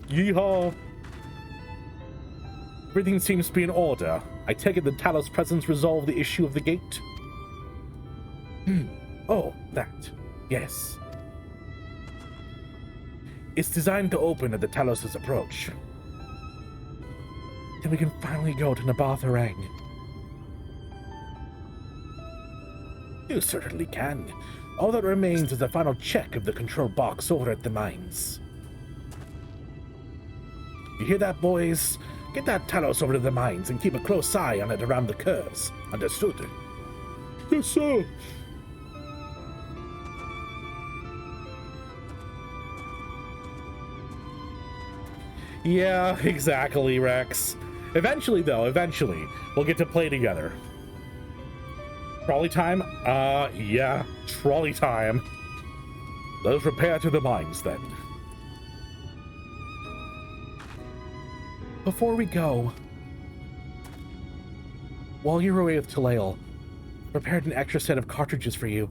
Yeehaw. Everything seems to be in order. I take it the Talos' presence resolved the issue of the gate? Oh, that. Yes. It's designed to open at the Talos' approach. Then we can finally go to Nabatharang. You certainly can. All that remains is a final check of the control box over at the mines. You hear that, boys? Get that Talos over to the mines and keep a close eye on it around the curves. Understood? Yes, sir. Yeah, exactly, Rex. Eventually, we'll get to play together. Trolley time? Yeah, trolley time. Let us repair to the mines, then. Before we go, while you're away with Talael, I prepared an extra set of cartridges for you.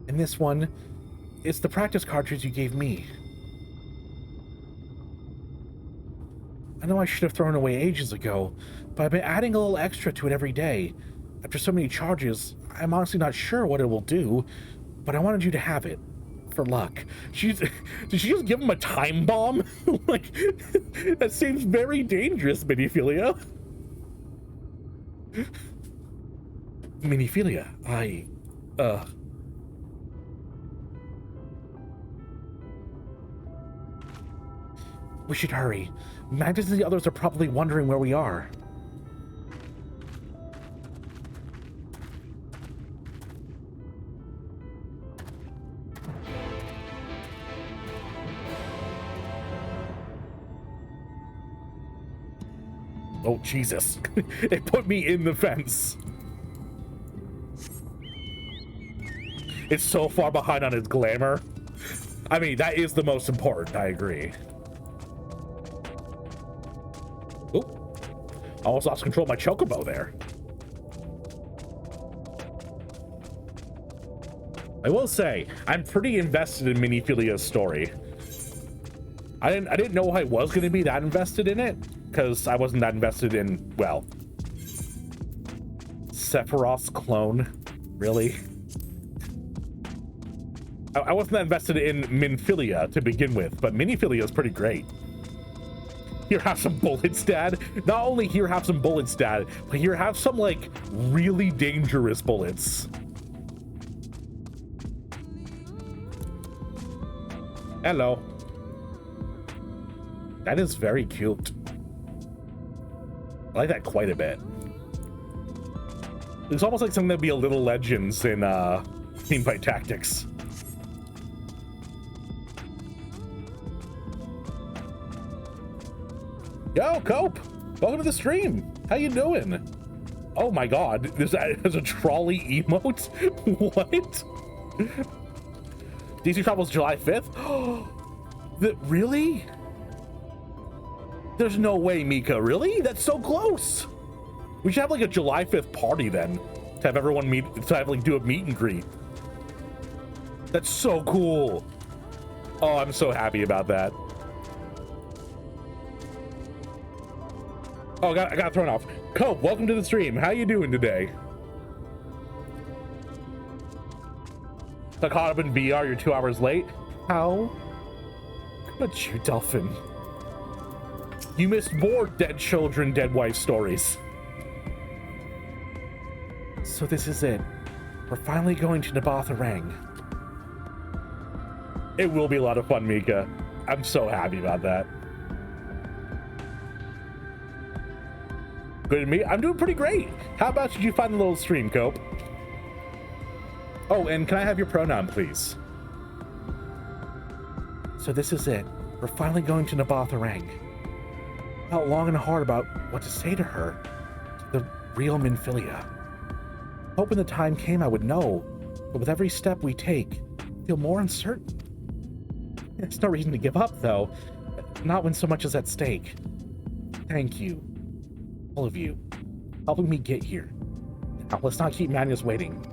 And this one, it's the practice cartridge you gave me. I know I should have thrown away ages ago, but I've been adding a little extra to it every day. After so many charges, I'm honestly not sure what it will do, but I wanted you to have it. For luck. Did she just give him a time bomb? Like, that seems very dangerous, Miniphilia. Miniphilia, we should hurry. Magnus and the others are probably wondering where we are. Oh, Jesus. It put me in the fence. It's so far behind on its glamour. I mean, that is the most important, I agree. Oh, I almost lost control of my chocobo there. I will say, I'm pretty invested in Miniphilia's story. I didn't know I was going to be that invested in it, because I wasn't that invested in, well, Sephiroth's clone. Really? I wasn't that invested in Minfilia to begin with, but Miniphilia is pretty great. Here, have some bullets, Dad. Not only here, have some bullets, Dad, but here, have some, like, really dangerous bullets. Hello. That is very cute. I like that quite a bit. It's almost like something that'd be a Little Legends in Teamfight Tactics. Yo, Cope! Welcome to the stream. How you doing? Oh my god, there's a trolley emote? What? DC travels July 5th? Really? There's no way, Mika. Really? That's so close. We should have like a July 5th party then, to have everyone do a meet and greet. That's so cool. Oh, I'm so happy about that. Oh, I got thrown off. Cope, welcome to the stream. How you doing today? I caught up in VR. You're 2 hours late. How could you, Dolphin? You missed more dead children, dead wife stories. So this is it. We're finally going to Nabatha Rang. It will be a lot of fun, Mika. I'm so happy about that. Good to me. I'm doing pretty great. How about you find a little stream, Cope? Oh, and can I have your pronoun, please? So this is it. We're finally going to Nabatha Rang. Felt long and hard about what to say to her. To the real Minfilia. Hoping the time came I would know. But with every step we take, I feel more uncertain. There's no reason to give up, though. Not when so much is at stake. Thank you. All of you. Helping me get here. Now, let's not keep Magnus waiting.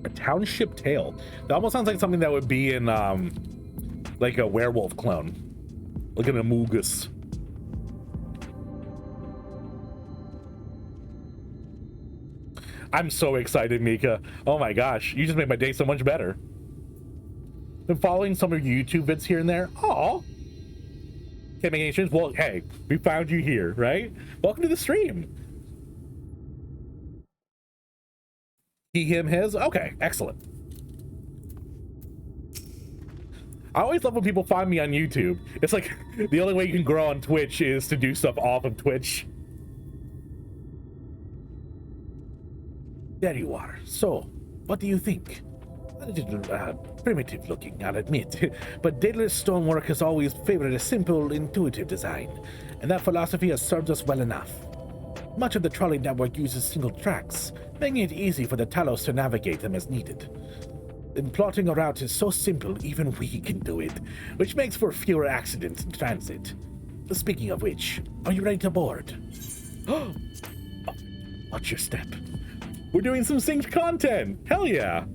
A township tale. That almost sounds like something that would be in, like a werewolf clone. Like an Amogus. I'm so excited, Mika. Oh my gosh, you just made my day so much better. Been following some of your YouTube vids here and there. Aw. Can't make any streams? Well, hey, we found you here, right? Welcome to the stream. He, him, his? Okay, excellent. I always love when people find me on YouTube. It's like the only way you can grow on Twitch is to do stuff off of Twitch. There you are. So, what do you think? A little primitive looking, I'll admit, but Daedalus stonework has always favored a simple, intuitive design, and that philosophy has served us well enough. Much of the trolley network uses single tracks, making it easy for the Talos to navigate them as needed. And plotting a route is so simple, even we can do it, which makes for fewer accidents in transit. Speaking of which, are you ready to board? Oh, watch your step. We're doing some synced content! Hell yeah!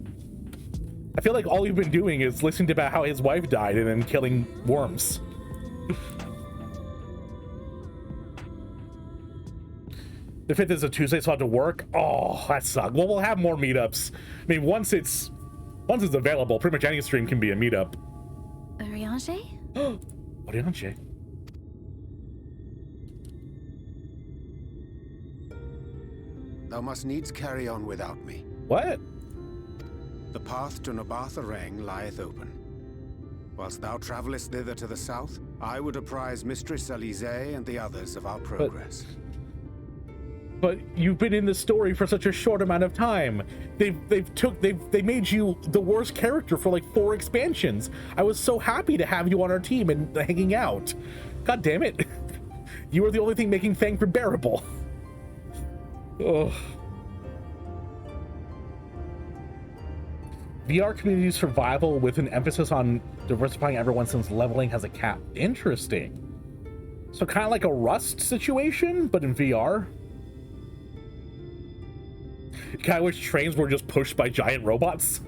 I feel like all we've been doing is listening to about how his wife died and then killing worms. The 5th is a Tuesday, so I have to work. Oh, that sucks. Well, we'll have more meetups. I mean, once it's available, pretty much any stream can be a meetup. Oriange? Oriange. Thou must needs carry on without me. What? The path to Nabatha Rang lieth open. Whilst thou travellest thither to the south, I would apprise Mistress Alize and the others of our progress. But you've been in the story for such a short amount of time. They made you the worst character for like 4 expansions. I was so happy to have you on our team and hanging out. God damn it. You were the only thing making Fang bearable. Ugh. VR community survival with an emphasis on diversifying everyone since leveling has a cap. Interesting. So kind of like a Rust situation, but in VR. Kind of wish trains were just pushed by giant robots.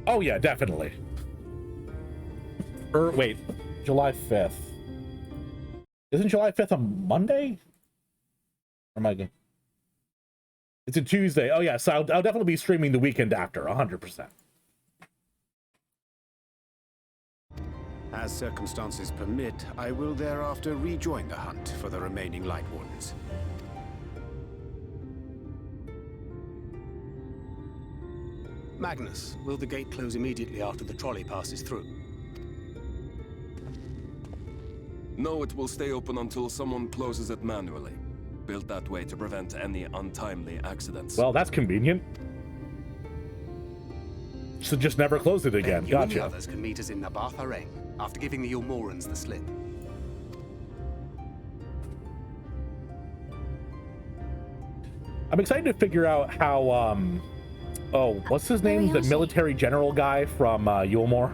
Oh yeah, definitely. Wait, July 5th. Isn't July 5th a Monday? Or am I good? It's a Tuesday. Oh yeah, so I'll definitely be streaming the weekend after, 100%. As circumstances permit, I will thereafter rejoin the hunt for the remaining Light Wardens. Magnus, will the gate close immediately after the trolley passes through? No, it will stay open until someone closes it manually. Built that way to prevent any untimely accidents. Well, that's convenient. So just never close it again. Then you and Gotcha. the others can meet us in Nabatha Ring after giving the Ilmorans the slip. I'm excited to figure out how, oh, what's his name? The military general guy from Yulmore.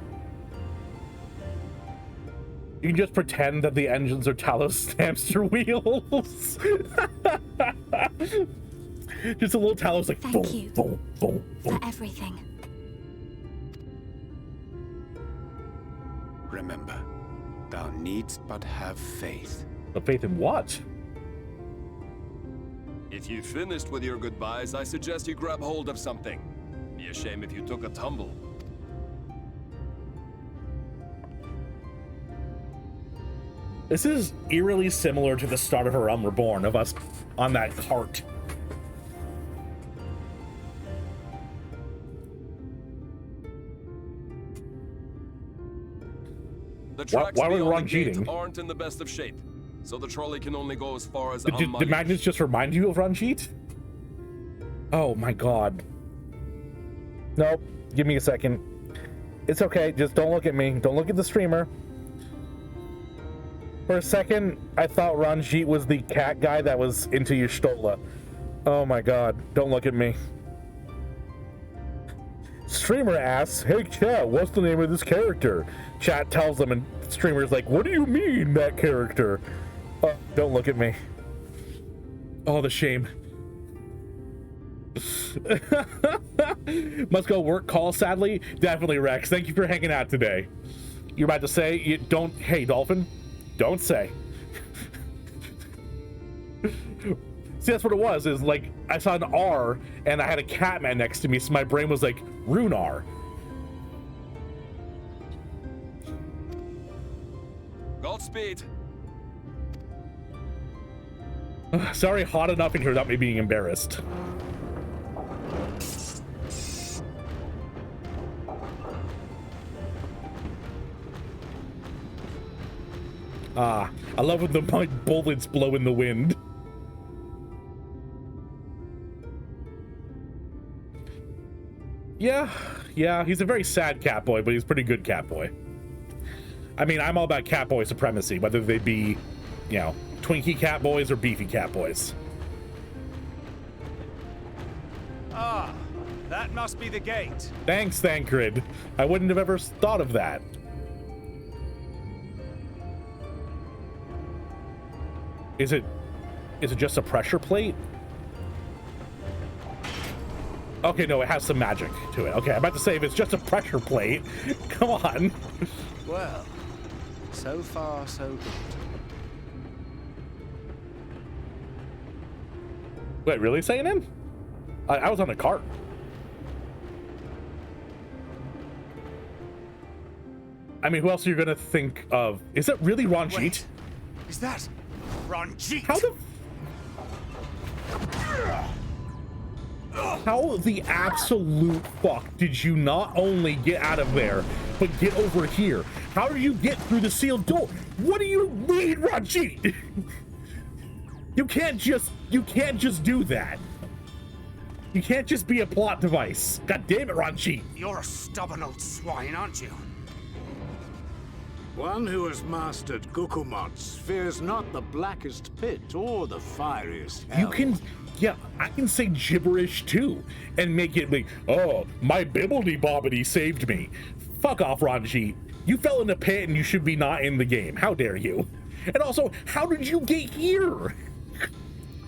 You can just pretend that the engines are Talos hamster wheels. Just a little Talos like boom, Thank you boom, boom, boom. for everything. Remember, thou needst but have faith. But faith in what? If you've finished with your goodbyes, I suggest you grab hold of something. Be a shame if you took a tumble. This is eerily similar to the start of A Realm Reborn, of us on that cart. The tracks why was beyond Ron the gate cheating? aren't in the best of shape, so the trolley can only go as far as Did Magnus just remind you of Ranjit? Oh my god. Nope. Give me a second. It's okay. Just don't look at me. Don't look at the streamer. For a second, I thought Ranjit was the cat guy that was into Y'shtola. Oh my god. Don't look at me. Streamer asks, hey chat, what's the name of this character? Chat tells them, and streamer's like, what do you mean, that character? Don't look at me. Oh, the shame. Must go work call, sadly. Definitely, Rex. Thank you for hanging out today. You're about to say, you don't, hey, Dolphin, don't say. See, that's what it was, is like, I saw an R, and I had a Catman next to me, so my brain was like, Runar. Godspeed. Sorry, hot enough in here without me being embarrassed. Ah, I love when my bullets blow in the wind. Yeah, he's a very sad Catboy, but he's a pretty good Catboy. I mean, I'm all about Catboy supremacy, whether they be, you know, Twinkie Catboys or beefy Catboys. Ah, that must be the gate. Thanks, Thancred. I wouldn't have ever thought of that. Is it just a pressure plate? Okay, no, it has some magic to it. Okay, I'm about to say, if it's just a pressure plate, come on. Well, so far so good. Wait, really saying him? I was on a cart. I mean, who else are you gonna think of? Is it really Ranjit? Wait, is that Ranjit? How the absolute fuck did you not only get out of there, but get over here? How do you get through the sealed door? What do you mean, Ranjit? You can't just do that. You can't just be a plot device. God damn it, Ranjit. You're a stubborn old swine, aren't you? One who has mastered Gukumots fears not the blackest pit or the fieriest hell. You can, yeah, I can say gibberish too, and make it like, oh, my bibbidi bobbidi saved me. Fuck off, Ranjit. You fell in a pit and you should be not in the game. How dare you? And also, how did you get here?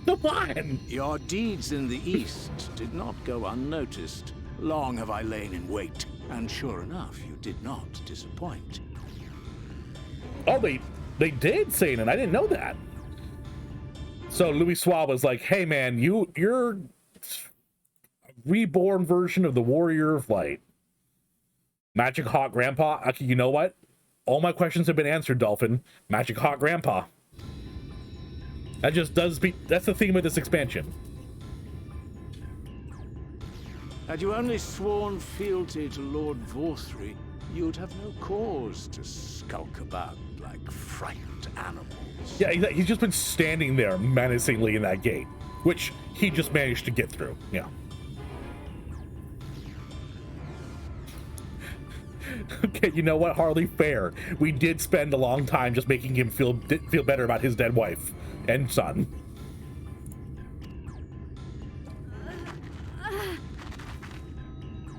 Come on. Your deeds in the East did not go unnoticed. Long have I lain in wait, and sure enough, you did not disappoint. Oh, they did, Satan. I didn't know that. So Louis Suave was like, hey man, you're a reborn version of the Warrior of Light. Magic Hot Grandpa. Actually, you know what? All my questions have been answered, Dolphin. Magic Hot Grandpa. That just does that's the theme of this expansion. Had you only sworn fealty to Lord Vorthry, you'd have no cause to skulk about like frightened animals. Yeah, he's just been standing there menacingly in that gate, which he just managed to get through. Yeah. Okay, you know what? Hardly fair. We did spend a long time just making him feel better about his dead wife and son.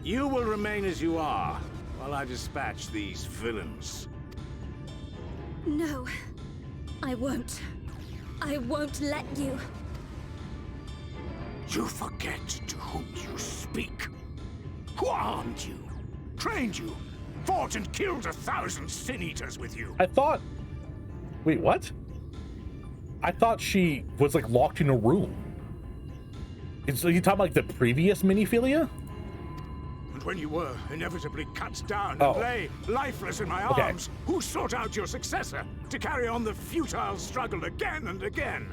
You will remain as you are while I dispatch these villains. No, I won't. I won't let you. You forget to whom you speak. Who armed you, trained you, fought and killed 1,000 sin-eaters with you? I thought... Wait, what? I thought she was, like, locked in a room. So you talking like the previous Miniphilia? And when you were inevitably cut down and lay lifeless in my arms, who sought out your successor to carry on the futile struggle again and again?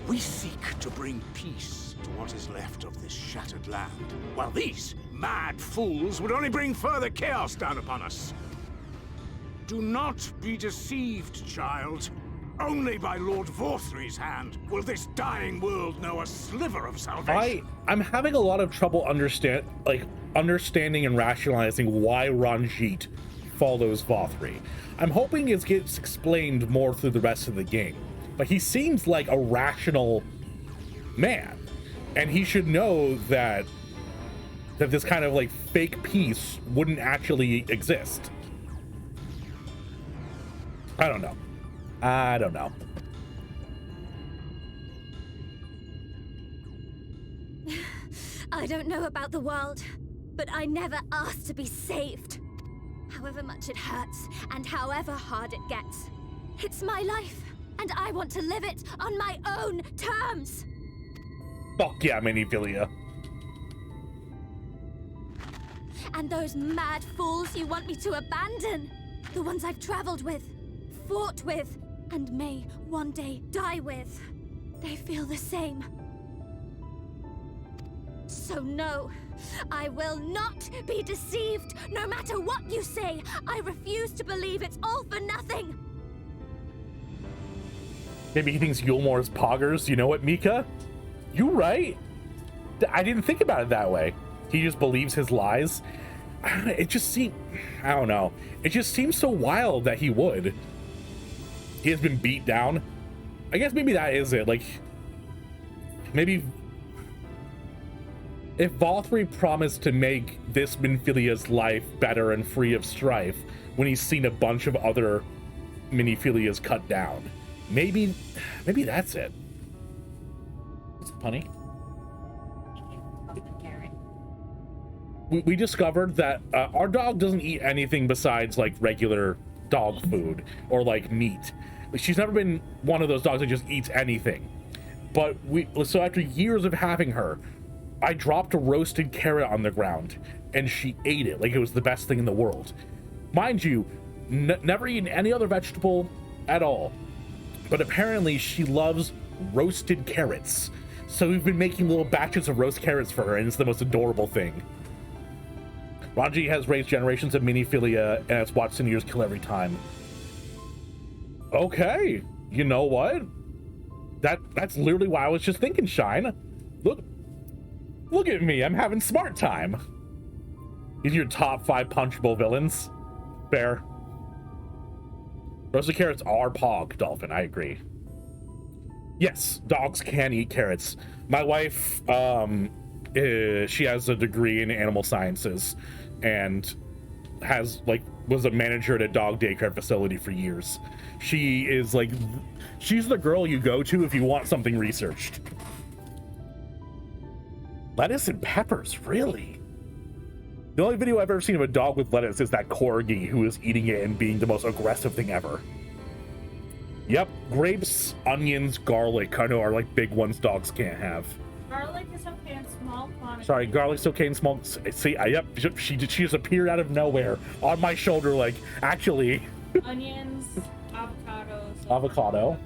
We seek to bring peace to what is left of this shattered land, while these mad fools would only bring further chaos down upon us. Do not be deceived, child. Only by Lord Vorthry's hand will this dying world know a sliver of salvation. I'm having a lot of trouble understanding and rationalizing why Ranjit follows Vorthry. I'm hoping it gets explained more through the rest of the game, but he seems like a rational man, and he should know that this kind of like fake peace wouldn't actually exist. I don't know. I don't know. I don't know about the world, but I never asked to be saved. However much it hurts, and however hard it gets. It's my life, and I want to live it on my own terms. Fuck yeah, Miniphilia. And those mad fools you want me to abandon, the ones I've traveled with, fought with, and may one day die with, they feel the same. So no, I will not be deceived, no matter what you say. I refuse to believe it's all for nothing. Maybe he thinks Yulmore is poggers. You know what, Mika? You right. I didn't think about it that way. He just believes his lies. It just seems... I don't know. It just seems so wild that he would. He has been beat down. I guess maybe that is it. Like, maybe if Vorthry promised to make this Minphilia's life better and free of strife when he's seen a bunch of other Miniphilias cut down, maybe that's it. It's funny. We discovered that our dog doesn't eat anything besides like regular dog food or like meat. She's never been one of those dogs that just eats anything. But so after years of having her, I dropped a roasted carrot on the ground and she ate it like it was the best thing in the world. Mind you, never eaten any other vegetable at all. But apparently she loves roasted carrots. So we've been making little batches of roast carrots for her, and it's the most adorable thing. Ranji has raised generations of Miniphilia and has watched seniors kill every time. Okay, you know what? That's literally why I was just thinking, Shine. Look at me, I'm having smart time. These are your top 5 punchable villains. Fair. Roasted carrots are pog, Dolphin, I agree. Yes, dogs can eat carrots. My wife, she has a degree in animal sciences, and was a manager at a dog daycare facility for years. She is like, she's the girl you go to if you want something researched. Lettuce and peppers, really? The only video I've ever seen of a dog with lettuce is that corgi who is eating it and being the most aggressive thing ever. Yep, grapes, onions, garlic, I know are like big ones dogs can't have. Garlic is okay in small quantities. Sorry, garlic's okay in small. See, yep, she just appeared out of nowhere on my shoulder, like, actually. Onions, avocados. Avocado.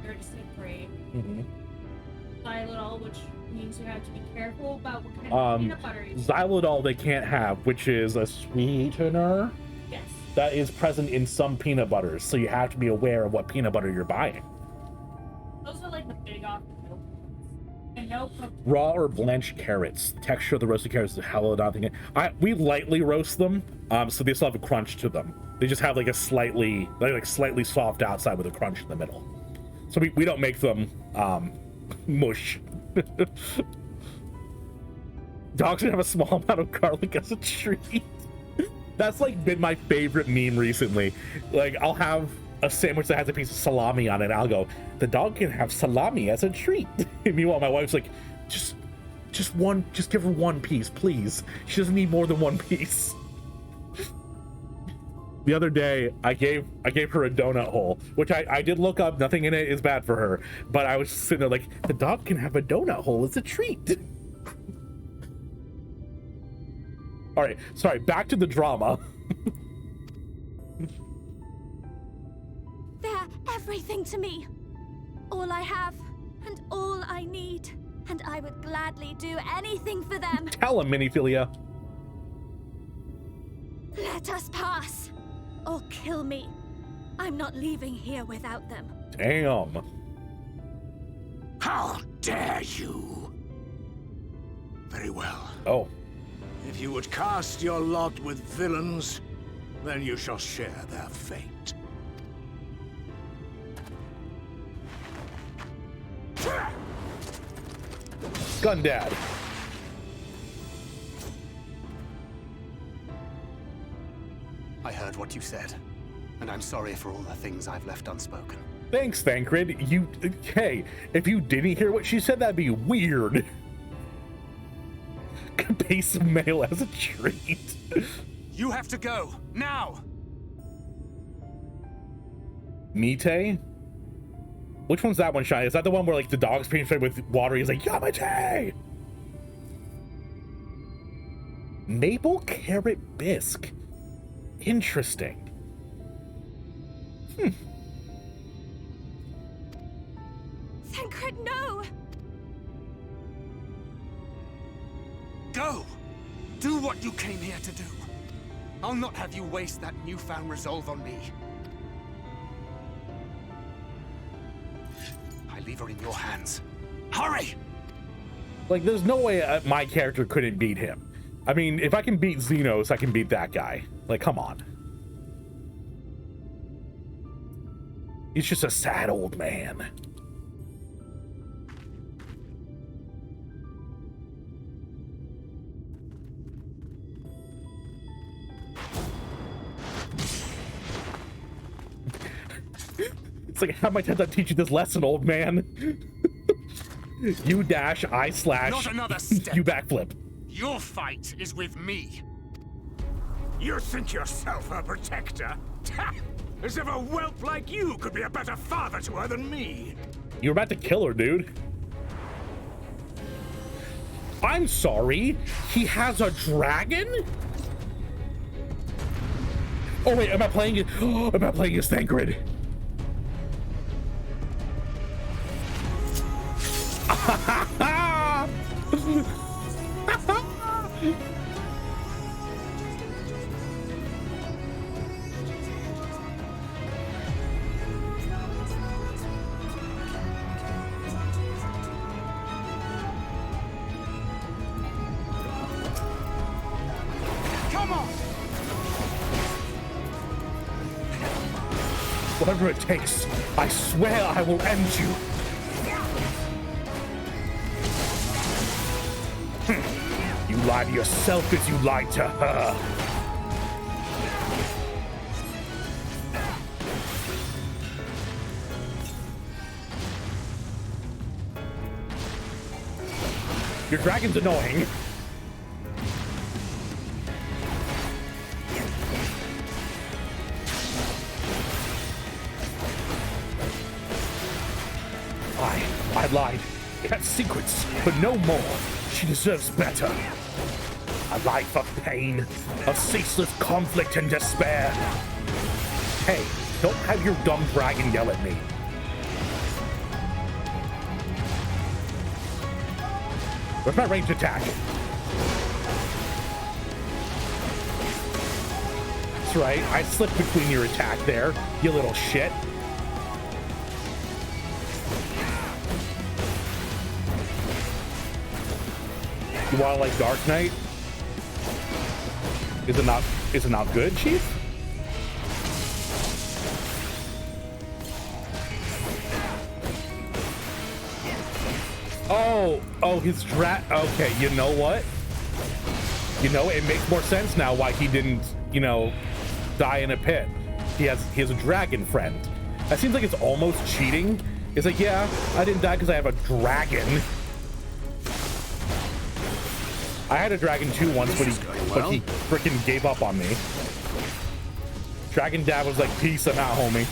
You already said grape. Mm-hmm. Xylitol, which means you have to be careful about what kind of peanut butter you use. Xylitol they can't have, which is a sweetener. Yes. That is present in some peanut butters, so you have to be aware of what peanut butter you're buying. Those are like the big off the milk ones. And no cooked. Raw or blanched carrots. Texture of the roasted carrots is hell of a thing. We lightly roast them, so they still have a crunch to them. They just have like a slightly soft outside with a crunch in the middle. So we don't make them mush. Dogs should have a small amount of garlic as a treat. That's like been my favorite meme recently. Like, I'll have a sandwich that has a piece of salami on it, and I'll go, the dog can have salami as a treat. And meanwhile, my wife's like, just give her one piece, please. She doesn't need more than one piece. The other day, I gave her a donut hole, which I did look up. Nothing in it is bad for her. But I was sitting there like, the dog can have a donut hole as a treat. All right, sorry, back to the drama. They're everything to me. All I have and all I need. And I would gladly do anything for them. Tell him, Miniphilia. Let us pass. Or kill me. I'm not leaving here without them. Damn. How dare you? Very well. Oh. If you would cast your lot with villains, then you shall share their fate. Gundad. I heard what you said, and I'm sorry for all the things I've left unspoken. Thanks, Thancred. Hey, if you didn't hear what she said, that'd be weird. A piece of mail as a treat. You have to go, now! Mite? Which one's that one, Shy? Is that the one where, like, the dog's being fed with water? He's like, Yamate! Maple carrot bisque. Interesting. Thancred, no! Go! Do what you came here to do. I'll not have you waste that newfound resolve on me. I leave her in your hands. Hurry! Like, there's no way my character couldn't beat him. I mean, if I can beat Xenos, I can beat that guy. Like, come on. He's just a sad old man. It's like, how am I time to teach you this lesson, old man? You dash, I slash, Not another step. you backflip. Your fight is with me. You think yourself a protector? As if a whelp like you could be a better father to her than me. You're about to kill her, dude. I'm sorry. He has a dragon? Oh wait, am I playing it? Oh, am I playing as Thancred? Come on! Whatever it takes, I swear I will end you. You lie to yourself as you lied to her. Your dragon's annoying. I lied. Kept secrets, but no more. She deserves better. A life of pain, of ceaseless conflict and despair. Hey, don't have your dumb dragon yell at me. Where's my ranged attack? That's right, I slipped between your attack there, you little shit. You want to like Dark Knight? Is it not good, Chief? Oh, his okay, you know what? You know, it makes more sense now why he didn't, you know, die in a pit. He has a dragon friend. That seems like it's almost cheating. It's like, yeah, I didn't die because I have a dragon. I had a dragon too once, but he freaking gave up on me. Dragon Dad was like, peace, I'm out, homie.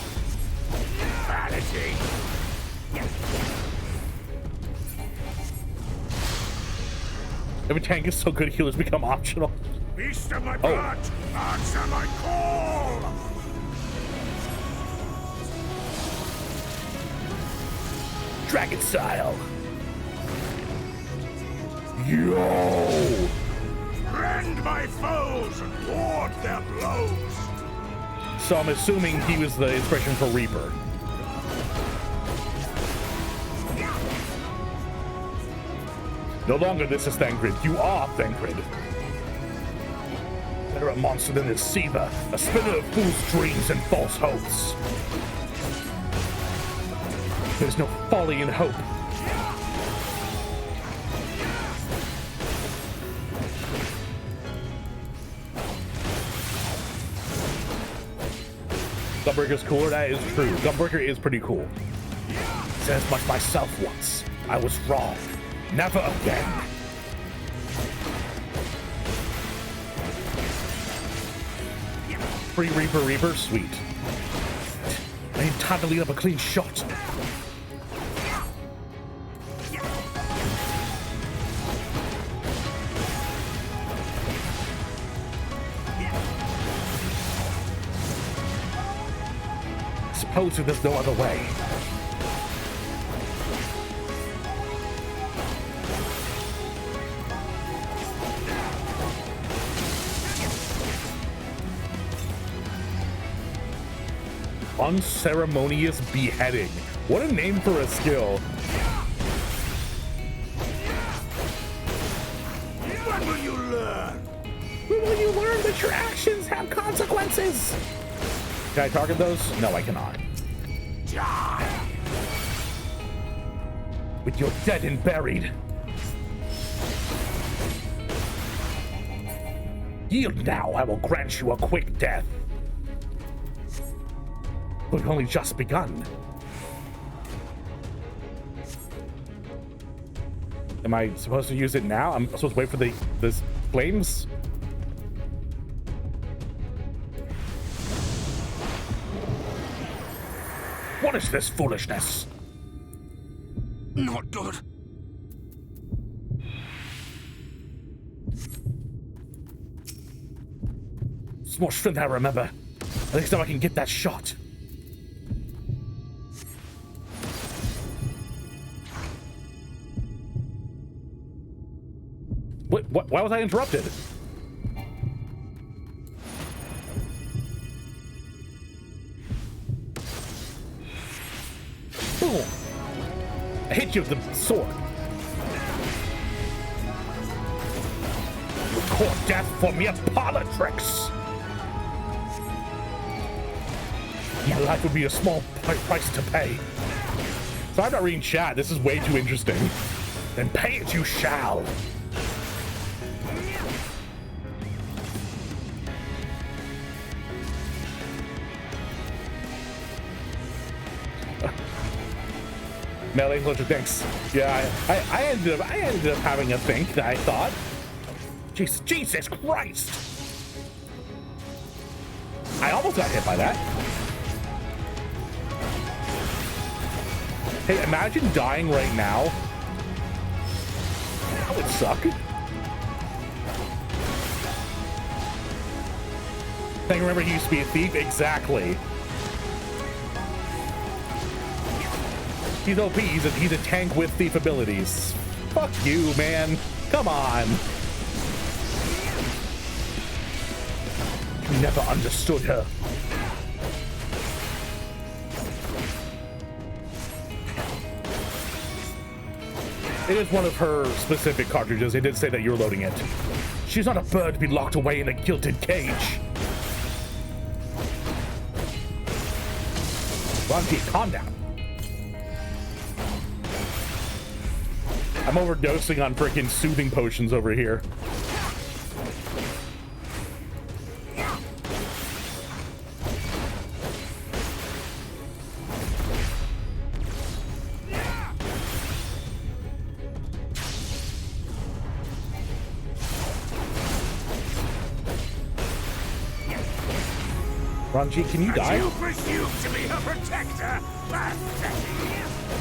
Vanity. Every tank is so good, healers become optional. Beast of my blood, answer my call! Dragon style. Yo! Rend my foes and ward their blows! So I'm assuming he was the inspiration for Reaper. No longer this is Thancred, you are Thancred. Better a monster than this Siva, a spinner of fool's dreams and false hopes. There's no folly in hope. Gunbreaker's cooler, that is true. Gunbreaker is pretty cool. Said as much myself once. I was wrong. Never again. Free Reaper, sweet. I need time to lead up a clean shot. Suppose there's no other way. Unceremonious beheading. What a name for a skill. When will you learn? When will you learn that your actions have consequences? Can I target those? No, I cannot. Die! With your dead and buried. Yield now, I will grant you a quick death. We've only just begun. Am I supposed to use it now? I'm supposed to wait for the flames? What is this foolishness? Not good. It's more strength I remember. At least now I can get that shot. Why was I interrupted? Boom! I hit you with the sword. You court death for mere parlor tricks. My life would be a small price to pay. So I'm not reading chat. This is way too interesting. Then pay it you shall. Melee closure, thanks. Yeah, I ended up having a think that I thought. Jesus Christ! I almost got hit by that. Hey, imagine dying right now. That would suck. I remember he used to be a thief. Exactly. He's OP. He's a tank with thief abilities. Fuck you, man. Come on. You never understood her. It is one of her specific cartridges. It did say that you're loading it. She's not a bird to be locked away in a gilded cage. Ronji, calm down. I'm overdosing on freaking soothing potions over here. Ranji, can you die? You presume to be her protector?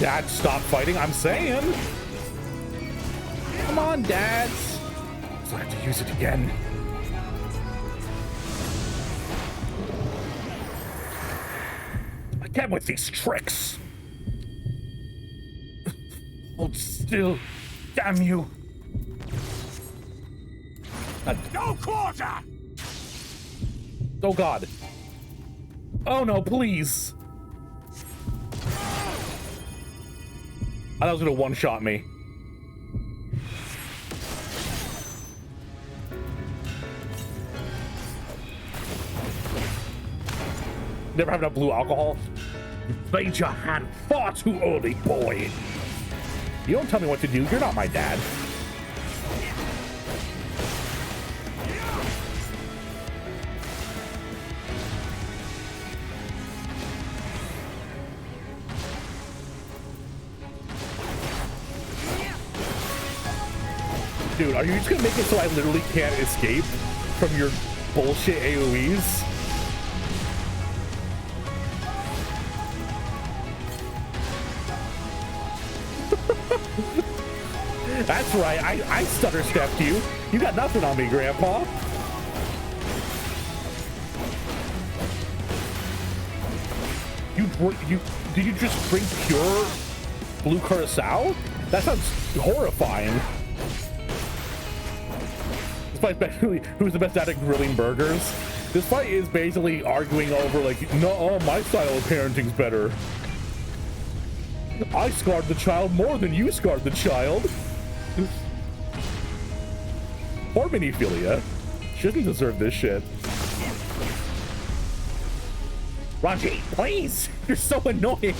Dad, stop fighting, I'm saying. Come on, Dads. So I have to use it again. Again with these tricks. Hold still. Damn you. No quarter! Oh, God. Oh, no, please. I thought it was going to one-shot me. Never have enough blue alcohol. You played your hand far too early, boy. You don't tell me what to do. You're not my dad. Dude, are you just gonna make it so I literally can't escape from your bullshit AoEs? That's right, I stutter stepped you. You got nothing on me, Grandpa. Did you just drink pure blue curacao? That sounds horrifying. This fight basically, who's the best at grilling burgers? This fight is basically arguing over like, no, my style of parenting's better. I scarred the child more than you scarred the child. Poor Miniphilia. She doesn't deserve this shit. Ranji, please! You're so annoying!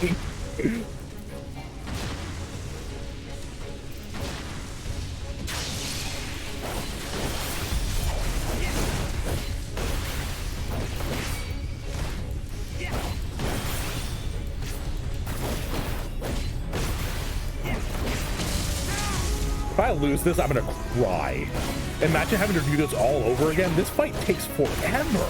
If I lose this, I'm gonna cry. Imagine having to do this all over again. This fight takes forever.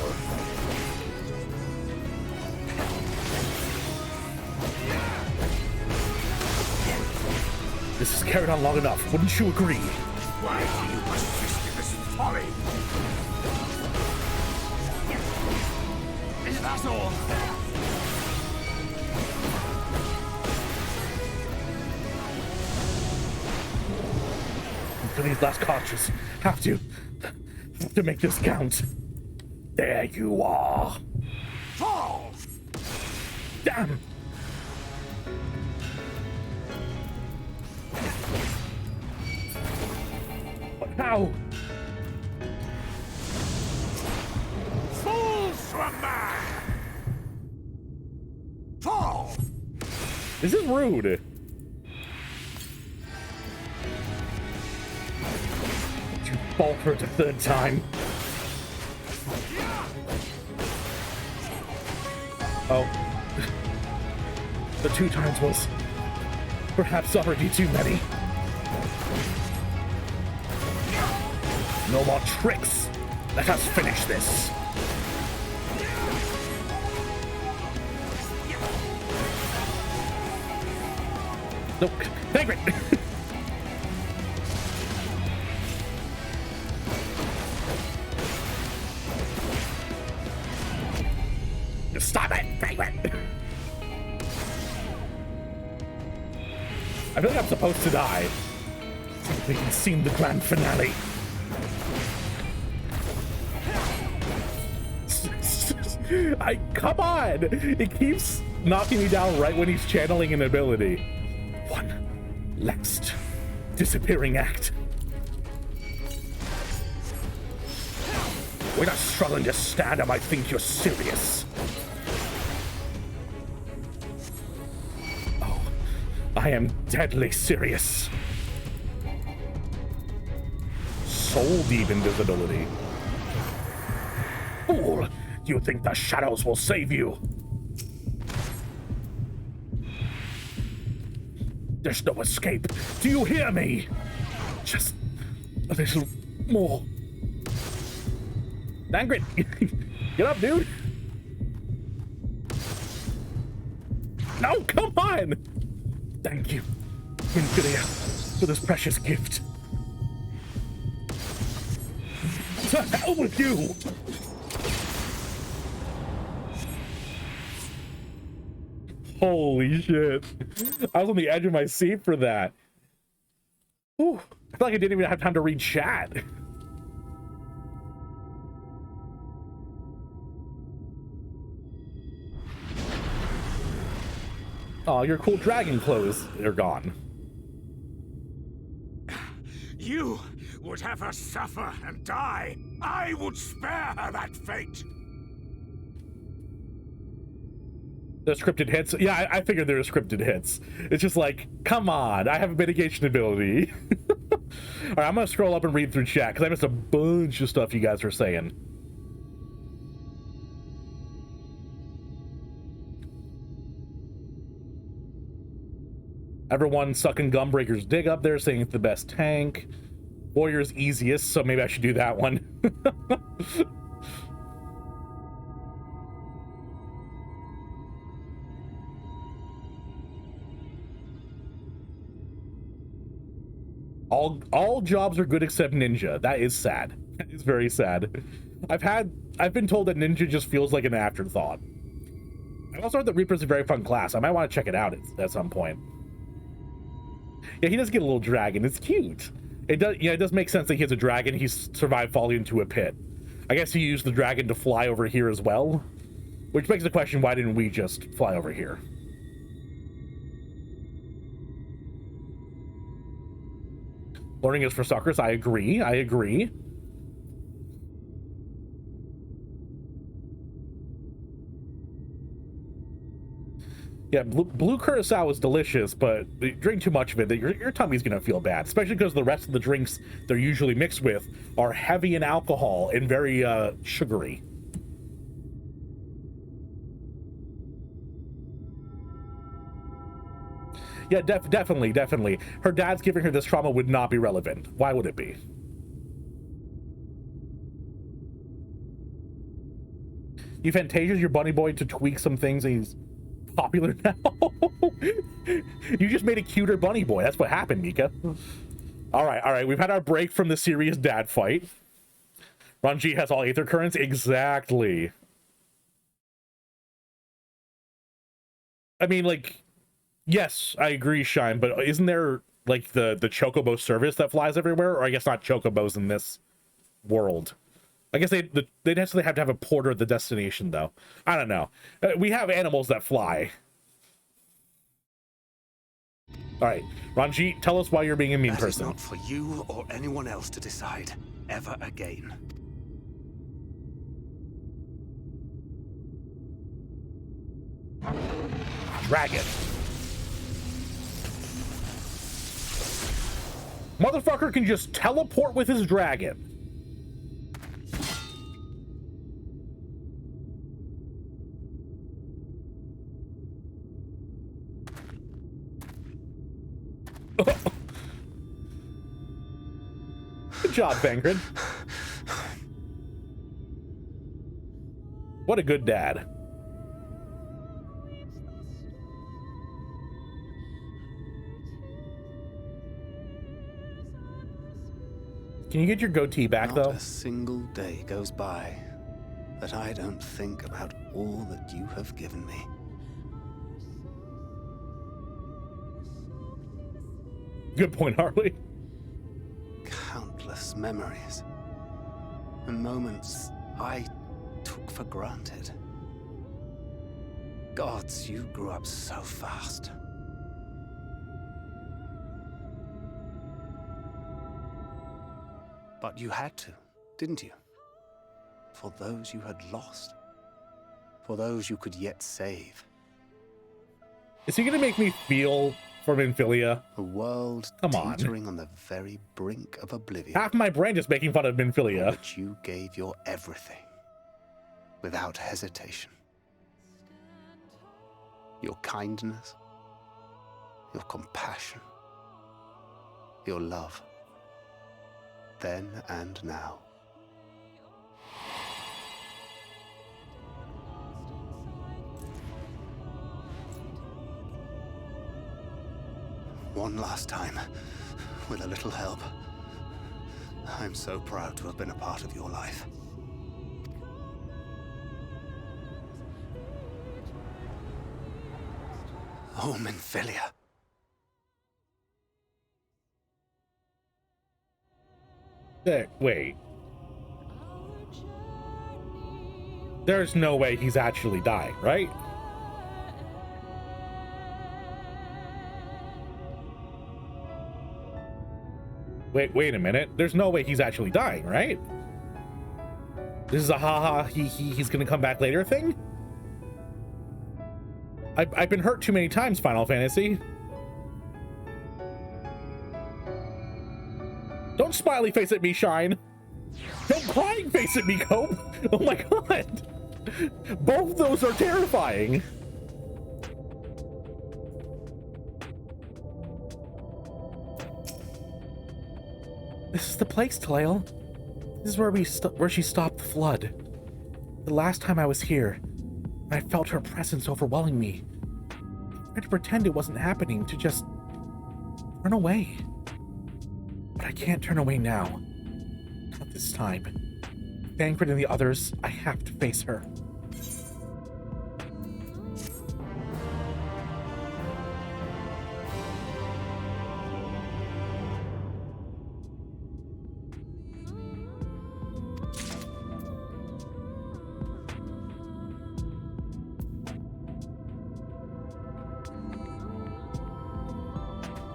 This has carried on long enough, wouldn't you agree? Why do you persist in this folly? Is that all? For these last cartridges, have to make this count. There you are. Fall! Damn. How? Fools to a man! Fall! This is rude. You fall for it a third time. Oh. The 2 times was Perhaps already too many. No more tricks. Let us finish this. Nope. Dang it. Stop it! Dang it. I feel like I'm supposed to die. We can see the grand finale. Come on! It keeps knocking me down right when he's channeling an ability. One last disappearing act. We're not struggling to stand. I might think you're serious. Oh, I am deadly serious. Soul Deep invisibility. Fool! You think the shadows will save you? There's no escape. Do you hear me? Just a little more. Dangrit, get up, dude. No, come on. Thank you, Infidia, for this precious gift. To hell with you. Holy shit. I was on the edge of my seat for that. Whew. I feel like I didn't even have time to read chat. Oh, your cool dragon clothes are gone. You would have her suffer and die. I would spare her that fate. The scripted hits. Yeah, I figured they were scripted hits. It's just like, come on, I have a mitigation ability. All right, I'm gonna scroll up and read through chat because I missed a bunch of stuff you guys were saying. Everyone sucking Gunbreaker's dig up there saying it's the best tank. Warrior's easiest, so maybe I should do that one. All jobs are good except ninja. That is sad. That is very sad. I've been told that ninja just feels like an afterthought. I also heard that Reaper's a very fun class. I might want to check it out at some point. Yeah, he does get a little dragon. It's cute. It does. Yeah, it does make sense that he has a dragon. He's survived falling into a pit. I guess he used the dragon to fly over here as well, which begs the question: why didn't we just fly over here? Learning is for suckers. I agree. I agree. Yeah, blue curacao is delicious, but drink too much of it, your tummy's gonna feel bad, especially because the rest of the drinks they're usually mixed with are heavy in alcohol and very sugary. Yeah, definitely. Her dad's giving her this trauma would not be relevant. Why would it be? You Fantasia's your bunny boy to tweak some things and he's popular now. You just made a cuter bunny boy. That's what happened, Mika. All right. We've had our break from the serious dad fight. Ranji has all Aether Currents. Exactly. I mean, like, yes, I agree, Shine, but isn't there, like, the Chocobo service that flies everywhere? Or I guess not Chocobos in this world. I guess they'd necessarily have to have a porter at the destination, though. I don't know. We have animals that fly. All right, Ranjit, tell us why you're being a mean person. That is not for you or anyone else to decide ever again. Dragon. Motherfucker can just teleport with his dragon. job, Bankred. What a good dad. Can you get your goatee back, Not though? a single day goes by that I don't think about all that you have given me. Good point, Harley. Countless memories and moments I took for granted. Gods, you grew up so fast. But you had to, didn't you? For those you had lost. For those you could yet save. Is he gonna make me feel for Minfilia? A world teetering on the very brink of oblivion. Half my brain just making fun of Minfilia. For which you gave your everything. Without hesitation. Your kindness. Your compassion. Your love. Then and now. One last time, with a little help. I'm so proud to have been a part of your life. Oh, Minfilia. Wait. There's no way he's actually dying, right? Wait a minute. There's no way he's actually dying, right? This is a haha, he's gonna come back later thing? I've been hurt too many times, Final Fantasy. Don't smiley face at me, Shine. Don't crying face at me, Cope. Oh my god. Both those are terrifying. This is the place, Talael. This is where she stopped the flood. The last time I was here, I felt her presence overwhelming me. I tried to pretend it wasn't happening, to just turn away. But I can't turn away now. Not this time. Bankred and the others, I have to face her.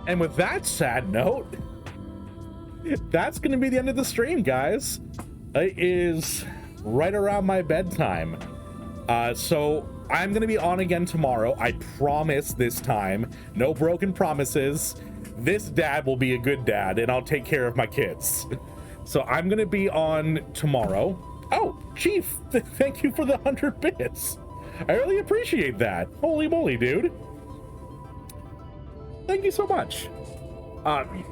And with that sad note, that's going to be the end of the stream, guys. It is right around my bedtime. So I'm going to be on again tomorrow. I promise this time. No broken promises. This dad will be a good dad, and I'll take care of my kids. So I'm going to be on tomorrow. Oh, Chief, thank you for the 100 bits. I really appreciate that. Holy moly, dude. Thank you so much.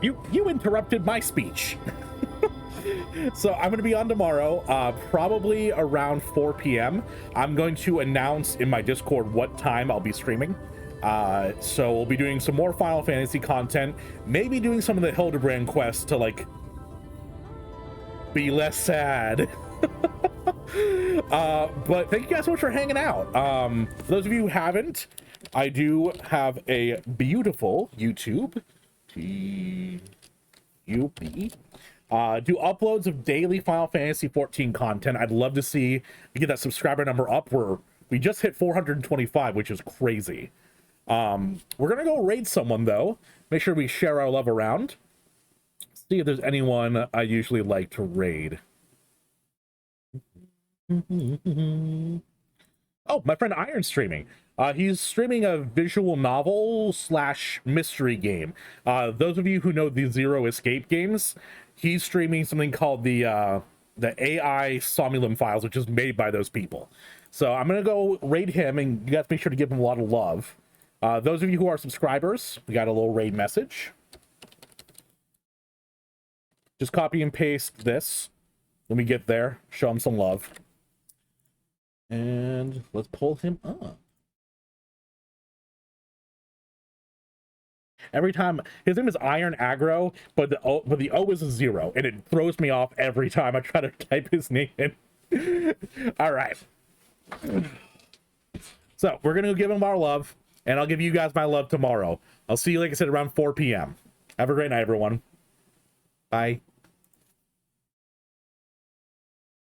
You interrupted my speech. So I'm going to be on tomorrow, probably around 4 p.m. I'm going to announce in my Discord what time I'll be streaming. So we'll be doing some more Final Fantasy content, maybe doing some of the Hildebrand quests to, like, be less sad. But thank you guys so much for hanging out. For those of you who haven't, I do have a beautiful YouTube. Do uploads of daily Final Fantasy 14 content. I'd love to see we get that subscriber number up. We just hit 425, which is crazy. We're gonna go raid someone though. Make sure we share our love around. See if there's anyone I usually like to raid. Oh, my friend Iron streaming. He's streaming a visual novel / mystery game. Those of you who know the Zero Escape games, he's streaming something called the AI Somnolum Files, which is made by those people. So I'm gonna go raid him, and you guys make sure to give him a lot of love. Those of you who are subscribers, we got a little raid message. just copy and paste this when we get there. Show him some love. And let's pull him up. Every time, his name is Iron Aggro, but the O is a 0, and it throws me off every time I try to type his name in. All right. So we're gonna give him our love, and I'll give you guys my love tomorrow. I'll see you, like I said, around 4 p.m. Have a great night, everyone. Bye.